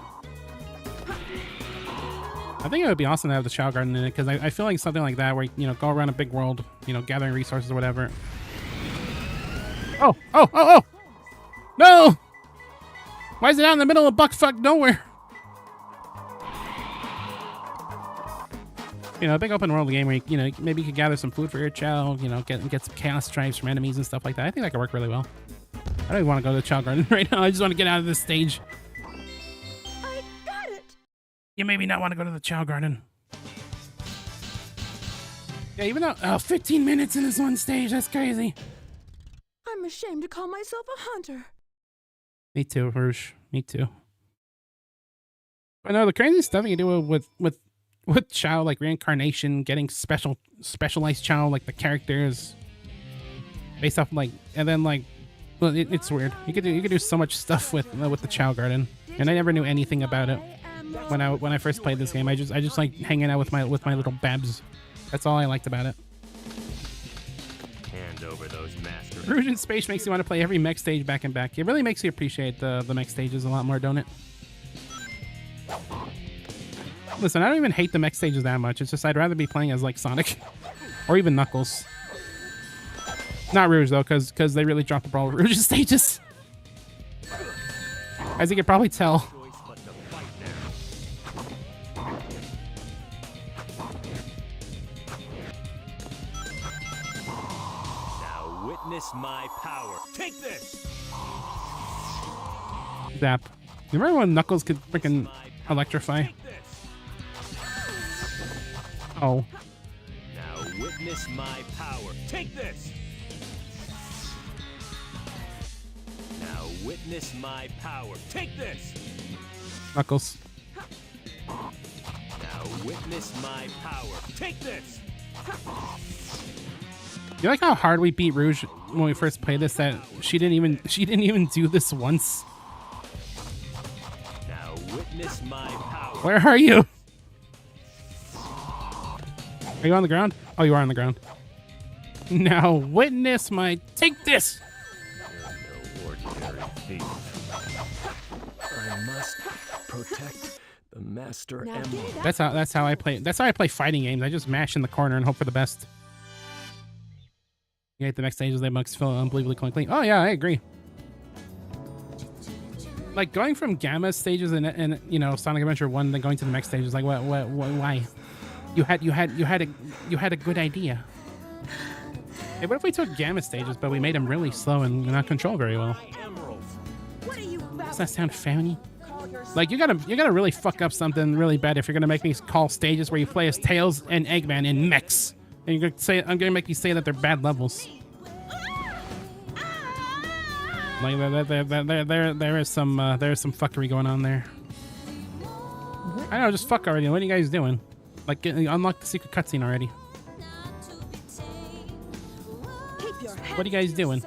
I think it would be awesome to have the Child Garden in it, because I feel like something like that where, you know, go around a big world, you know, gathering resources or whatever. Oh! No! Why is it out in the middle of buckfuck nowhere? You know, a big open world game where, you know, maybe you could gather some food for your child, you know, get some chaos stripes from enemies and stuff like that. I think that could work really well. I don't even want to go to the Child Garden right now. I just want to get out of this stage. I got it! You maybe not want to go to the Child Garden. Yeah, even though 15 minutes in this one stage, that's crazy. I'm ashamed to call myself a hunter. Me too, Rouge. Me too. But no, the crazy stuff you do with child, like reincarnation, getting specialized child, like the characters based off like, and then like, well, it's weird. You could do so much stuff with the Child Garden, and I never knew anything about it when I first played this game. I just like hanging out with my little babs. That's all I liked about it. Hand over those masters. Rouge in Space makes you want to play every mech stage back and back. It really makes you appreciate the mech stages a lot more, don't it? Listen, I don't even hate the mech stages that much. It's just I'd rather be playing as like Sonic or even Knuckles. Not Rouge though, because they really dropped the ball with Rouge's stages. As you can probably tell. Now witness my power. Take this. Zap. You remember when Knuckles could freaking electrify? Oh. Now witness my power. Take this. Now witness my power. Take this. Knuckles. Now witness my power. Take this. You like how hard we beat Rouge when we first played this? That she didn't even do this once. Now witness my power. Where are you? Are you on the ground? Oh, you are on the ground. Now witness my... Take this! You're no ordinary thief. I must protect the Master Emerald. That's how I play. That's how I play fighting games. I just mash in the corner and hope for the best. You hate the next stages, they must feel unbelievably clunky. Oh yeah, I agree. Like going from gamma stages and you know Sonic Adventure 1, then going to the next stage is like what why? You had a good idea. Hey, what if we took gamma stages but we made them really slow and not controlled very well? Does that sound phony? Like you gotta really fuck up something really bad if you're gonna make me call stages where you play as Tails and Eggman in mechs. And you're gonna say I'm gonna make you say that they're bad levels. Like there is some fuckery going on there. I don't know, just fuck already. What are you guys doing? Like unlock the secret cutscene already. What are you guys doing?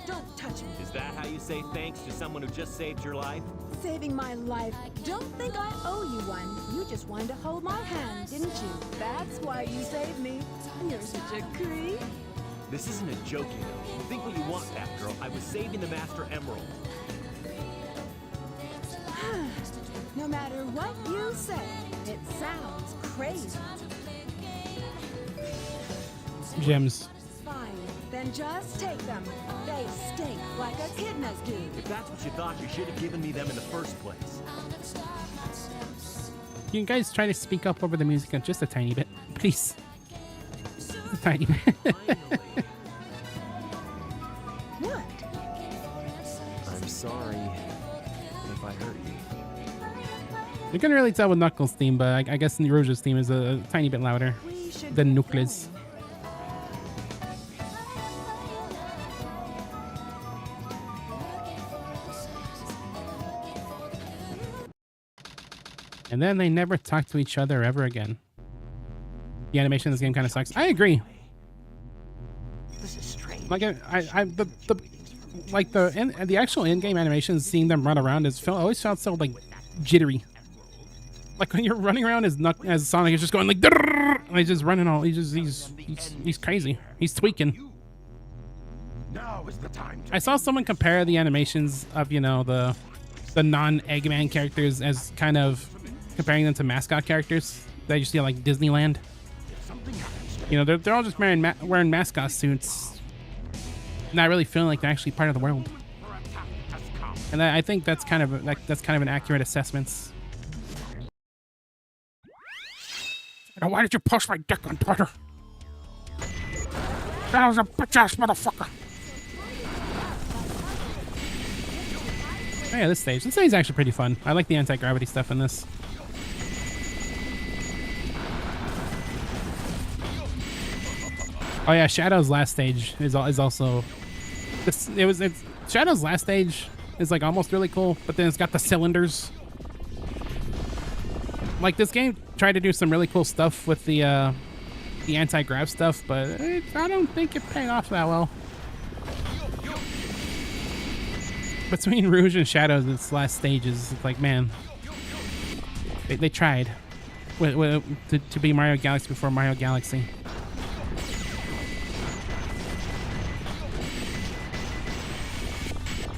Don't touch me. Is that how you say thanks to someone who just saved your life? Saving my life. Don't think I owe you one. You just wanted to hold my hand, didn't you? That's why you saved me. You're such a creep. This isn't a joke, you know. Think what you want, Batgirl. I was saving the Master Emerald. No matter what you say, it sounds crazy. Gems. Fine, then just take them. They stink like echidnas do. If that's what you thought, you should have given me them in the first place. You guys try to speak up over the music just a tiny bit, please. A tiny bit. What? I'm sorry if I hurt you. You can really tell with Knuckles' theme, but I guess Rouge's theme is a tiny bit louder than Knuckles'. And then they never talk to each other ever again. The animation in this game kind of sucks. I agree. This is strange. Like the actual in-game animations, seeing them run around always felt so like jittery. Like when you're running around as Sonic is just going like, and he's just running all. He's crazy. He's tweaking. Now is the time. I saw someone compare the animations of the non-Eggman characters as kind of comparing them to mascot characters that you see at like Disneyland. You know, they're all just wearing mascot suits, not really feeling like they're actually part of the world. And I think that's kind of an accurate assessment. Now, why did you push my dick on Twitter? That was a bitch-ass motherfucker. Oh yeah, this stage is actually pretty fun. I like the anti-gravity stuff in this. Oh yeah, Shadow's last stage is also Shadow's last stage is like almost really cool, but then it's got the cylinders. Like this game tried to do some really cool stuff with the anti-grav stuff, but I don't think it paid off that well. Between Rouge and Shadows, its last stages, it's like, man, they tried to be Mario Galaxy before Mario Galaxy.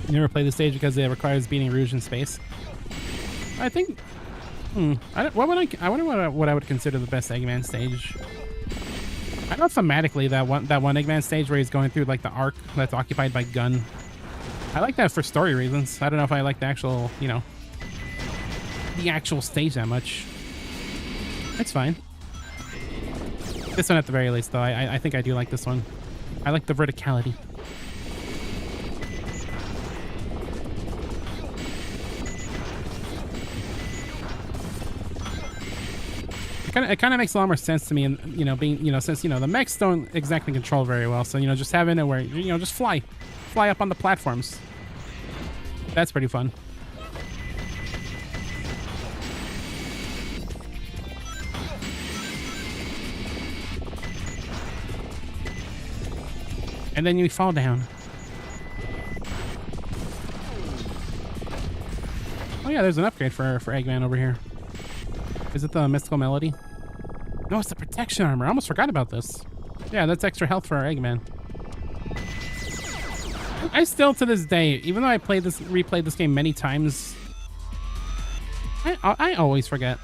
You never play the stage because it requires beating Rouge in space. I think. I wonder what I would consider the best Eggman stage. I know thematically that one Eggman stage where he's going through like the arc that's occupied by Gun. I like that for story reasons. I don't know if I like the actual, the actual stage that much. It's fine. This one at the very least, though, I think I do like this one. I like the verticality. It kind of makes a lot more sense to me, and being since the mechs don't exactly control very well, so just having it where just fly up on the platforms. That's pretty fun. And then you fall down. Oh yeah, there's an upgrade for Eggman over here. Is it the Mystical Melody? No, it's the protection armor. I almost forgot about this. Yeah, that's extra health for our Eggman. I still, to this day, even though I replayed this game many times, I always forget.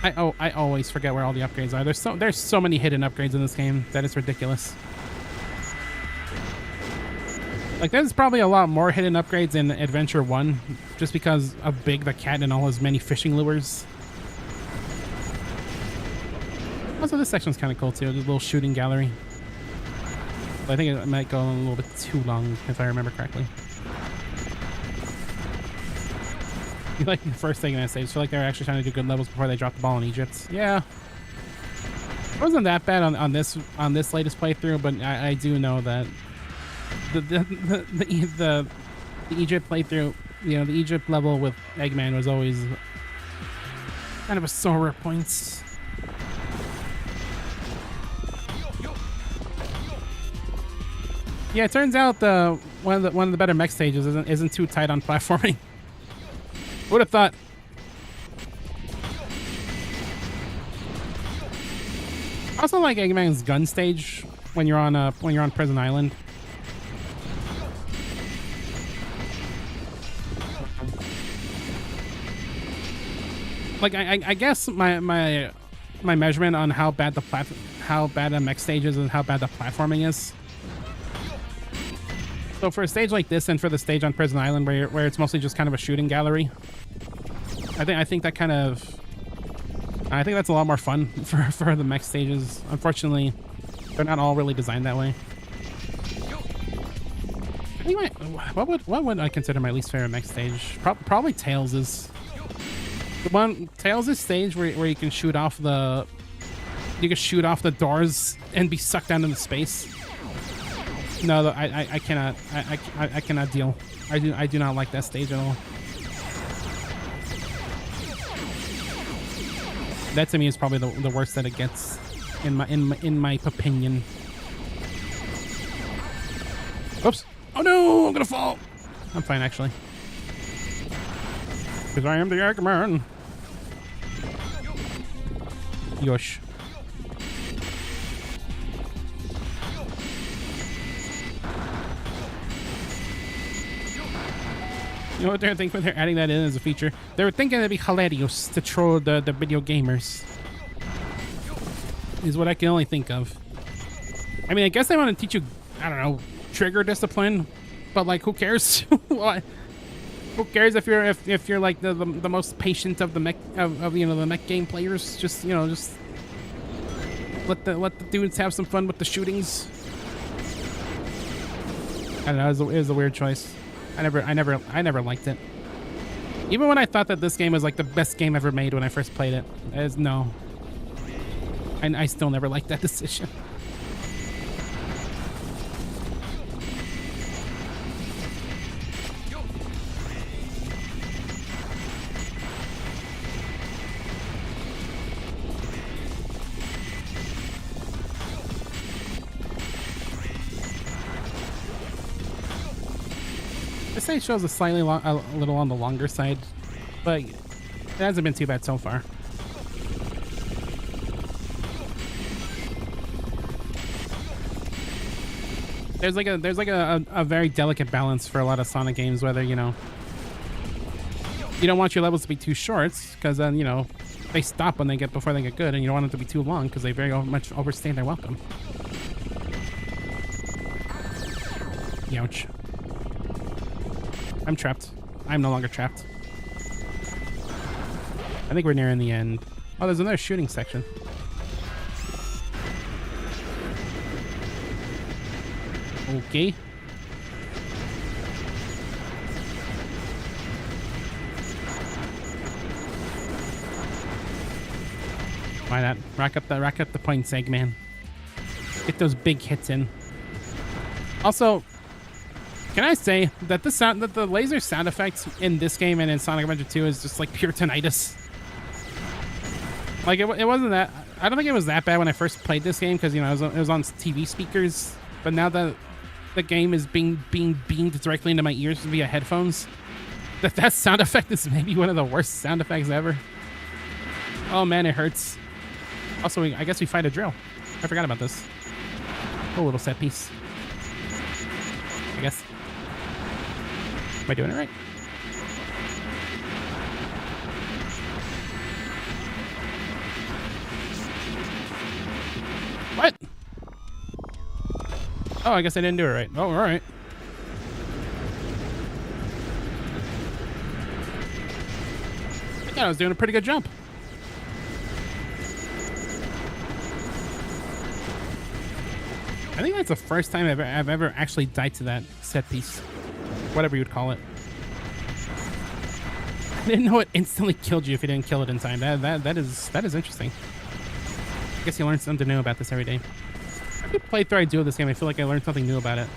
I always forget where all the upgrades are. There's so many hidden upgrades in this game that it's ridiculous. Like, there's probably a lot more hidden upgrades in Adventure 1, just because of Big the Cat and all his many fishing lures. Also, this section's kind of cool too, the little shooting gallery. But I think it might go a little bit too long, if I remember correctly. Like the first thing I say, I feel like they were actually trying to do good levels before they dropped the ball in Egypt. Yeah, it wasn't that bad on this latest playthrough, but I do know that the Egypt playthrough, you know, the Egypt level with Eggman was always kind of a sore point. Yeah, it turns out one of the better mech stages isn't too tight on platforming. Would have thought. I also like Eggman's gun stage when you're on Prison Island. Like I guess my measurement on how bad a mech stage is and how bad the platforming is. So for a stage like this and for the stage on Prison Island where it's mostly just kind of a shooting gallery, I think that kind of, I think that's a lot more fun for the mech stages. Unfortunately, they're not all really designed that way. I think what would I consider my least favorite mech stage? Probably Tails' stage where you can shoot off the doors and be sucked down into space. No, I cannot. I cannot deal. I do not like that stage at all. That to me is probably the worst that it gets, in my opinion. Oops! Oh no! I'm gonna fall. I'm fine actually, because I am the Eggman. Yosh. You know what they're thinking when they're adding that in as a feature? They were thinking it'd be hilarious to troll the video gamers. Is what I can only think of. I mean, I guess they want to teach you, I don't know, trigger discipline, but like, who cares? What? Who cares if you're like the most patient of the mech of you know, the mech game players? Just, you know, just let the dudes have some fun with the shootings. I don't know. It was a weird choice. I never liked it. Even when I thought that this game was like the best game ever made when I first played it, no. And I still never liked that decision. This stage shows a little on the longer side, but it hasn't been too bad so far. There's like a very delicate balance for a lot of Sonic games, whether, you know, you don't want your levels to be too short, because then, you know, they stop before they get good, and you don't want them to be too long because they very much overstay their welcome. Youch. I'm trapped. I'm no longer trapped. I think we're nearing the end. Oh, there's another shooting section. Okay. Why not? Rack up the points, Eggman. Get those big hits in. Also, can I say that the laser sound effects in this game and in Sonic Adventure 2 is just like pure tinnitus? Like it wasn't that. I don't think it was that bad when I first played this game because, you know, it was on TV speakers. But now that the game is being beamed directly into my ears via headphones, that sound effect is maybe one of the worst sound effects ever. Oh man, it hurts. Also, I guess we fight a drill. I forgot about this. A little set piece, I guess. Am I doing it right? What? Oh, I guess I didn't do it right. Oh, all right. I thought I was doing a pretty good jump. I think that's the first time I've ever actually died to that set piece. Whatever you would call it. I didn't know it instantly killed you if you didn't kill it in time. That is interesting. I guess you learn something new about this every day. Every playthrough I do of this game, I feel like I learned something new about it.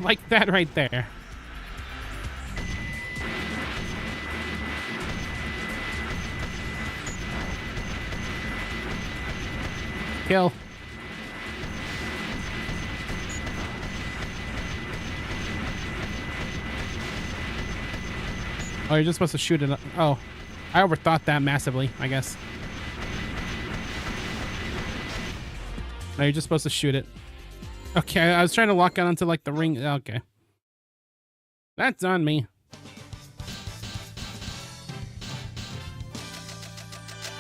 Like that right there. Kill. Oh, you're just supposed to shoot it. Oh, I overthought that massively, I guess. No, you're just supposed to shoot it. Okay, I was trying to lock onto like the ring. Okay. That's on me.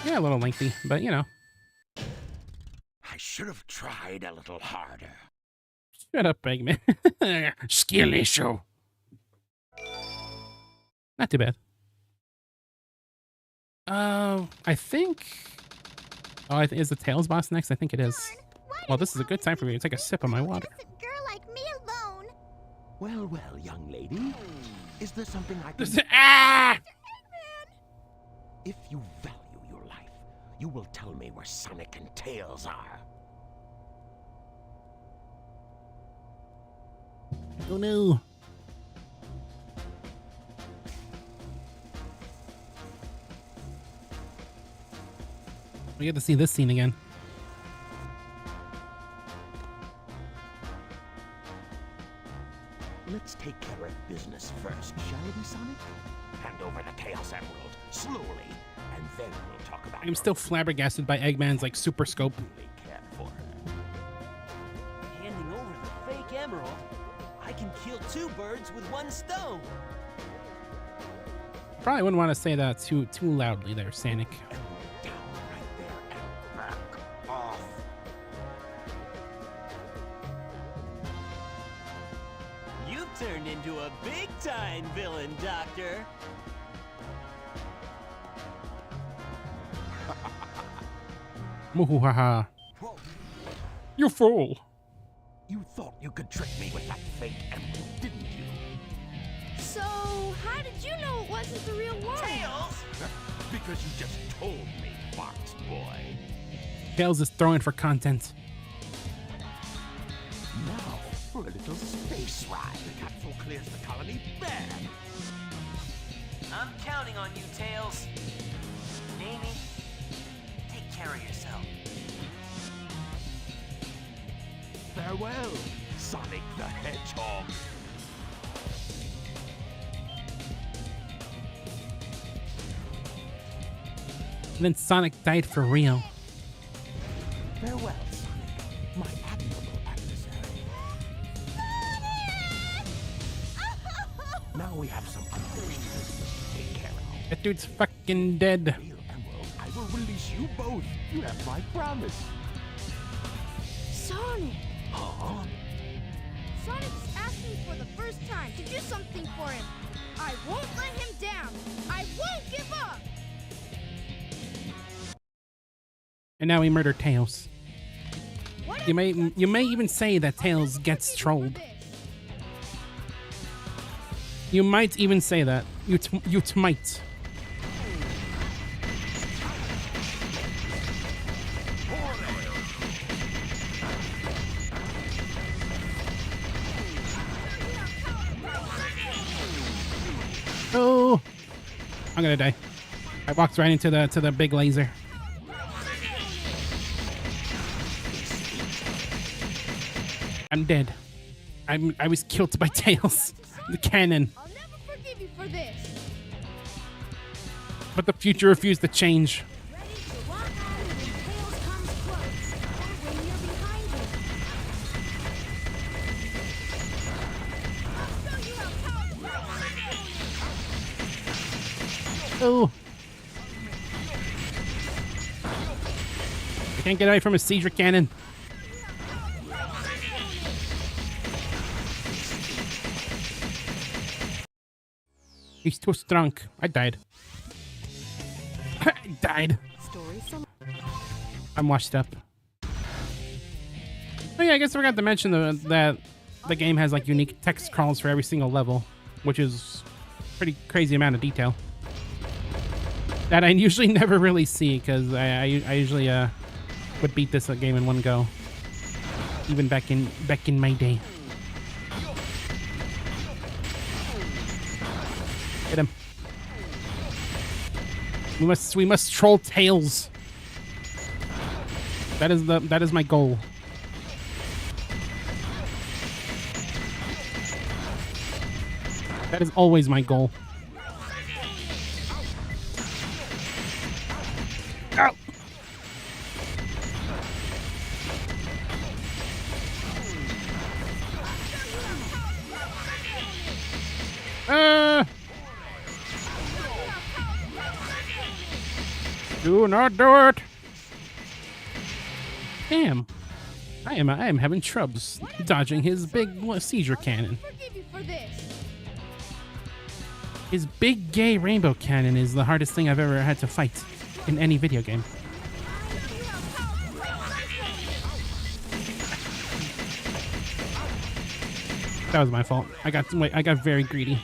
Yeah, a little lengthy, but you know. I should have tried a little harder. Shut up, Eggman. Skill issue. Not too bad. I think... Oh, is the Tails boss next? I think it is. Well, this is a good time for me to take a sip of my water. Well, well, young lady. Is there something I can... Ah! If you value your life, you will tell me where Sonic and Tails are. Oh no. We get to see this scene again. Let's take care of business first, shall we, Sonic? Hand over the Chaos Emerald, slowly, and then we'll talk about... I'm still flabbergasted by Eggman's, like, super scope. Handing over the fake emerald? I can kill two birds with one stone. Probably wouldn't want to say that too loudly there, Sonic. You've turned into a big-time villain, Doctor. Muhuhaha. You fool. You thought you could trick me with that fake emerald, didn't you? So, how did you know it wasn't the real one? Tails! Because you just told me, Fox Boy. Tails is throwing for content. Now, for a little space ride. The capsule clears the colony bad. I'm counting on you, Tails. Amy, take care of yourself. Farewell, Sonic the Hedgehog. And then Sonic died for real. Farewell, Sonic, my admirable adversary. Now we have some unfinished business to take care of. That dude's fucking dead. Real Emerald, I will release you both. You have my promise. Sonic! Huh? Sonic's asking for the first time to do something for him. I won't let him down. I won't give up. And now we murder Tails. You may even say that Tails gets trolled. You might even say that. You might. Oh, I'm gonna die. I walked right into the big laser. I'm dead. I was killed by Tails, the cannon. I'll never forgive you for this. But the future refused to change. Ready to walk out when Tails comes close, or when you're behind him. I'll show you how powerful. Oh. Can't get away from a seizure cannon. He's too strong. I died. I died. I'm washed up. Oh yeah, I guess I forgot to mention that the game has like unique text crawls for every single level, which is pretty crazy amount of detail that I usually never really see because I usually would beat this game in one go, even back in my day. Hit him. We must troll tails. That is my goal. That is always my goal. Ow. Do not do it. Damn. I am having troubles dodging his big seizure cannon. His big gay rainbow cannon is the hardest thing I've ever had to fight in any video game. That was my fault. I got very greedy.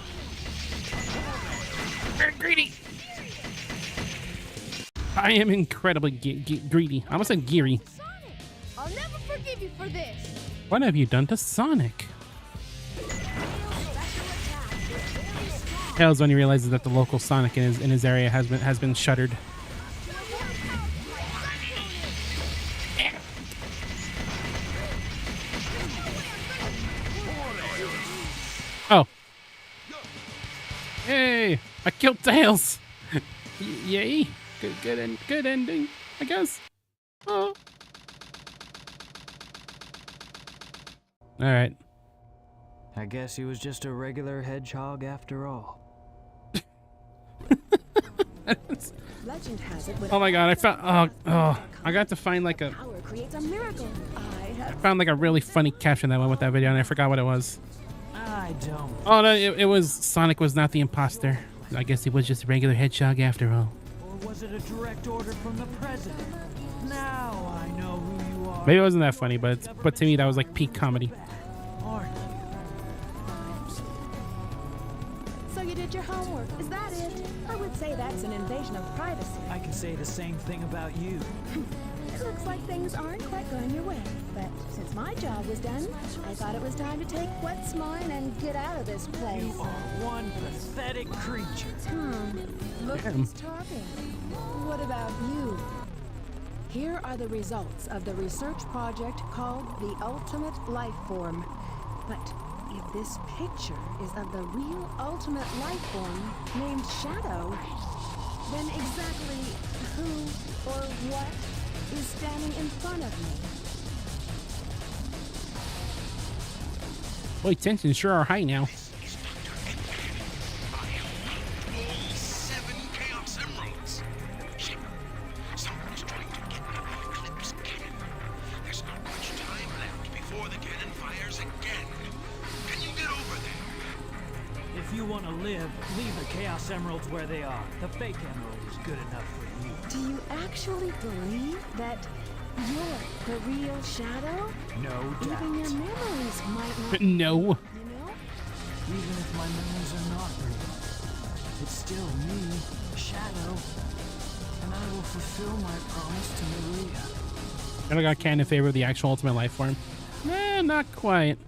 Very greedy. I am incredibly greedy. I almost said geary. Sonic, I'll never forgive you for this. What have you done to Sonic? Tails when he realizes that the local Sonic in his area has been shuttered. Oh. Hey, I killed Tails. Yay. Good ending, I guess. Oh. All right. I guess he was just a regular hedgehog after all. Legend has it Oh my god, I found I got to find like a power creates a miracle. I found like a really funny caption that went with that video and I forgot what it was. I don't. Oh no, it was Sonic was not the imposter. I guess he was just a regular hedgehog after all. Or was it a direct order from the president? Now I know who you are. Maybe it wasn't that funny, but to me that was like peak comedy. Aren't you? So you did your homework, is that it? I would say that's an invasion of privacy. I can say the same thing about you. It looks like things aren't quite going your way. But since my job was done, I thought it was time to take what's mine and get out of this place. You are one pathetic creature. Look who's talking. What about you? Here are the results of the research project called the Ultimate Life Form. But if this picture is of the real ultimate life form named Shadow, then exactly who or what is standing in front of me? Boy, tensions sure are high now. All 7 Chaos Emeralds. Shit. Someone's trying to get me the Eclipse cannon. There's not much time left before the cannon fires again. Can you get over there? If you want to live, leave the Chaos Emeralds where they are. The fake emerald is good enough for you. Do you actually believe that you're the real Shadow? No Even doubt. your memories might not. No. You know? Even if my memories are not real, it's still me, Shadow, and I will fulfill my promise to Maria. I got Ken in favor of the actual Ultimate Life Form. Nah, not quite.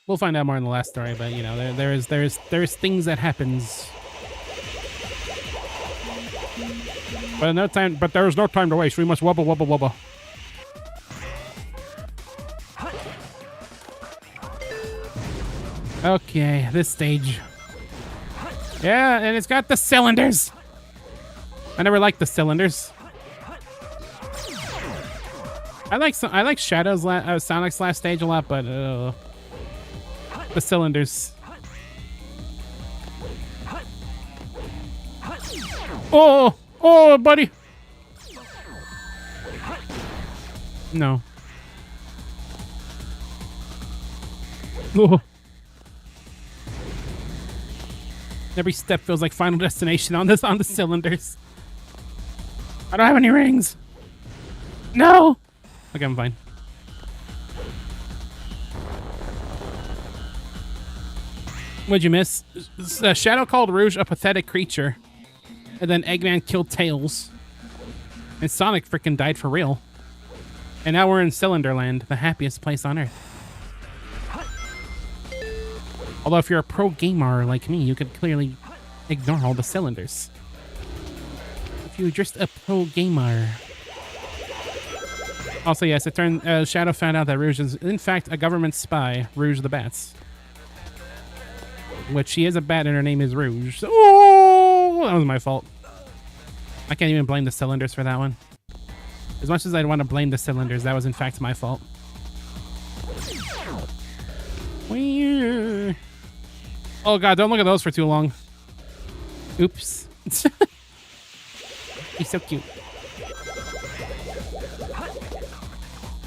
We'll find out more in the last story, but you know, there's things that happens. But no time. But there is no time to waste. We must wubba wubba wubba. Okay, this stage. Yeah, and it's got the cylinders. I never liked the cylinders. I like Shadow's Sonic's last stage a lot, but the cylinders. Oh, buddy. No. Oh. Every step feels like Final Destination on the cylinders. I don't have any rings. No. Okay, I'm fine. What'd you miss? Shadow called Rouge a pathetic creature, and then Eggman killed Tails, and Sonic freaking died for real. And now we're in Cylinderland, the happiest place on Earth. Although if you're a pro gamer like me, you could clearly ignore all the cylinders. If you're just a pro gamer. Also, yes, it turned Shadow found out that Rouge is in fact a government spy, Rouge the Bats. Which she is a bat and her name is Rouge. Oh, that was my fault. I can't even blame the cylinders for that one. As much as I'd want to blame the cylinders, that was in fact my fault. Oh god, don't look at those for too long. Oops. He's so cute.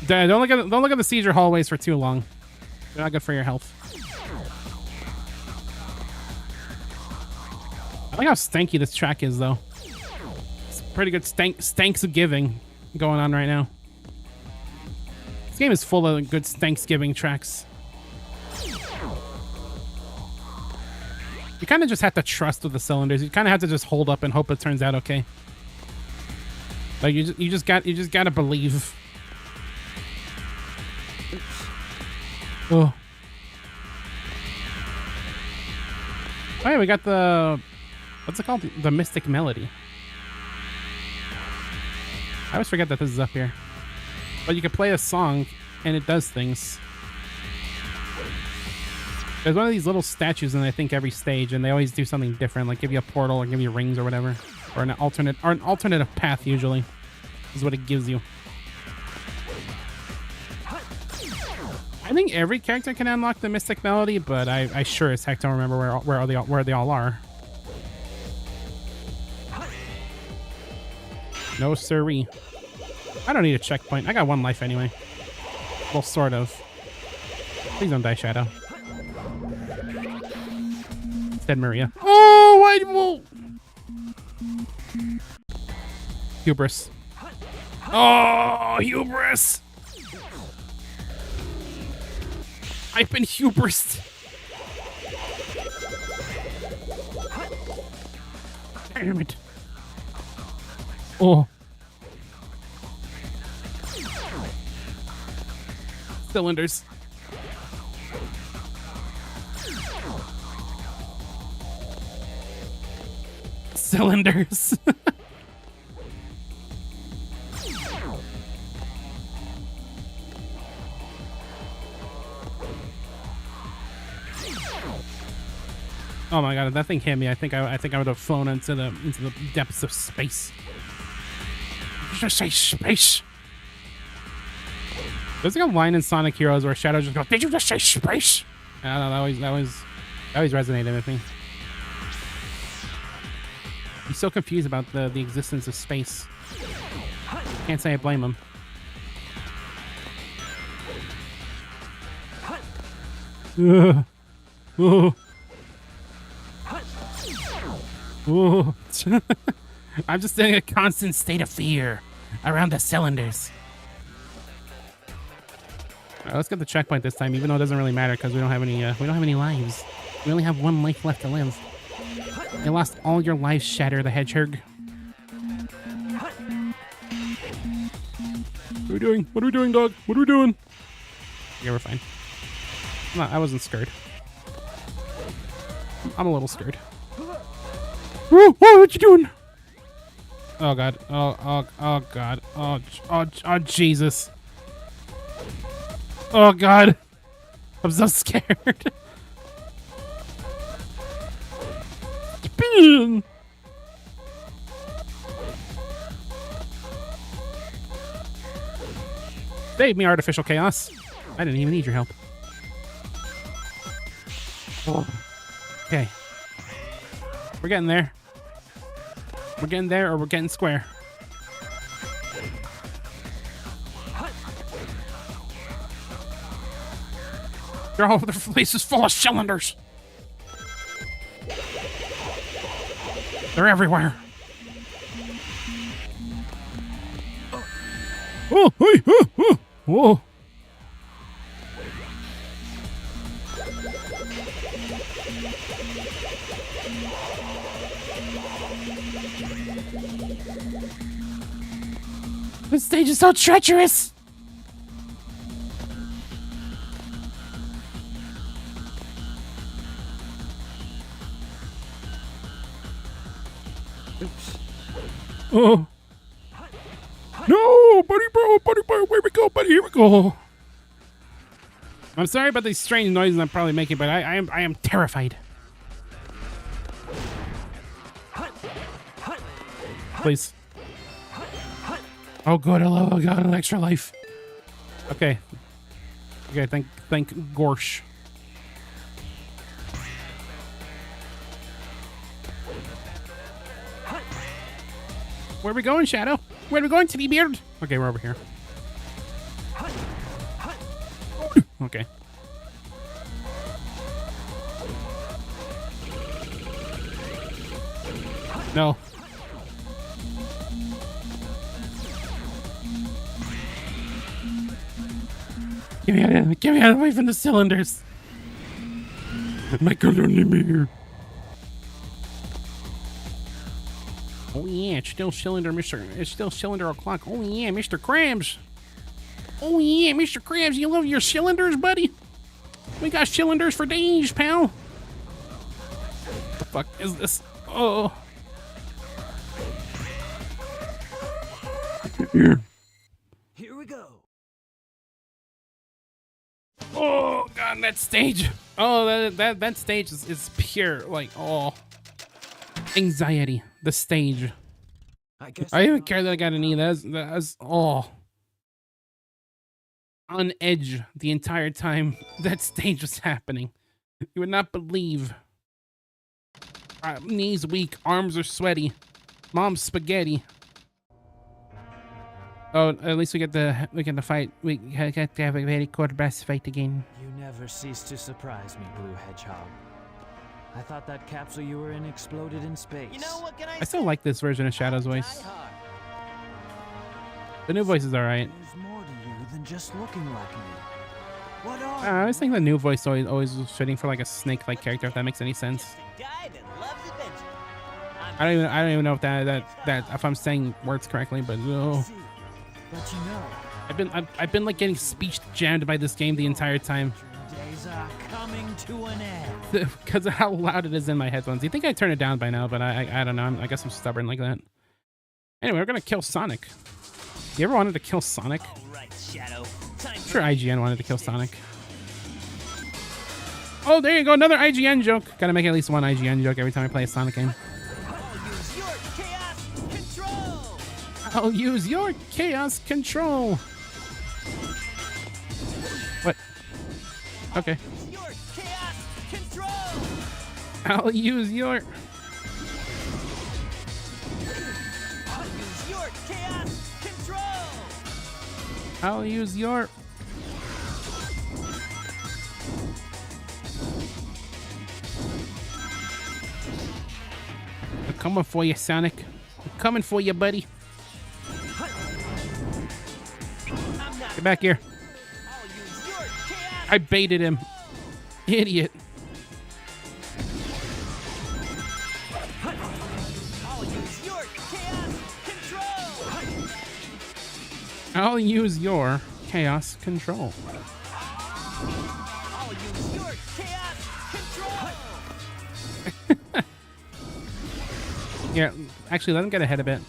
Don't look at the seizure hallways for too long. They're not good for your health. I like how stanky this track is, though. It's pretty good Stanksgiving going on right now. This game is full of good Thanksgiving tracks. You kind of just have to trust with the cylinders. You kind of have to just hold up and hope it turns out okay. Like you just gotta believe. Oh. Oh yeah, we got the, what's it called? The Mystic Melody. I always forget that this is up here. But you can play a song and it does things. There's one of these little statues in I think every stage, and they always do something different, like give you a portal or give you rings or whatever, or an alternative path usually is what it gives you. I think every character can unlock the Mystic Melody, but I sure as heck don't remember where they all are. No siree. I don't need a checkpoint. I got one life anyway. Well, sort of. Please don't die, Shadow. Said Maria. Oh, why? Whoa. Hubris. Oh, hubris. I've been hubris. Damn it. Oh. Cylinders. Cylinders. Oh my god, if that thing hit me, I think I would have flown into the depths of space. Did you just say space? There's like a line in Sonic Heroes where Shadow just goes, "Did you just say space?" I don't know, that always resonated with me. He's so confused about the existence of space. Can't say I blame him. I'm just in a constant state of fear around the cylinders. All right, let's get the checkpoint this time, even though it doesn't really matter because we don't have any lives. We only have one life left to live. You lost all your lives, Shatter the Hedgehog. What are we doing? What are we doing, dog? What are we doing? Yeah, we're fine. No, I wasn't scared. I'm a little scared. Whoa, what you doing? Oh god. Oh god. Oh Jesus. Oh god. I'm so scared. Spin. Save me, Artificial Chaos. I didn't even need your help. Oh. Okay. We're getting there. We're getting there, or we're getting square. They're all over the place is full of cylinders. They're everywhere. Oh, hey, whoa. This stage is so treacherous. Oops. Oh. No, buddy, bro, where we go, buddy? Here we go. I'm sorry about these strange noises I'm probably making, but I am terrified. Please. Oh, good. I got an extra life. Okay. Okay. Thank Gorsh. Where are we going, Shadow? Where are we going, Titty Beard? Okay, we're over here. Okay. No. Get me out of the way from the cylinders. My color. Oh yeah, it's still cylinder, It's still cylinder o'clock. Oh yeah, Mr. Krabs. Oh yeah, Mr. Krabs, you love your cylinders, buddy? We got cylinders for days, pal. What the fuck is this? Oh. Here. Here we go. Oh god, that stage. Oh, that stage is pure, like, oh, anxiety. The stage. I didn't even care that I got an E. That's oh, on edge the entire time that stage was happening. You would not believe. Knees weak, arms are sweaty, mom's spaghetti. Oh, at least we get the fight. We get to have a very good boss fight again. You never cease to surprise me, Blue Hedgehog. I thought that capsule you were in exploded in space. You know what can I I still like this version of Shadow's voice. The new voice is alright. There's more to you than just looking like me. What are I always think the new voice always was fitting for like a snake-like character, if that makes any sense. I don't even know if that if I'm saying words correctly, but oh. But you know, I've been like getting speech jammed by this game the entire time. days are coming to an end. Because of how loud it is in my headphones. You think I'd turn it down by now, but I don't know. I guess I'm stubborn like that. Anyway, we're gonna kill Sonic. You ever wanted to kill Sonic? Right, Shadow. I'm sure IGN wanted to kill Sonic. Oh, there you go. Another IGN joke. Gotta make at least one IGN joke every time I play a Sonic game. I'll use your chaos control. What? Okay. I'll use your chaos control. I'll use your I'm coming for you, Sonic. I'm coming for you, buddy. Get back here. I baited him. Idiot. I'll use your chaos control. I'll use your chaos control. Yeah, actually, let him get ahead a bit.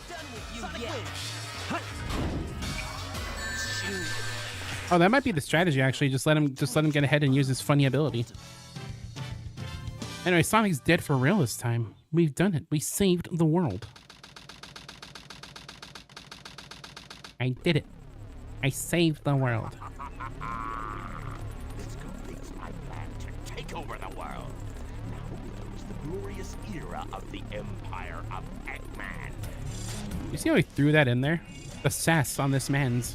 Oh, that might be the strategy, actually. Just let him get ahead and use his funny ability. Anyway, Sonic's dead for real this time. We've done it. We saved the world. I did it. I saved the world. This completes my plan to take over the world. Now close the glorious era of the Empire of Eggman. You see how he threw that in there? The sass on this man's.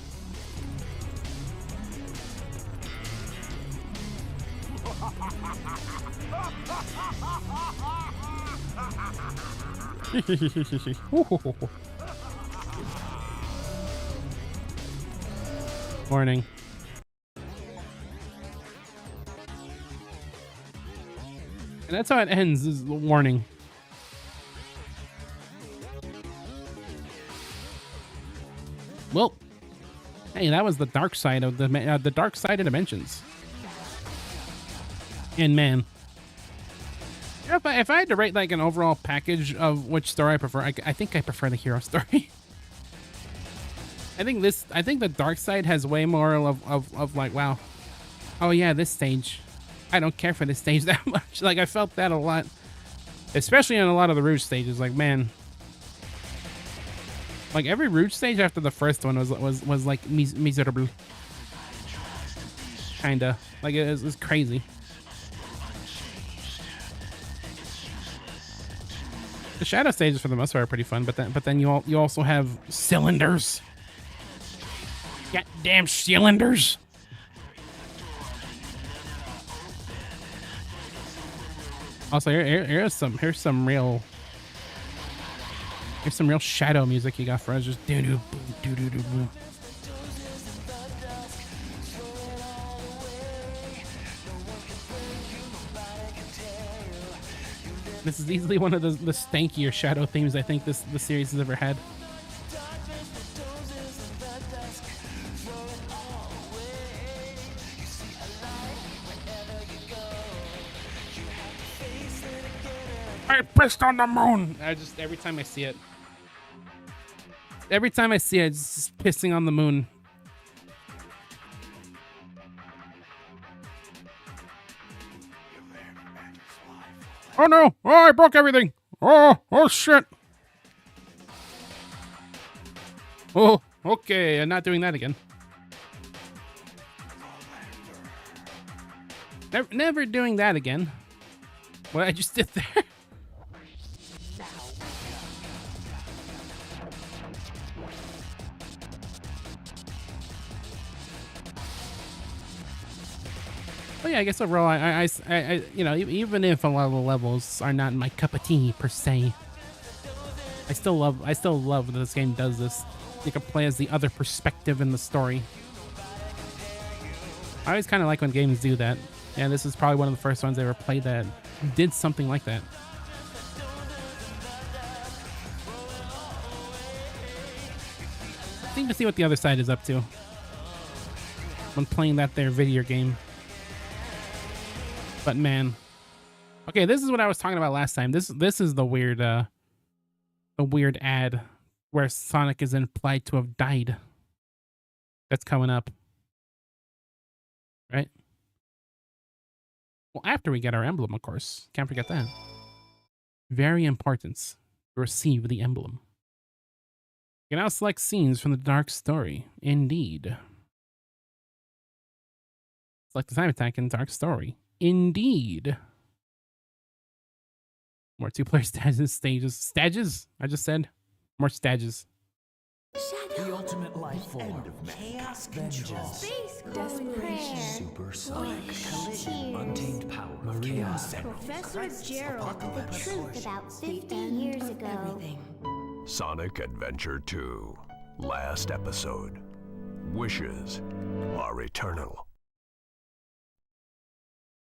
Warning. And that's how it ends, is the warning. Well, hey, that was the dark side of the dark side of dimensions. And man, if I had to rate like an overall package of which story I prefer, I think I prefer the hero story. I think the dark side has way more of like, wow, oh yeah, this stage, I don't care for this stage that much. Like I felt that a lot, especially on a lot of the Rouge stages. Like man, like every Rouge stage after the first one was like miserable, kinda like it was crazy. The shadow stages for the most part are pretty fun, but then you also have cylinders. Goddamn cylinders. Also, here's some real shadow music you got for us. Just doo doo boom doo doo doo boom. This is easily one of the stankier shadow themes I think the series has ever had. I pissed on the moon. Every time I see it, it's just pissing on the moon. Oh no! Oh, I broke everything! Oh shit! Oh, okay, I'm not doing that again. Never doing that again. What I just did there. But yeah, I guess overall, I you know, even if a lot of the levels are not my cup of tea per se, I still love that this game does this. You can play as the other perspective in the story. I always kind of like when games do that. Yeah, this is probably one of the first ones I ever played that did something like that. Seem to see what the other side is up to when playing that there video game. But man, okay, this is what I was talking about last time. This is the weird ad where Sonic is implied to have died. That's coming up, right? Well, after we get our emblem, of course, can't forget that. Very important to receive the emblem. You can now select scenes from the dark story. Indeed. Select the time attack in dark story. Indeed. More two-player stages. I just said more stages. The ultimate life form. Chaos control. Space Desperation. prayer. Supersonic collision. Untamed power of Maria. chaos. Professor Gerald. The Truth about 50 years ago. Sonic Adventure 2. Last episode. Wishes are eternal.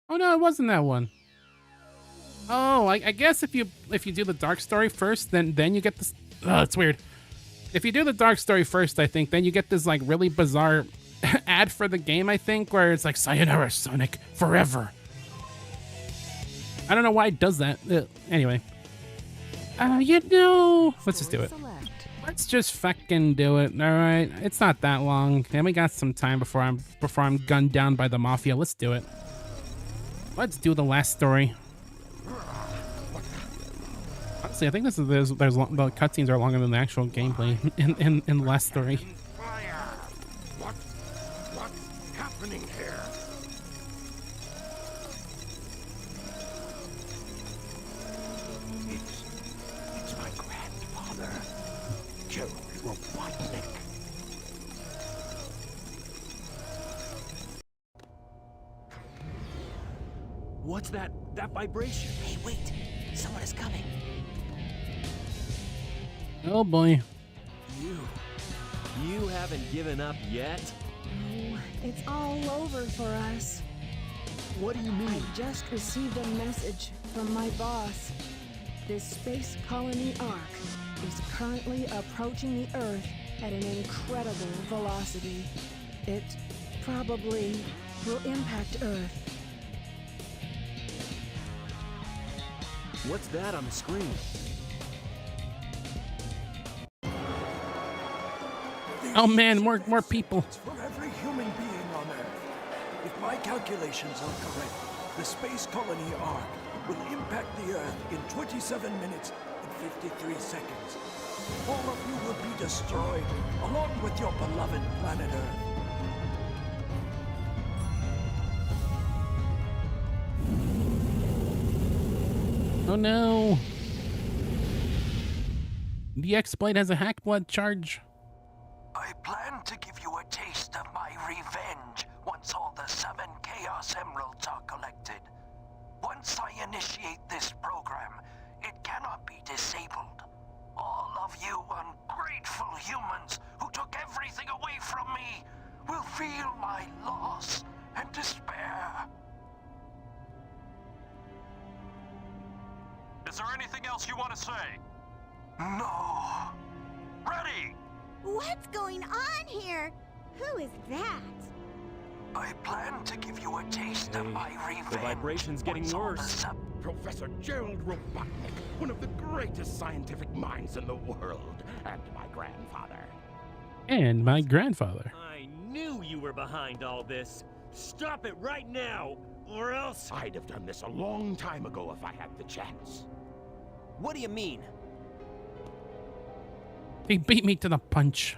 Oh no, it wasn't that one. Oh, I guess if you do the dark story first, then you get this. Oh, it's weird. If you do the dark story first, I think then you get this like really bizarre ad for the game. I think where it's like "Sayonara, Sonic, forever." I don't know why it does that. Anyway, you know, let's just do it. Let's just fucking do it. All right, it's not that long, and we got some time before I'm gunned down by the mafia. Let's do it. Let's do the last story. Honestly, I think the cutscenes are longer than the actual gameplay in the last story. Fire! What's happening here? It's my grandfather, Joe Robotnik. What's that vibration? Hey, wait! Someone is coming. Oh boy. You haven't given up yet? Oh, it's all over for us. What do you mean? I just received a message from my boss. This space colony Ark is currently approaching the Earth at an incredible velocity. It probably will impact Earth. What's that on the screen? Oh man, more people. For every human being on Earth. If my calculations are correct, the space colony Ark will impact the Earth in 27 minutes and 53 seconds. All of you will be destroyed, along with your beloved planet Earth. Oh no. The X-Blade has a hack blood charge. I plan to give you a taste of my revenge once all the 7 Chaos Emeralds are collected. Once I initiate this program, it cannot be disabled. All of you ungrateful humans who took everything away from me will feel my loss and despair. Is there anything else you want to say? No. Ready! What's going on here? Who is that? I plan to give you a taste of my revenge. The vibration's getting once all the worse. Professor Gerald Robotnik, one of the greatest scientific minds in the world, and my grandfather. And my grandfather. I knew you were behind all this. Stop it right now, or else... I'd have done this a long time ago if I had the chance. What do you mean? He beat me to the punch.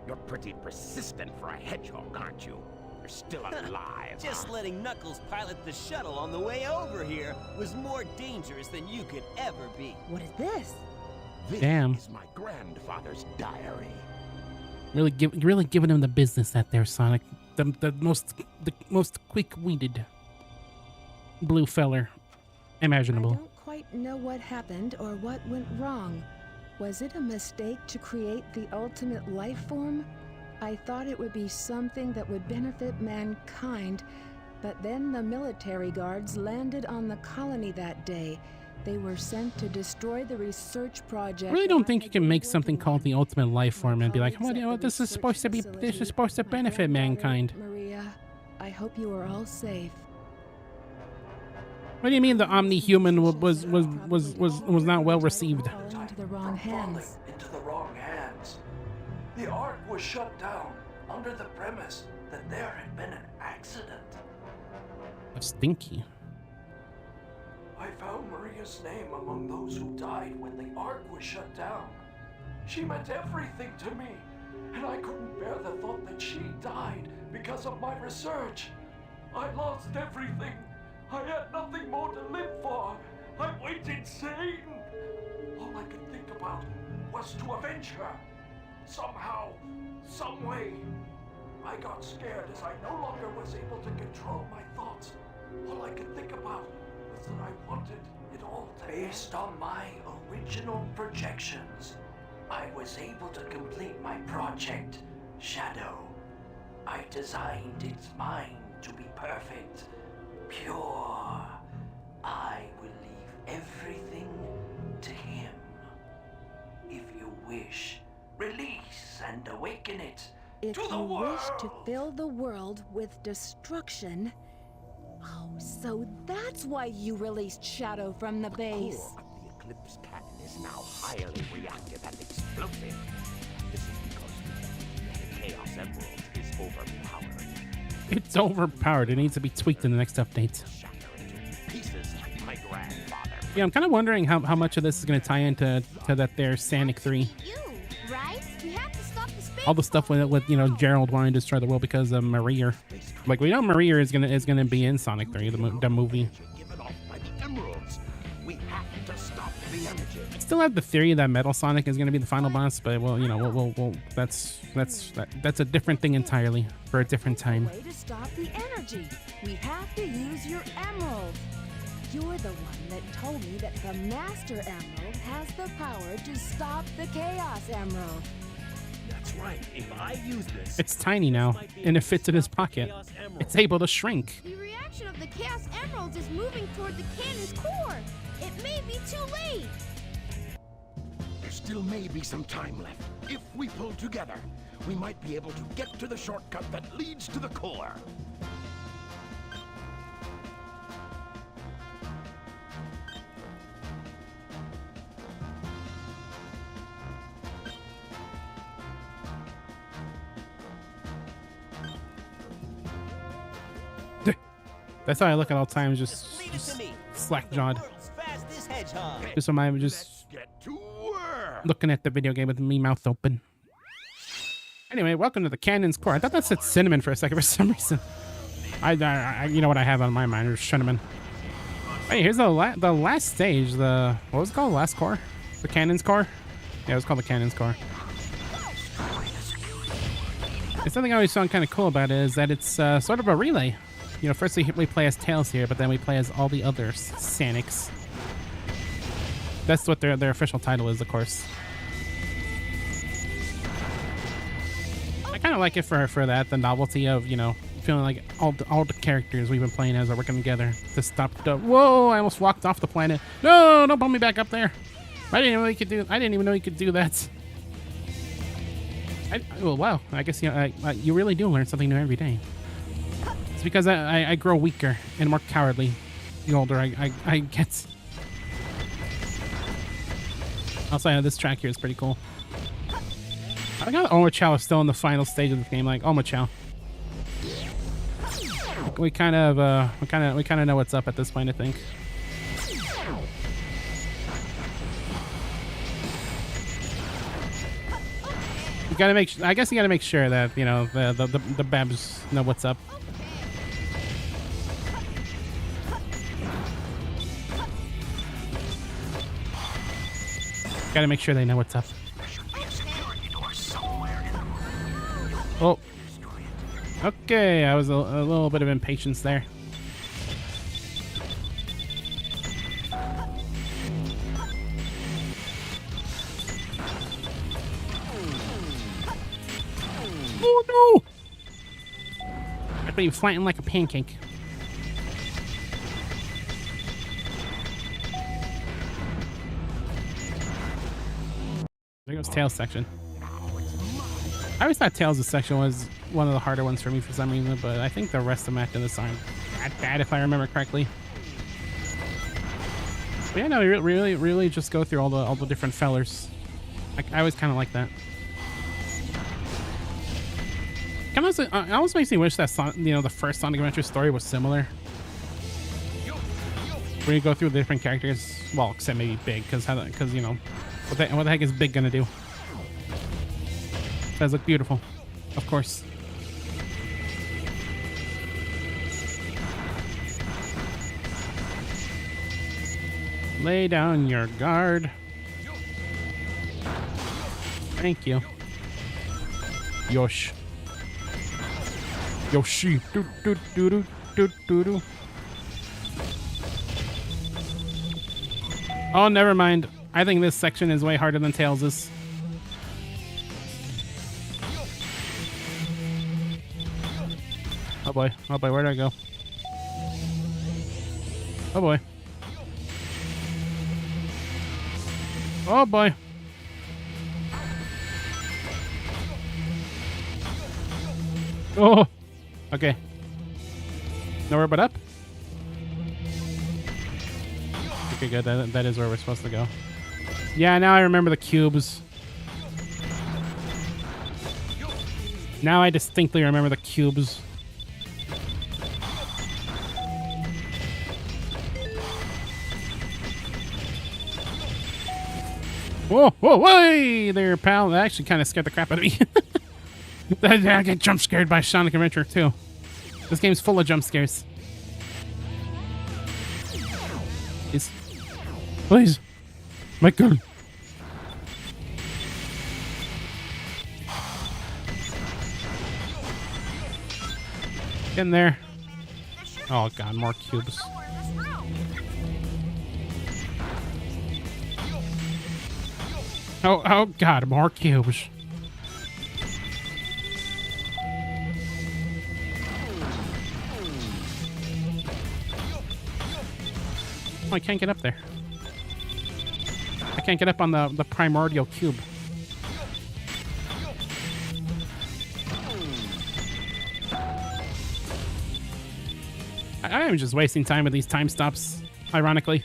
You're pretty persistent for a hedgehog, aren't you? You're still alive. Just huh? letting Knuckles pilot the shuttle on the way over here was more dangerous than you could ever be. What is this? This Damn. is my grandfather's diary. Really giving him the business that there, Sonic. The most quick-witted blue feller imaginable. I don't quite know what happened or what went wrong. Was it a mistake to create the ultimate life form? I thought it would be something that would benefit mankind, but then the military guards landed on the colony that day. They were sent to destroy the research project. I really don't think you can make something called the ultimate life form and be like, well, you know, this is supposed to benefit mankind. Maria, I hope you are all safe. What do you mean the omni-human was not well received? Falling into the wrong hands. Into the wrong hands. The Ark was shut down under the premise that there had been an accident. Stinky. I found Maria's name among those who died when the Ark was shut down. She meant everything to me, and I couldn't bear the thought that she died because of my research. I lost everything. I had nothing more to live for. I went insane. All I could think about was to avenge her. Somehow, some way. I got scared as I no longer was able to control my thoughts. All I could think about was that I wanted it all to end. Based on my original projections, I was able to complete my project, Shadow. I designed its mind to be perfect, pure. I will leave everything to him. If you wish, release and awaken it If to the you world. wish to fill the world with destruction... Oh, so that's why you released Shadow from the base. core of the Eclipse cannon is now highly reactive and explosive. This is because the Chaos Emerald is overpowered. It's overpowered. It needs to be tweaked in the next update. Shatter into pieces like my grandfather. Yeah, I'm kind of wondering how much of this is going to tie into that there Sonic 3. You, right? We have to stop the space. All the stuff with you know, Gerald wanting to destroy the world because of Maria. Like, we know Maria is gonna be in Sonic 3, the movie. Given off by the emeralds. We have to stop the energy. I still have the theory that Metal Sonic is gonna be the final boss, but well, you know, we'll that's a different thing entirely for a different time. Way to stop the energy. We have to use your emerald. You're the one that told me that the Master Emerald has the power to stop the Chaos Emerald. That's right. If I use this, It's tiny now, and it fits in his pocket. It's able to shrink. The reaction of the Chaos Emeralds is moving toward the cannon's core. It may be too late. There still may be some time left. If we pull together, we might be able to get to the shortcut that leads to the core. That's how I look at all times, just slack-jawed. Just so I'm just looking at the video game with me mouth open. Anyway, welcome to the cannon's core. I thought that said cinnamon for a second for some reason. I you know what I have on my mind? There's cinnamon. Hey, here's the last stage. What was it called? The last core? The cannon's core? Yeah, it was called the cannon's core. And something I always found kind of cool about it is that it's sort of a relay. You know, first we play as Tails here, but then we play as all the other Sonics. That's what their official title is, of course. I kind of like it for that, the novelty of, you know, feeling like all the characters we've been playing as are working together to stop the... Whoa! I almost walked off the planet. No! Don't pull me back up there. I didn't even know you could do that. Well, wow. I guess you really do learn something new every day. It's because I grow weaker and more cowardly the older I get. Also, this track here is pretty cool. I think Omochao is still in the final stage of the game. Like Omochao, we kind of know what's up at this point, I think. You gotta make. I guess you gotta make sure that, you know, the Babs know what's up. Gotta make sure they know what's up. Oh. Okay, I was a little bit of impatience there. Oh no! I'd be flattened like a pancake. There goes Tails section. I always thought Tails' section was one of the harder ones for me for some reason, but I think the rest of them after this aren't that bad if I remember correctly. But yeah, no, we really just go through all the different fellers. I always kind of like that. It almost makes me wish that the first Sonic Adventure story was similar, where you go through the different characters. Well, except maybe Big, because you know, what the heck is Big gonna do? Does look beautiful, of course. Lay down your guard. Thank you. Yosh. Yoshi. Do do do do do do do. Oh, never mind. I think this section is way harder than Tails'. Oh boy, where'd I go? Oh boy. Oh boy. Oh, okay. Nowhere but up? Okay, good. That is where we're supposed to go. Yeah, now I remember the cubes. Now I distinctly remember the cubes. Whoa, whoa, way there, pal. That actually kind of scared the crap out of me. I get jump scared by Sonic Adventure too. This game's full of jump scares. Please. My God. Get in there. Oh God, more cubes. Oh god, more cubes. Oh, I can't get up there. I can't get up on the primordial cube. I am just wasting time with these time stops, ironically.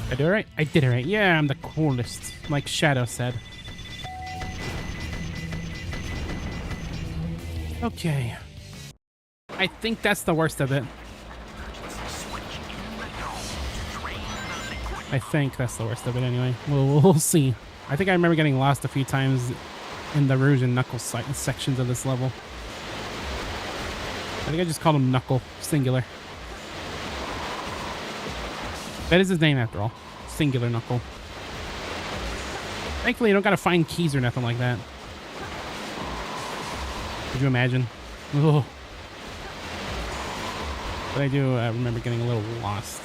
I do it right? I did it right. Yeah, I'm the coolest, like Shadow said. Okay. I think that's the worst of it. I think that's the worst of it anyway. We'll see. I think I remember getting lost a few times in the Rouge and Knuckles sections of this level. I think I just called him Knuckle, singular. That is his name after all. Singular Knuckle. Thankfully, you don't gotta find keys or nothing like that. Could you imagine? Ugh. But I do remember getting a little lost.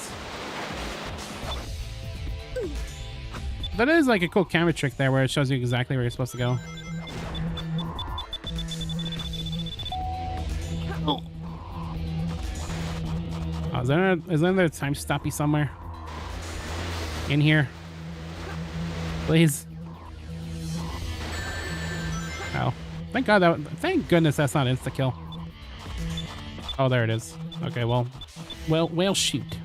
That is like a cool camera trick there where it shows you exactly where you're supposed to go. Oh, is there a time stoppy somewhere? In here? Please? Oh. Thank God thank goodness that's not insta-kill. Oh, there it is. Okay, well, shoot.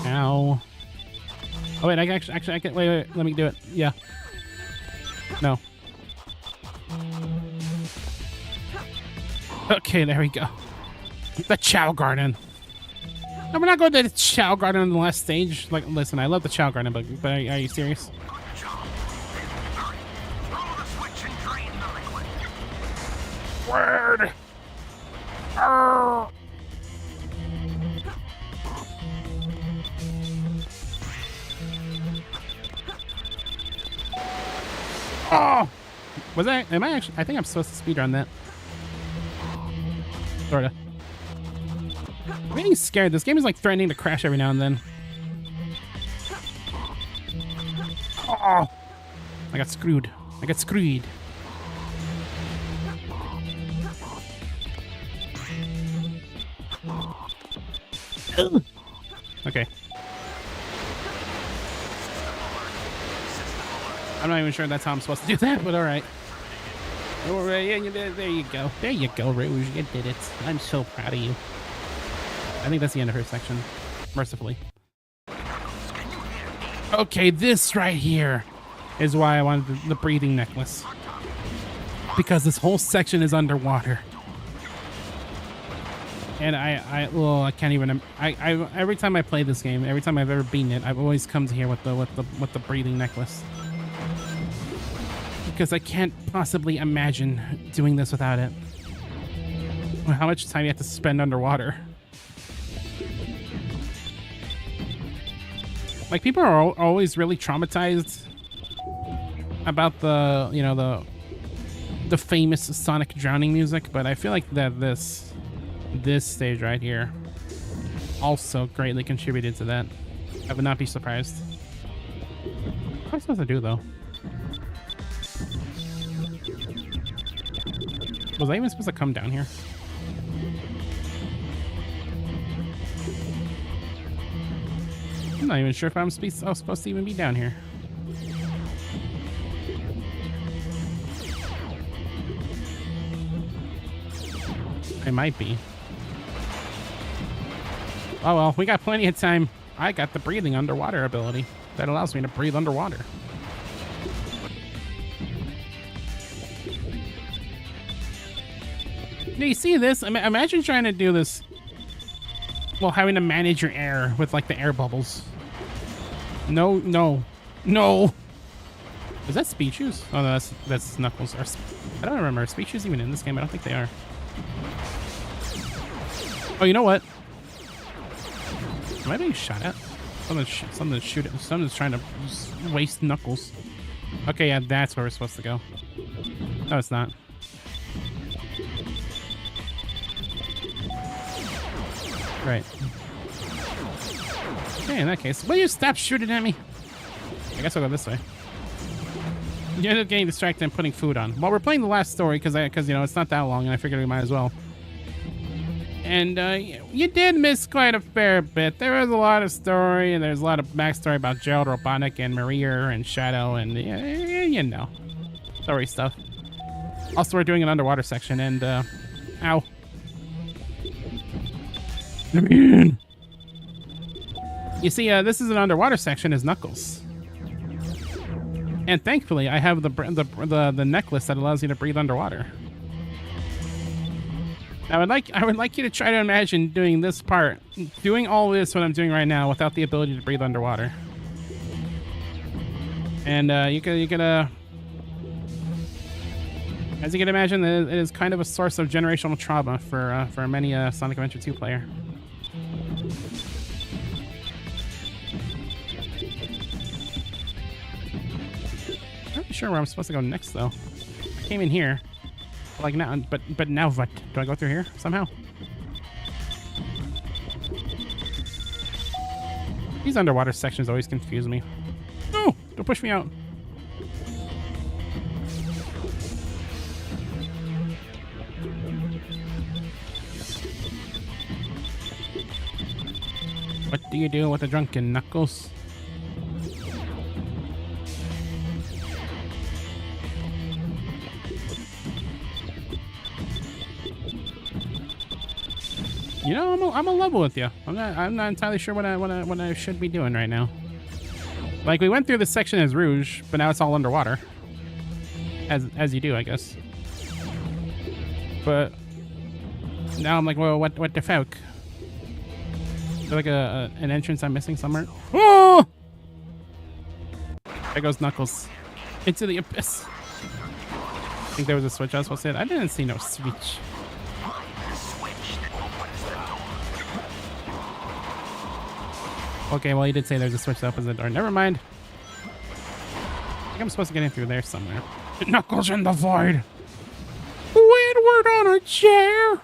Ow. Oh wait, actually I can wait, let me do it. Yeah. No. Okay, there we go. The Chow Garden. No, we're not going to the Chow Garden on the last stage. Like, listen, I love the Chow Garden, but are you serious? Word. Oh! Was I? Am I actually? I think I'm supposed to speedrun that. Sorta. I'm getting scared. This game is like threatening to crash every now and then. Oh! I got screwed. I got screwed. Okay. I'm not even sure that's how I'm supposed to do that, but alright. Yeah, there you go. There you go, Rouge. You did it. I'm so proud of you. I think that's the end of her section. Mercifully. Okay, this right here is why I wanted the breathing necklace. Because this whole section is underwater. And I can't even. Every time I play this game, every time I've ever beaten it, I've always come to here with the breathing necklace. Because I can't possibly imagine doing this without it. How much time you have to spend underwater? Like, people are always really traumatized about the famous Sonic drowning music, but I feel like that this stage right here also greatly contributed to that. I would not be surprised. What am I supposed to do, though? Was I even supposed to come down here? I'm not even sure if I'm supposed to even be down here. I might be. Oh well, we got plenty of time. I got the breathing underwater ability that allows me to breathe underwater. Do you see this? Imagine trying to do this while having to manage your air with like the air bubbles. No. Is that Speechu's? Oh no, that's Knuckles. I don't remember. Are Speechu's even in this game? I don't think they are. Oh, you know what? Am I being shot at? Someone's shooting. Someone's trying to waste Knuckles. Okay, yeah, that's where we're supposed to go. No, it's not. Right. Okay, in that case, will you stop shooting at me? I guess I'll go this way. You ended up getting distracted and putting food on. Well, we're playing the last story because you know, it's not that long, and I figured we might as well. And you did miss quite a fair bit. There was a lot of story, and there's a lot of backstory about Gerald Robotnik and Maria and Shadow, and you know, story stuff. Also, we're doing an underwater section, and ow. You see, this is an underwater section as Knuckles. And thankfully, I have the necklace that allows you to breathe underwater. I would like you to try to imagine doing this part, doing all this what I'm doing right now without the ability to breathe underwater. And you can as you can imagine, it is kind of a source of generational trauma for many Sonic Adventure 2 player. I'm not sure where I'm supposed to go next though. I came in here. Like now, but now what? Do I go through here somehow? These underwater sections always confuse me. Oh, don't push me out. What do you do with a drunken Knuckles? You know, I'm a level with you. I'm not entirely sure what I should be doing right now. Like, we went through this section as Rouge, but now it's all underwater. As you do, I guess. But now I'm like, well, what the fuck? Is there like an entrance I'm missing somewhere? Oh! There goes Knuckles into the abyss. I think there was a switch I was supposed to hit. I didn't see no switch. Okay, well, you did say there's a switch that opens the door. Never mind. I think I'm supposed to get in through there somewhere. Knuckles in the void. Windward on a chair.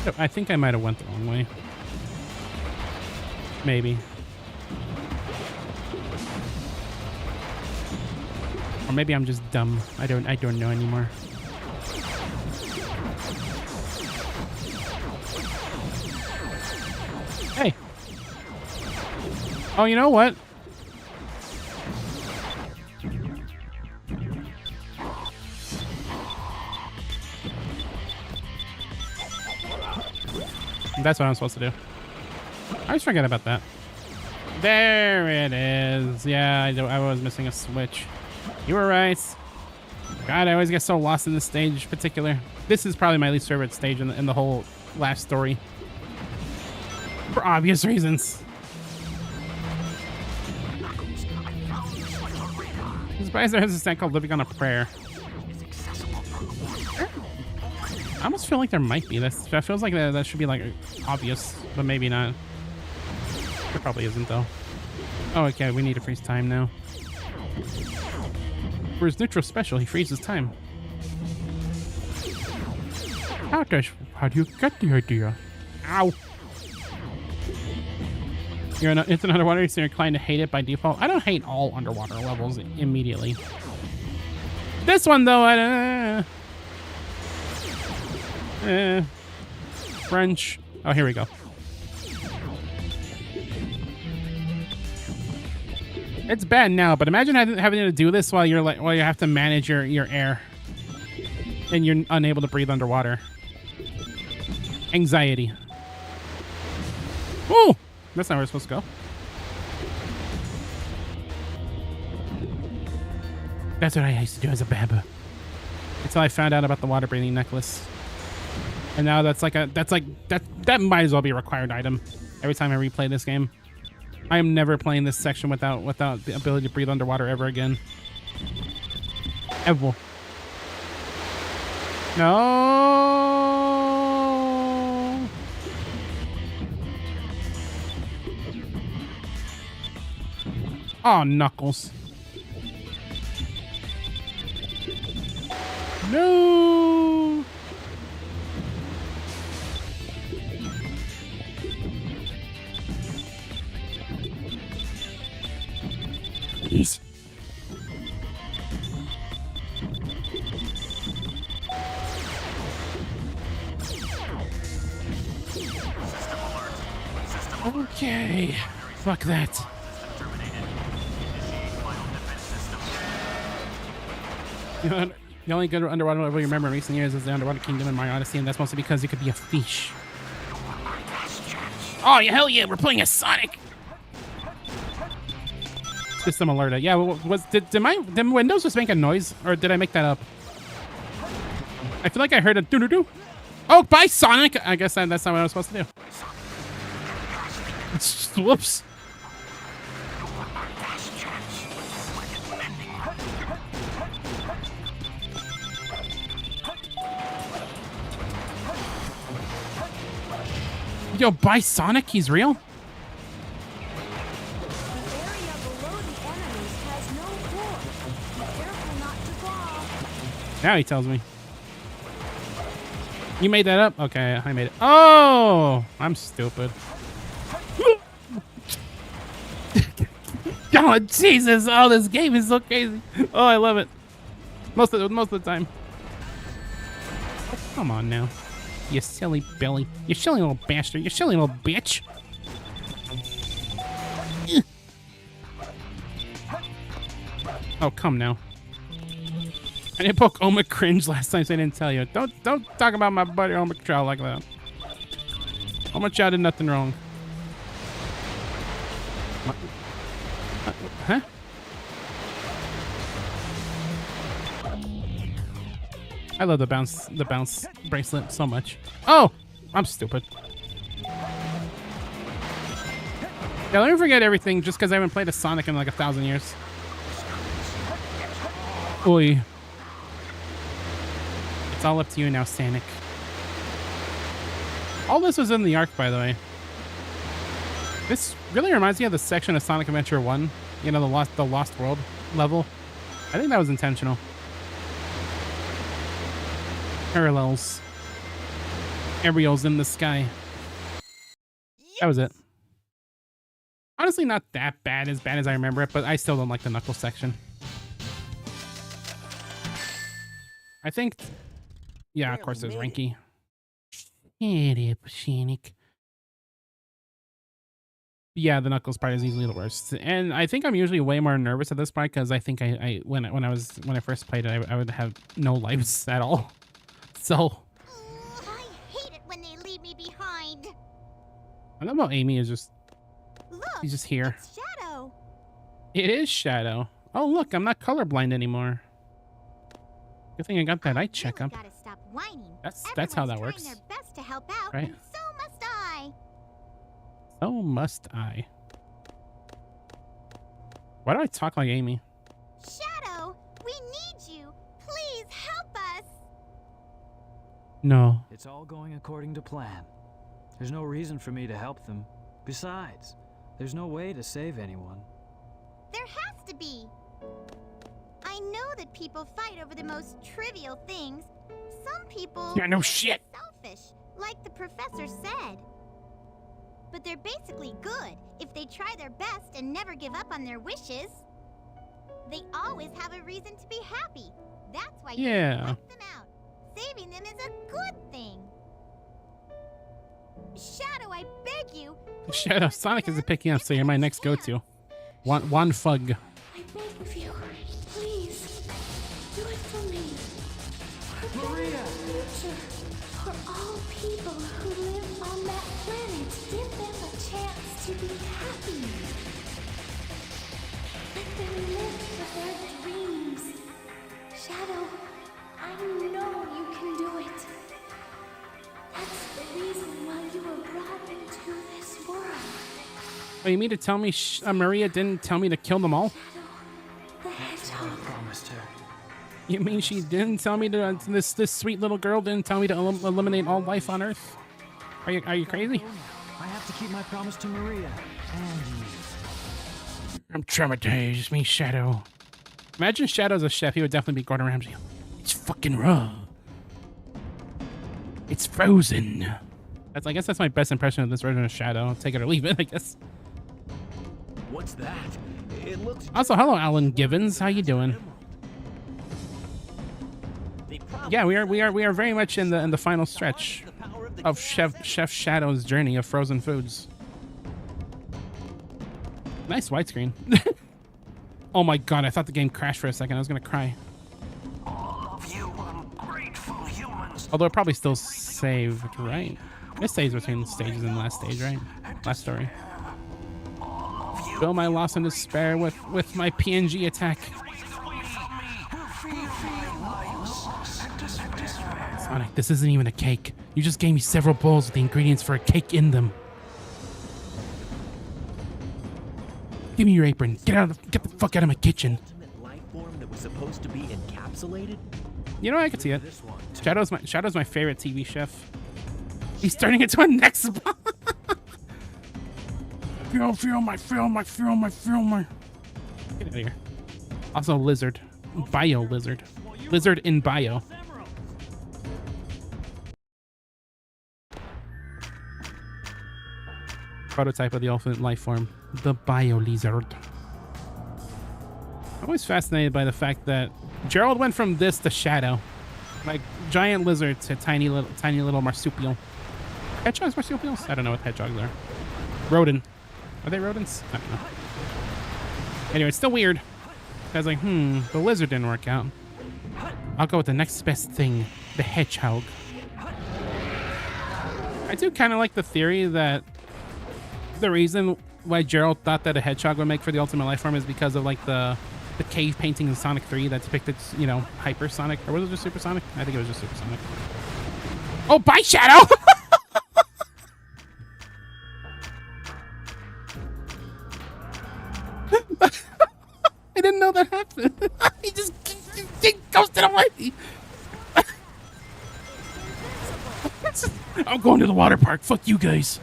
Oh, I think I might have went the wrong way. Maybe. Or maybe I'm just dumb. I don't know anymore. Hey. Oh, you know what? That's what I'm supposed to do. I always forget about that. There it is. Yeah, I was missing a switch. You were right. God, I always get so lost in this stage in particular. This is probably my least favorite stage in the whole last story. For obvious reasons. I'm surprised there is this thing called Living on a Prayer. I almost feel like there might be. That feels like that should be like obvious, but maybe not. It probably isn't though. Oh, okay, we need to freeze time now. For his neutral special, he freezes time. How do you get the idea? Ow! You're it's an underwater, so you're inclined to hate it by default. I don't hate all underwater levels immediately. This one though, French. Oh, here we go. It's bad now, but imagine having to do this while you have to manage your air, and you're unable to breathe underwater. Anxiety. Oh, that's not where we're supposed to go. That's what I used to do as a baba. Until I found out about the water breathing necklace. And now that might as well be a required item every time I replay this game. I am never playing this section without the ability to breathe underwater ever again. Ever. No. Oh, Knuckles. No. Please. Okay. Fuck that. You know, the only good underwater level you remember in recent years is the Underwater Kingdom in Mario Odyssey, and that's mostly because you could be a fish. Oh, yeah, hell yeah, we're playing as Sonic! System alert. Yeah, did my Windows just make a noise, or did I make that up? I feel like I heard a doo-doo-doo. Oh, bye, Sonic! I guess that's not what I was supposed to do. Whoops. Yo, bye, Sonic? He's real? Now he tells me. You made that up? Okay, I made it. Oh! I'm stupid. Oh, Jesus! Oh, this game is so crazy. Oh, I love it. Most of the time. Come on now. You silly Billy. You silly little bastard. You silly little bitch. Oh, come now. I didn't poke Oma cringe last time, so I didn't tell you. Don't talk about my buddy Oma Chow like that. Oma Chow did nothing wrong. Huh? I love the bounce bracelet so much. Oh, I'm stupid. Yeah, let me forget everything just because I haven't played a Sonic in like 1,000 years. Oi. It's all up to you now, Sonic. All this was in the arc, by the way. This really reminds me of the section of Sonic Adventure 1. You know, the Lost World level. I think that was intentional. Parallels. Aerials in the sky. That was it. Honestly, not that bad as I remember it, but I still don't like the Knuckles section. I think... Yeah, of course there's Rinky. Shut up, Sonic. Yeah, the Knuckles part is easily the worst, and I think I'm usually way more nervous at this part because I think when I first played it, I would have no lives at all. So I hate it when they leave me behind. I love how Amy is just Look, she's just here. It's Shadow. It is Shadow. Oh look, I'm not colorblind anymore. Good thing I got that eye checkup. Gotta stop whining. That's how that works. Trying their best to help out, right? And so must I. So must I. Why do I talk like Amy? Shadow, we need you. Please help us. No. It's all going according to plan. There's no reason for me to help them. Besides, there's no way to save anyone. There has to be. I know that people fight over the most trivial things. Some people Yeah, no shit. are selfish, like the professor said. But they're basically good if they try their best and never give up on their wishes. They always have a reason to be happy. That's why you help them out. Saving them is a good thing. Shadow, I beg you. Shadow, Sonic isn't picking up, so you're my next go-to. One fug. I beg of you, please, do it for me. For Maria! the future, for all people who live on that planet, give them a chance to be happy. Let them live for their dreams. Shadow, I know you can do it. That's the reason why you were brought into this world. Wait, you mean to tell me Maria didn't tell me to kill them all? That's what I promised her. You mean she didn't tell me to? This sweet little girl didn't tell me to eliminate all life on Earth? Are you crazy? I have to keep my promise to Maria and you. I'm traumatized. Me, Shadow. Imagine Shadow as a chef. He would definitely be Gordon Ramsay. It's fucking raw. It's frozen. I guess that's my best impression of this version of Shadow. Take it or leave it, I guess. What's that? It looks. Also, hello, Alan Givens. How you doing? Yeah, we are very much in the final stretch of Chef Shadow's journey of frozen foods. Nice widescreen. Oh my god, I thought the game crashed for a second. I was gonna cry. All of you ungrateful humans. Although it probably still saved, right? It saves between stages and last stage, right? Last story. Fill my loss and despair with my PNG attack. Sonic, this isn't even a cake. You just gave me several bowls with the ingredients for a cake in them. Give me your apron. Get the fuck out of my kitchen. Ultimate life form that was supposed to be encapsulated? You know, I can see it. Shadow's my favorite TV chef. He's turning into a next boss. Feel my. Get out of here. Also, lizard. Bio lizard. Lizard in bio. Prototype of the ultimate life form. The bio lizard. I'm always fascinated by the fact that Gerald went from this to Shadow. Like giant lizard to tiny little marsupial. Hedgehogs marsupials? I don't know what hedgehogs are. Rodent. Are they rodents? I don't know. Anyway, it's still weird. I was like, the lizard didn't work out. I'll go with the next best thing, the hedgehog. I do kind of like the theory that the reason why Gerald thought that a hedgehog would make for the ultimate life form is because of like the cave painting in Sonic 3 that depicted, you know, hypersonic. Or was it just supersonic? I think it was just supersonic. Oh, bye, Shadow! I didn't know that happened. He just ghosted away. I'm going to the water park. Fuck you guys.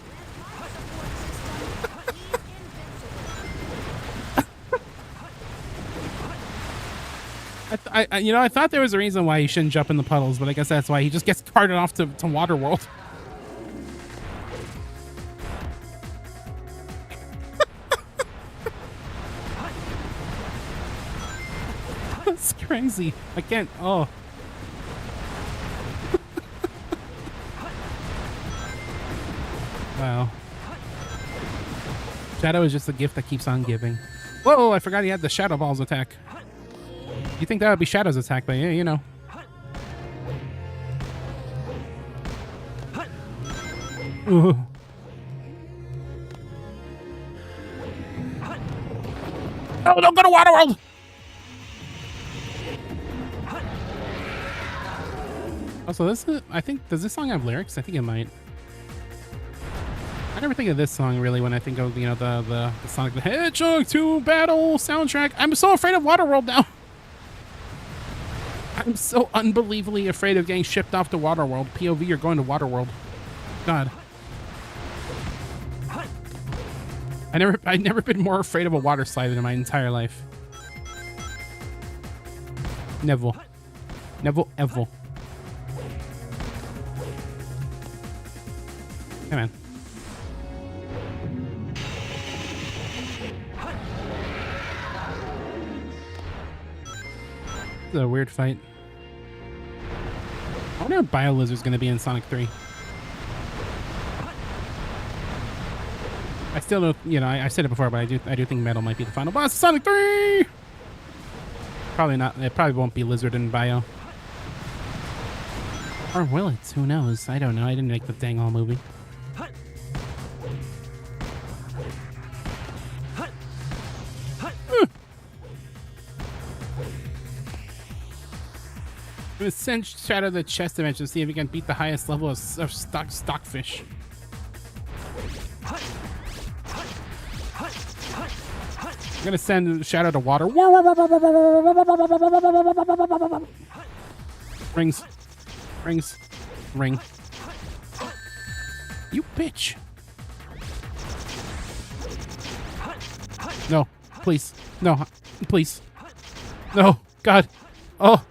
I thought there was a reason why he shouldn't jump in the puddles, but I guess that's why he just gets carted off to Waterworld. That's crazy. I can't. Oh. Wow. Shadow is just a gift that keeps on giving. Whoa, I forgot he had the Shadow Balls attack. You think that would be Shadow's attack, but yeah, you know. Ooh. No, don't go to Waterworld! Also, this is, I think, does this song have lyrics? I think it might. I never think of this song really when I think of, you know, the Sonic the Hedgehog 2 battle soundtrack. I'm so afraid of Waterworld now. I'm so unbelievably afraid of getting shipped off to Waterworld. POV, you're going to Waterworld. God. I've never been more afraid of a water slide in my entire life. Never. Never ever. Come on. This is a weird fight. I wonder if Bio Lizard's going to be in Sonic 3. I still don't, you know, I said it before, but I do think Metal might be the final boss of Sonic 3! Probably not. It probably won't be Lizard and Bio. Or will it? Who knows? I don't know. I didn't make the dang all movie. I'm gonna send Shadow the chest dimension to see if he can beat the highest level of stockfish. I'm gonna send Shadow to water. Rings. Rings. Ring. You bitch. No. please. No, please. No, God. Oh.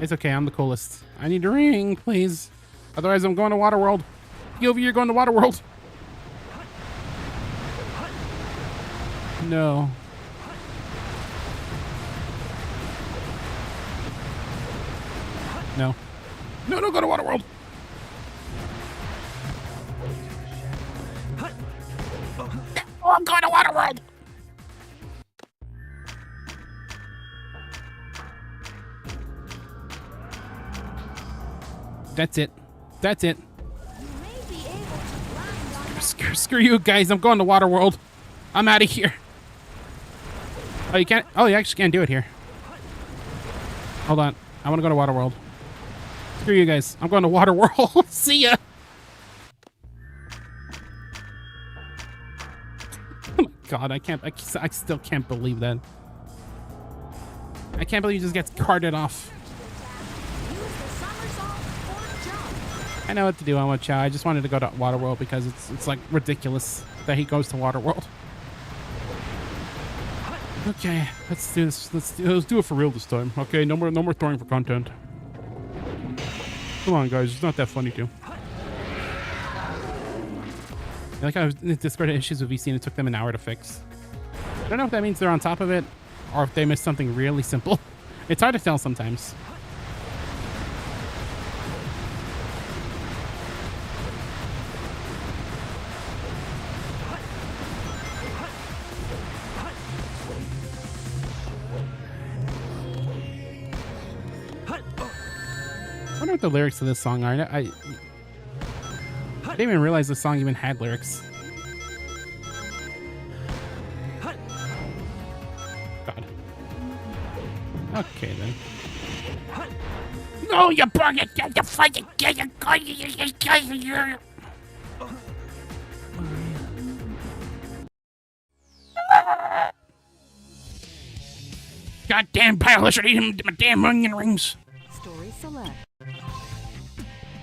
It's okay, I'm the coolest. I need a ring, please. Otherwise, I'm going to Waterworld. You over here going to Waterworld. No. No. No, don't go to Waterworld. Oh, I'm going to Waterworld. That's it. That's it. Screw you guys. I'm going to Waterworld. I'm out of here. Oh, you can't. Oh, you actually can't do it here. Hold on. I want to go to Waterworld. Screw you guys. I'm going to Waterworld. See ya. Oh my God, I still can't believe that. I can't believe he just gets carted off. I know what to do on what chow. I just wanted to go to Waterworld because it's like ridiculous that he goes to Waterworld. Okay, let's do this. Let's do it for real this time. Okay, no more throwing for content. Come on, guys. It's not that funny, too. Like I was disparate issues with VC and it took them an hour to fix. I don't know if that means they're on top of it or if they missed something really simple. It's hard to tell sometimes. I wonder what the lyrics to this song are. I didn't even realize this song even had lyrics. God. Okay then. No, you bug it! You fight it! Goddamn pile! I should eat him my damn onion rings. Story select.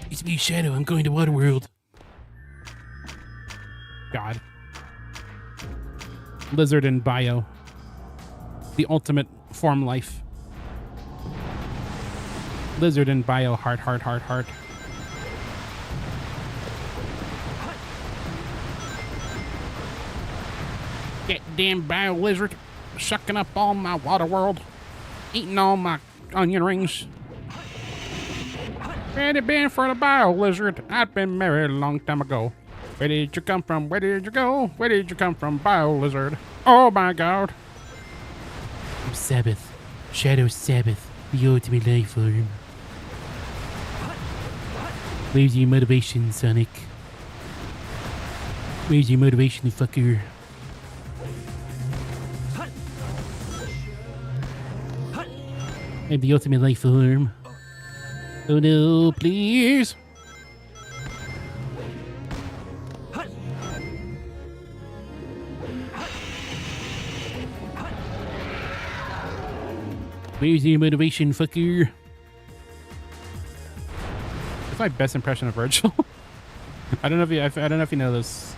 It's me, Shadow. I'm going to Waterworld. God. Lizard and bio. The ultimate form life. Lizard and bio. Heart. Get damn bio lizard. Sucking up all my Waterworld. Eating all my onion rings. Had it been for the bio lizard, I'd been married a long time ago. Where did you come from? Where did you go? Where did you come from, bio lizard? Oh my God. I'm Sabbath. Shadow Sabbath. The ultimate life form. Where's your motivation, Sonic? Where's your motivation, fucker? I'm the ultimate life form. Oh no, please. Where's your motivation, fucker? That's my best impression of Virgil. I don't know if you know this.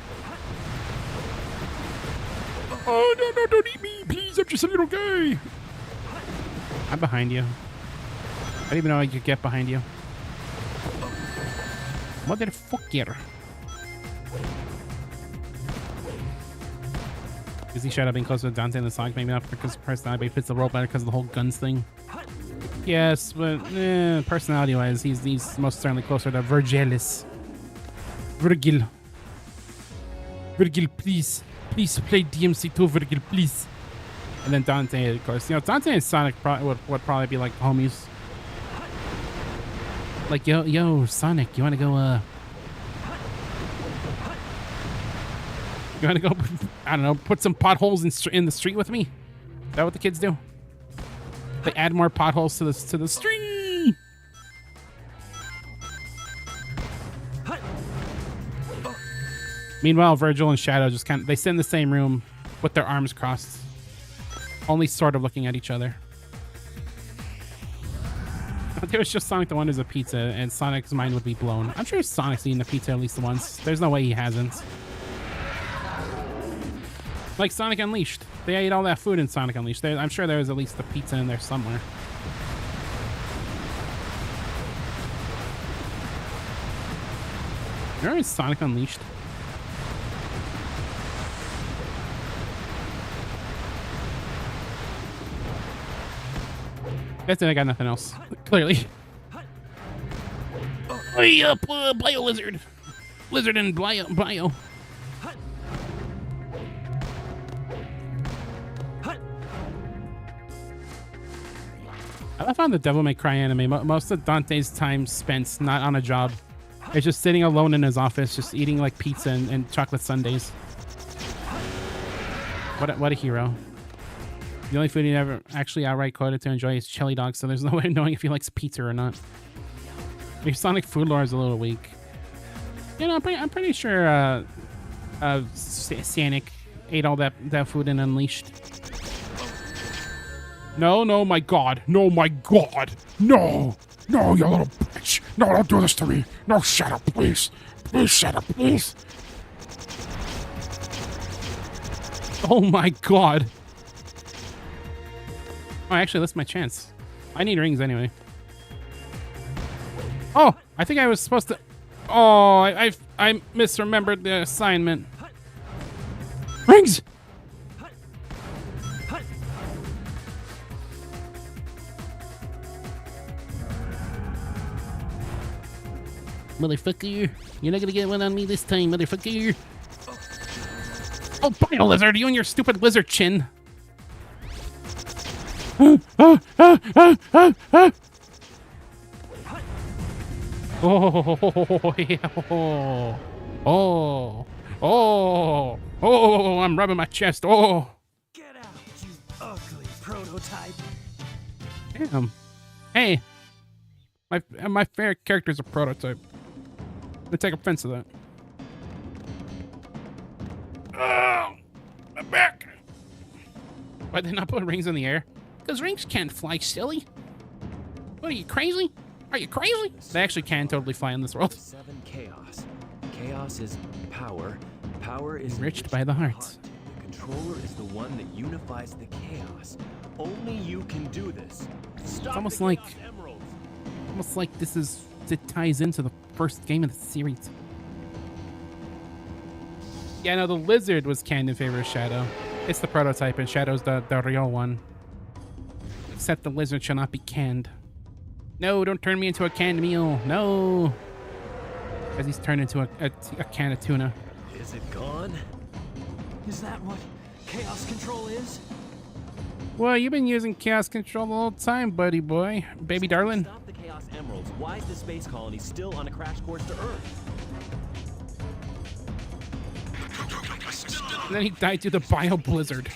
Oh no, don't eat me, please. I'm just a little guy. I'm behind you. I didn't even know I could get behind you. Motherfucker. Is he shut up being closer to Dante in the song? Maybe not because personality fits the role better because of the whole guns thing. Yes, but personality-wise, he's most certainly closer to Virgil, please. Please play DMC2, Virgil, please. And then Dante, of course. You know, Dante and Sonic would probably be like homies. Like, yo, Sonic, you wanna go, I don't know, put some potholes in the street with me? Is that what the kids do? They add more potholes to the street. Meanwhile, Virgil and Shadow just they sit in the same room with their arms crossed. Only sort of looking at each other. There was just Sonic the Wonders of pizza, and Sonic's mind would be blown. I'm sure Sonic's eaten a pizza at least once. There's no way he hasn't. Like Sonic Unleashed. They ate all that food in Sonic Unleashed. I'm sure there was at least a pizza in there somewhere. Where is Sonic Unleashed? That's it, I got nothing else. Clearly. Hey up, Bio Lizard. Lizard and Bio. I found the Devil May Cry anime. Most of Dante's time spent not on a job. It's just sitting alone in his office, just eating like pizza and chocolate sundaes. What a hero. The only food he never actually outright quoted to enjoy is chili dogs, so there's no way of knowing if he likes pizza or not. Your Sonic food lore is a little weak. You know, I'm pretty sure Sonic ate all that food in Unleashed. No, my God. No, my God. No, you little bitch. No, don't do this to me. No, Shadow, please. Please, Shadow, please. Oh my God. Oh, actually, that's my chance. I need rings anyway. Oh, I think I was supposed to... Oh, I misremembered the assignment. Rings! Motherfucker. You're not gonna get one on me this time, motherfucker. Oh, Bio Lizard, you and your stupid lizard chin. Oh, I'm rubbing my chest. Oh. Get out, you ugly prototype. Damn. Hey. My favorite character's a prototype. I take offense to that. Oh, I'm back. Why'd they not put rings in the air? Because rings can't fly, silly. What are you, crazy? Are you crazy? They actually can totally fly in this world. 7 chaos. Chaos is power. Power is enriched by the heart. The controller is the one that unifies the chaos. Only you can do this. It's almost like it ties into the first game of the series. Yeah, no, the lizard was canned in favor of Shadow. It's the prototype, and Shadow's the real one. Except the lizard shall not be canned. No, don't turn me into a canned meal. No. As he's turned into a can of tuna. Is it gone? Is that what chaos control is? Well, you've been using chaos control the whole time, buddy boy. Baby darling. Stop the Chaos Emeralds. Why is the space colony still on a crash course to Earth? And then he died to the Bio Blizzard.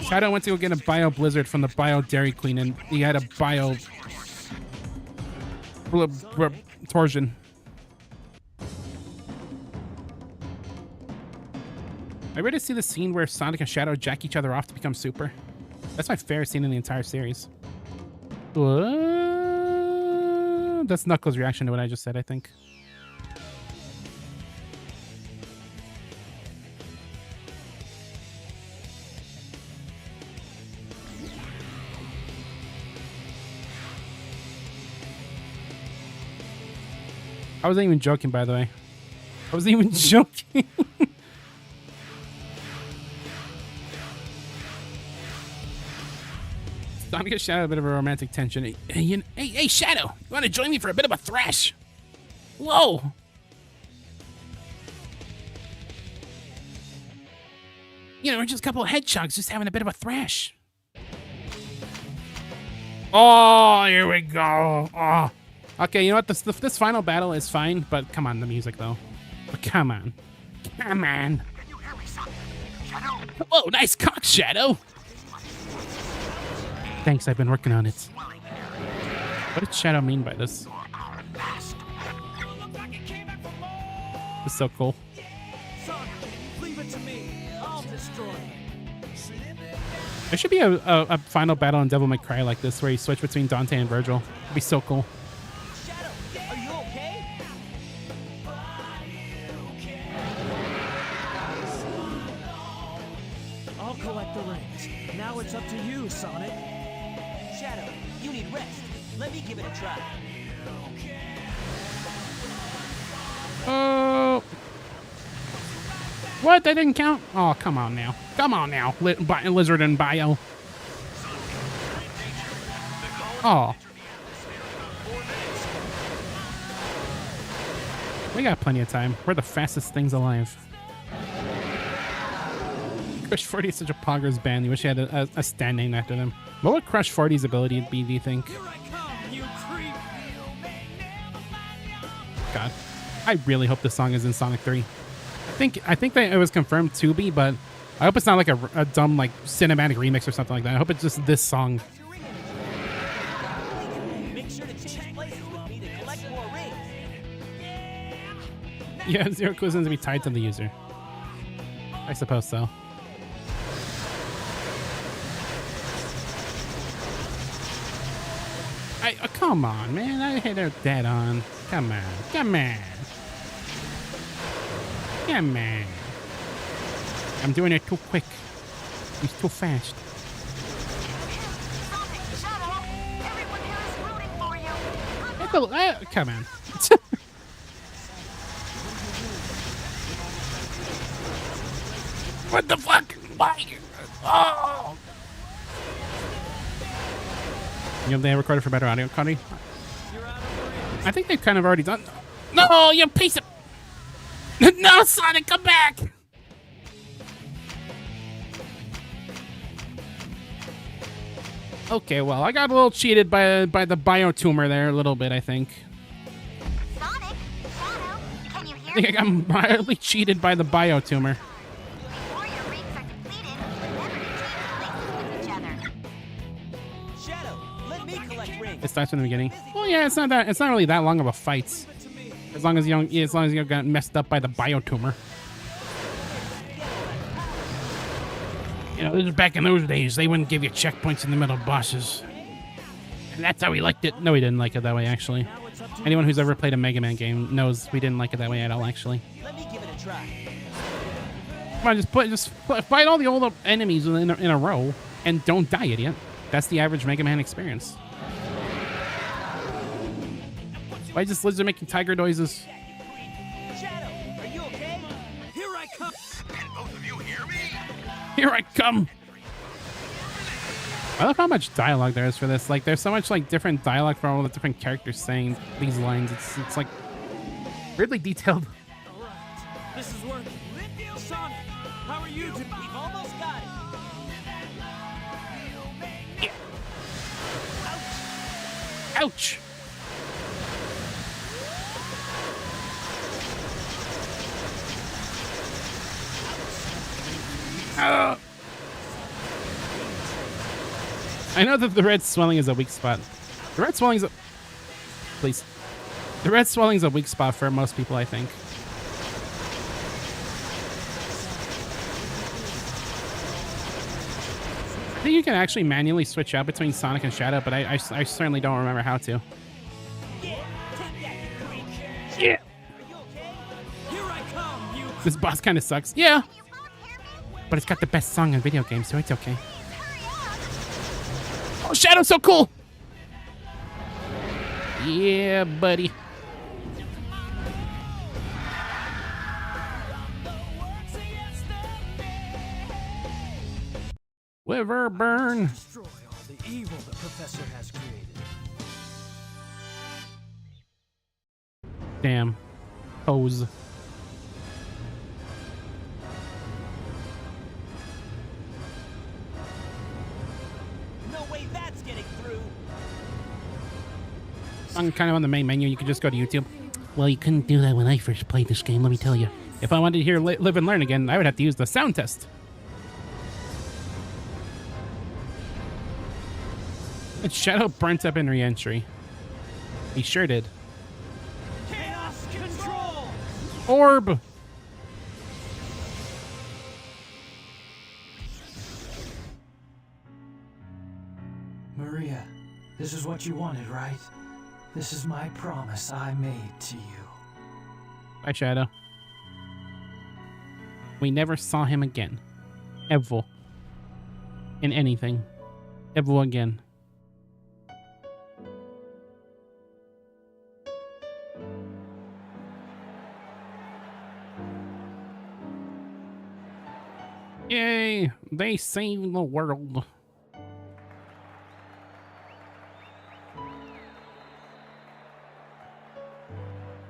Shadow went to go get a Bio Blizzard from the Bio Dairy Queen, and he had a Bio torsion. I ready to see the scene where Sonic and Shadow jack each other off to become super. That's my favorite scene in the entire series. That's Knuckles' reaction to what I just said, I think. I wasn't even joking, by the way. I wasn't even joking. Sonic and Shadow, a bit of a romantic tension. Hey, Shadow, you want to join me for a bit of a thrash? Whoa. You know, we're just a couple of hedgehogs just having a bit of a thrash. Oh, here we go. Oh. Okay, you know what? This final battle is fine, but come on, the music, though. Come on. Come on. Whoa, nice cock, Shadow. Thanks, I've been working on it. What did Shadow mean by this? It's so cool. Leave it to me. I'll destroy it. There should be a final battle in Devil May Cry like this, where you switch between Dante and Virgil. It'd be so cool. Are you okay? collect the rings. Now it's up to you, Sonic. Shadow, you need rest. Let me give it a try. Oh. What? That didn't count? Oh, come on now. Come on now, Lizard and Bio. Oh. We got plenty of time. We're the fastest things alive. Crush 40 is such a poggers band. You wish you had a stand named after them. What would Crush 40's ability be, do you think? God. I really hope this song is in Sonic 3. I think that it was confirmed to be, but I hope it's not like a dumb like cinematic remix or something like that. I hope it's just this song. Make sure to change places with me to collect more rings. Yeah, Zero Cuisines to be tied to the user. I suppose so. Oh, come on, man. I hit her dead on. Come on. Come on. Come on. I'm doing it too quick. He's too fast. Come on. What the fuck? Why? Oh! You know, they recorded for better audio quality. I think they've kind of already done. No, you piece of. No, Sonic, come back! Okay, well, I got a little cheated by the biotumor there a little bit, I think. Sonic, Shadow, can you hear I think I got mildly cheated by the biotumor. Before your rings are depleted, remember to change places with each other. Shadow, let me collect rings. It starts from the beginning. Well, yeah, it's not really that long of a fight. As long as you don't get messed up by the biotumor. You know, this is back in those days. They wouldn't give you checkpoints in the middle of bosses. And that's how we liked it. No, we didn't like it that way, actually. Anyone who's ever played a Mega Man game knows we didn't like it that way at all, actually. Let me give it a try. Come on, just fight all the old enemies in a row and don't die, idiot. That's the average Mega Man experience. Why just Lizard making tiger noises? Shadow, are you okay? Here I come. Can both of you hear me? Here I come. I love how much dialogue there is for this. Like, there's so much like different dialogue for all the different characters saying these lines. It's like weirdly detailed. All right, this is working. Sonic, how are you doing? We've almost got it. Yeah. Ouch. I know that the red swelling is a weak spot. The red swelling is please. The red swelling is a weak spot for most people, I think. I think you can actually manually switch out between Sonic and Shadow, but I certainly don't remember how to. Yeah. This boss kind of sucks. Yeah. But it's got the best song in video games, so it's okay. Oh, Shadow's so cool! Yeah, buddy. Liver burn. Destroy all the evil the professor has created. Damn. Pose. No way that's getting through. I'm kind of on the main menu. You can just go to YouTube. Well, you couldn't do that when I first played this game, let me tell you. If I wanted to hear Live and Learn again, I would have to use the sound test. And Shadow burnt up in re-entry. He sure did. Chaos control. Orb! Maria, this is what you wanted, right? This is my promise I made to you. Bye, Shadow. We never saw him again. Ever. in anything ever again. Yay! They saved the world.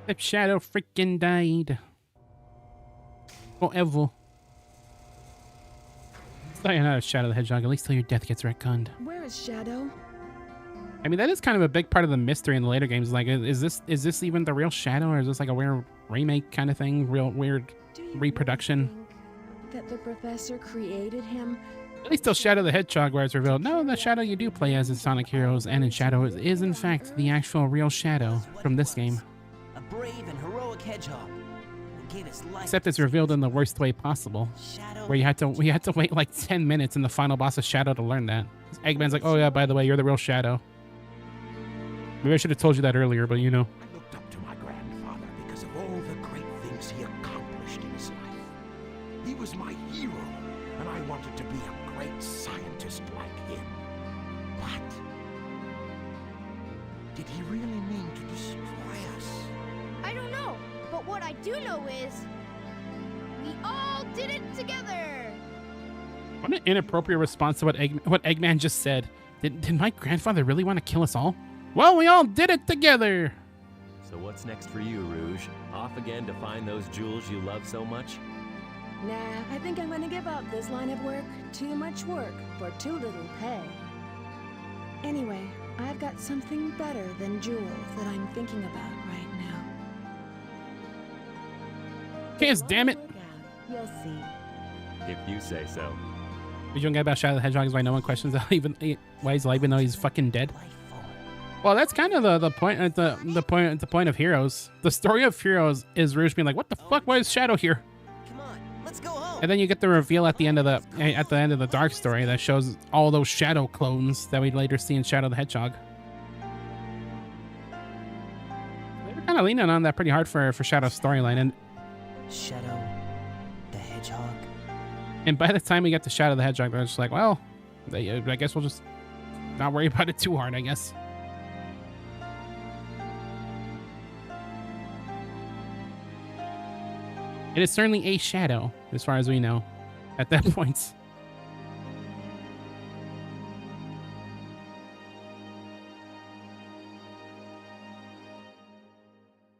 That Shadow freaking died. Forever. Sayonara, Shadow the Hedgehog. At least till your death gets retconned. Where is Shadow? I mean, that is kind of a big part of the mystery in the later games. Like, is this even the real Shadow, or is this like a weird remake kind of thing? Real weird reproduction? That the professor created him? At least till Shadow the Hedgehog, where it's revealed, no, the Shadow you do play as in Sonic Heroes and in Shadow is in fact the actual real Shadow from this game. A brave and heroic hedgehog who gave his life. Except it's revealed in the worst way possible, where you had to wait like 10 minutes in the final boss of Shadow to learn that. Eggman's like, oh yeah, by the way, you're the real Shadow. Maybe I should have told you that earlier, but you know. I looked up to my grandfather because of all the great things he accomplished in his life. He was my hero, and I wanted to be a great scientist like him. But did he really mean to destroy us? I don't know, but what I do know is we all did it together. What an inappropriate response to what Eggman just said. Did my grandfather really want to kill us all? Well, we all did it together. So what's next for you, Rouge? Off again to find those jewels you love so much? Nah, I think I'm gonna give up this line of work. Too much work for too little pay. Anyway, I've got something better than jewels that I'm thinking about right now. Kiss, damn it. You'll see. If you say so. The young guy about Shadow the Hedgehog is why no one questions why he's alive even though he's fucking dead. Well, that's kind of the point at the point of Heroes. The story of Heroes is Rouge being like, "What the fuck? Why is Shadow here?" Come on, let's go home. And then you get the reveal at the end of the Dark story that shows all those Shadow clones that we later see in Shadow the Hedgehog. They were kind of leaning on that pretty hard for Shadow's storyline, and Shadow the Hedgehog. And by the time we get to Shadow the Hedgehog, they're just like, well, I guess we'll just not worry about it too hard, I guess. It is certainly a Shadow, as far as we know, at that point.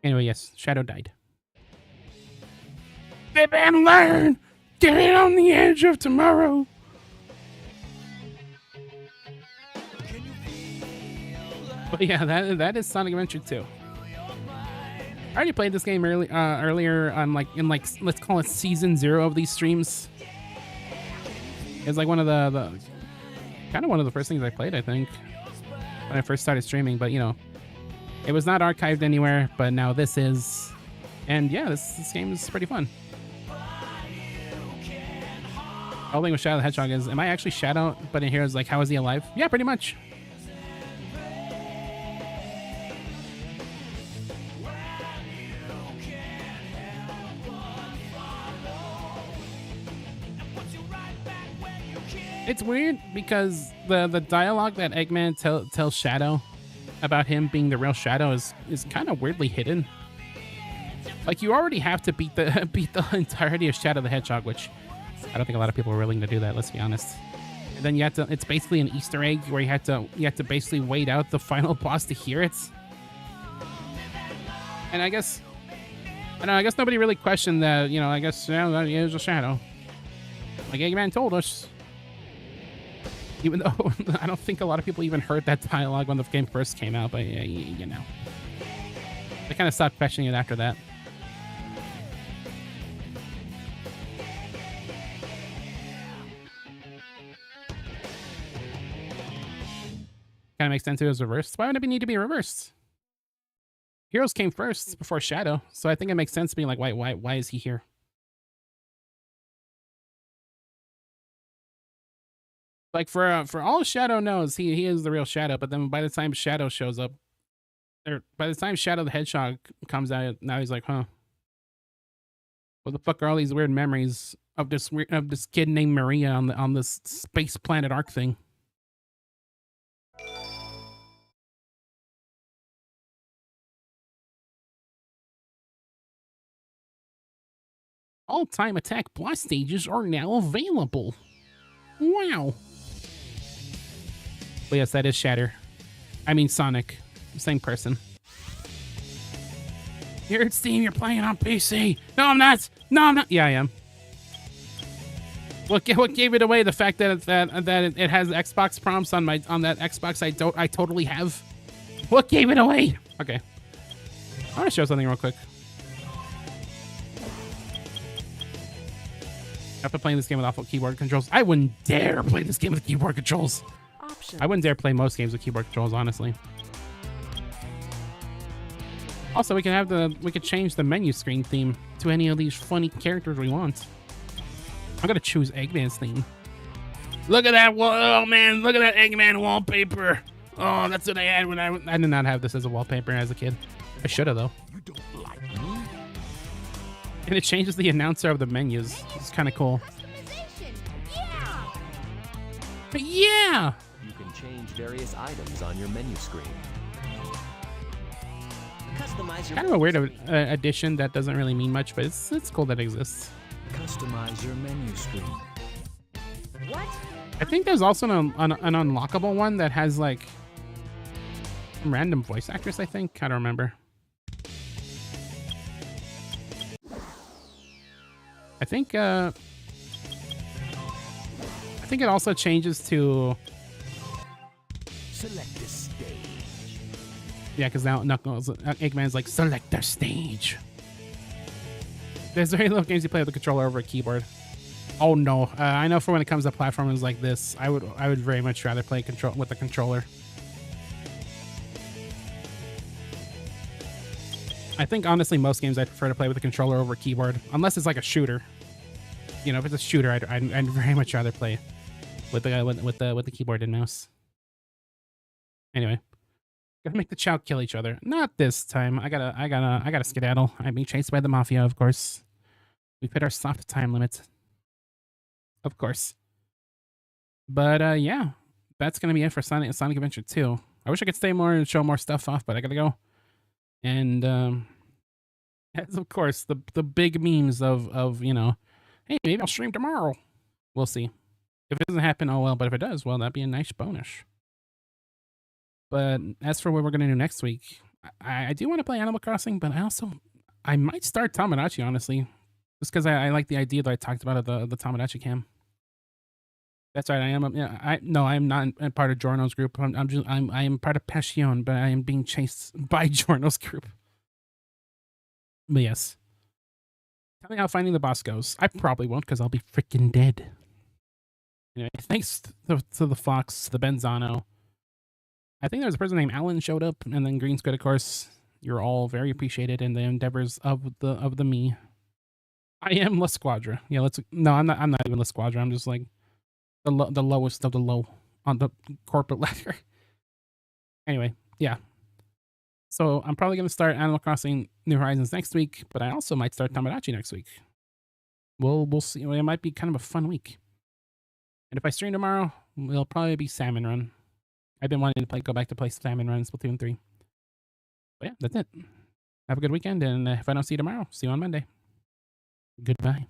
Anyway, yes, Shadow died. Live and learn! Get on the edge of tomorrow! But yeah, that is Sonic Adventure 2. I already played this game earlier on let's call it season 0 of these streams. It's like one of the kind of one of the first things I played, I think, when I first started streaming. But you know, it was not archived anywhere, but now this is. And yeah, this game is pretty fun. The whole thing with Shadow the Hedgehog is, am I actually Shadow? But in here is like, how is he alive? Yeah, pretty much. It's weird because the dialogue that Eggman tells Shadow about him being the real Shadow is kind of weirdly hidden. Like, you already have to beat the entirety of Shadow the Hedgehog, which I don't think a lot of people are willing to do that, let's be honest. And then you have to, it's basically an Easter egg where you have to basically wait out the final boss to hear it. And I guess nobody really questioned that, you know, I guess, yeah, he is a Shadow. Like Eggman told us. Even though I don't think a lot of people even heard that dialogue when the game first came out, but you know. They kind of stopped questioning it after that. Kind of makes sense it was reversed. Why would it need to be reversed? Heroes came first before Shadow, so I think it makes sense being like, why is he here? Like, for all Shadow knows, he is the real Shadow, but then by the time Shadow shows up, or by the time Shadow the Hedgehog comes out, now he's like, huh, what the fuck are all these weird memories of this kid named Maria on this space planet Ark thing. All time attack boss stages are now available. Wow. But yes, that is Shatter. I mean Sonic. Same person. Here at Steam, you're playing on PC. No, I'm not. No, I'm not. Yeah, I am. What gave it away? The fact that it has Xbox prompts on that Xbox I totally have. What gave it away? Okay. I want to show something real quick. After playing this game with awful keyboard controls, I wouldn't dare play this game with keyboard controls. I wouldn't dare play most games with keyboard controls, honestly. Also, we could change the menu screen theme to any of these funny characters we want. I'm gonna choose Eggman's theme. Look at that! Oh man, look at that Eggman wallpaper. Oh, that's what I had when I did not have this as a wallpaper as a kid. I should have though. You don't like me? And it changes the announcer of the menus. It's kind of cool. Yeah. You can change various items on your menu screen. Customize your Kind of a weird addition that doesn't really mean much, but it's cool that it exists. Customize your menu screen. What? I think there's also an unlockable one that has like some random voice actress. I think I don't remember. I think it also changes to Select a stage. yeah, because now Knuckles Eggman's like select their stage. There's very little games you play with the controller over a keyboard. Oh no, I know for when it comes to platformers like this, I would very much rather play with the controller. I think honestly most games I prefer to play with the controller over a keyboard, unless it's like a shooter. You know, if it's a shooter, I'd very much rather play with the keyboard and mouse. Anyway, gotta make the Chow kill each other. Not this time. I gotta skedaddle. I'm being chased by the mafia, of course. We've hit our soft time limit. Of course. But yeah, that's gonna be it for Sonic Adventure 2. I wish I could stay more and show more stuff off, but I gotta go. And as of course the big memes of you know, hey, maybe I'll stream tomorrow. We'll see. If it doesn't happen, oh well. But if it does, well, that'd be a nice bonus. But as for what we're gonna do next week, I do want to play Animal Crossing, but I might start Tomodachi, honestly, just because I like the idea that I talked about of the Tomodachi cam. That's right. I am. Yeah. I'm not a part of Giorno's group. I am part of Passion, but I am being chased by Giorno's group. But yes. Tell me how finding the boss goes. I probably won't because I'll be freaking dead. Anyway, thanks to the Fox, to the Benzano. I think there was a person named Alan showed up, and then Green Squid, of course. You're all very appreciated in the endeavors of the me. I am La Squadra. Yeah, I'm not even La Squadra. I'm just like the lowest of the low on the corporate ladder. Anyway, yeah. So I'm probably going to start Animal Crossing New Horizons next week, but I also might start Tomodachi next week. We'll see. It might be kind of a fun week. And if I stream tomorrow, it'll probably be Salmon Run. I've been wanting to go back to play Salmon Run Splatoon 3. But yeah, that's it. Have a good weekend, and if I don't see you tomorrow, see you on Monday. Goodbye.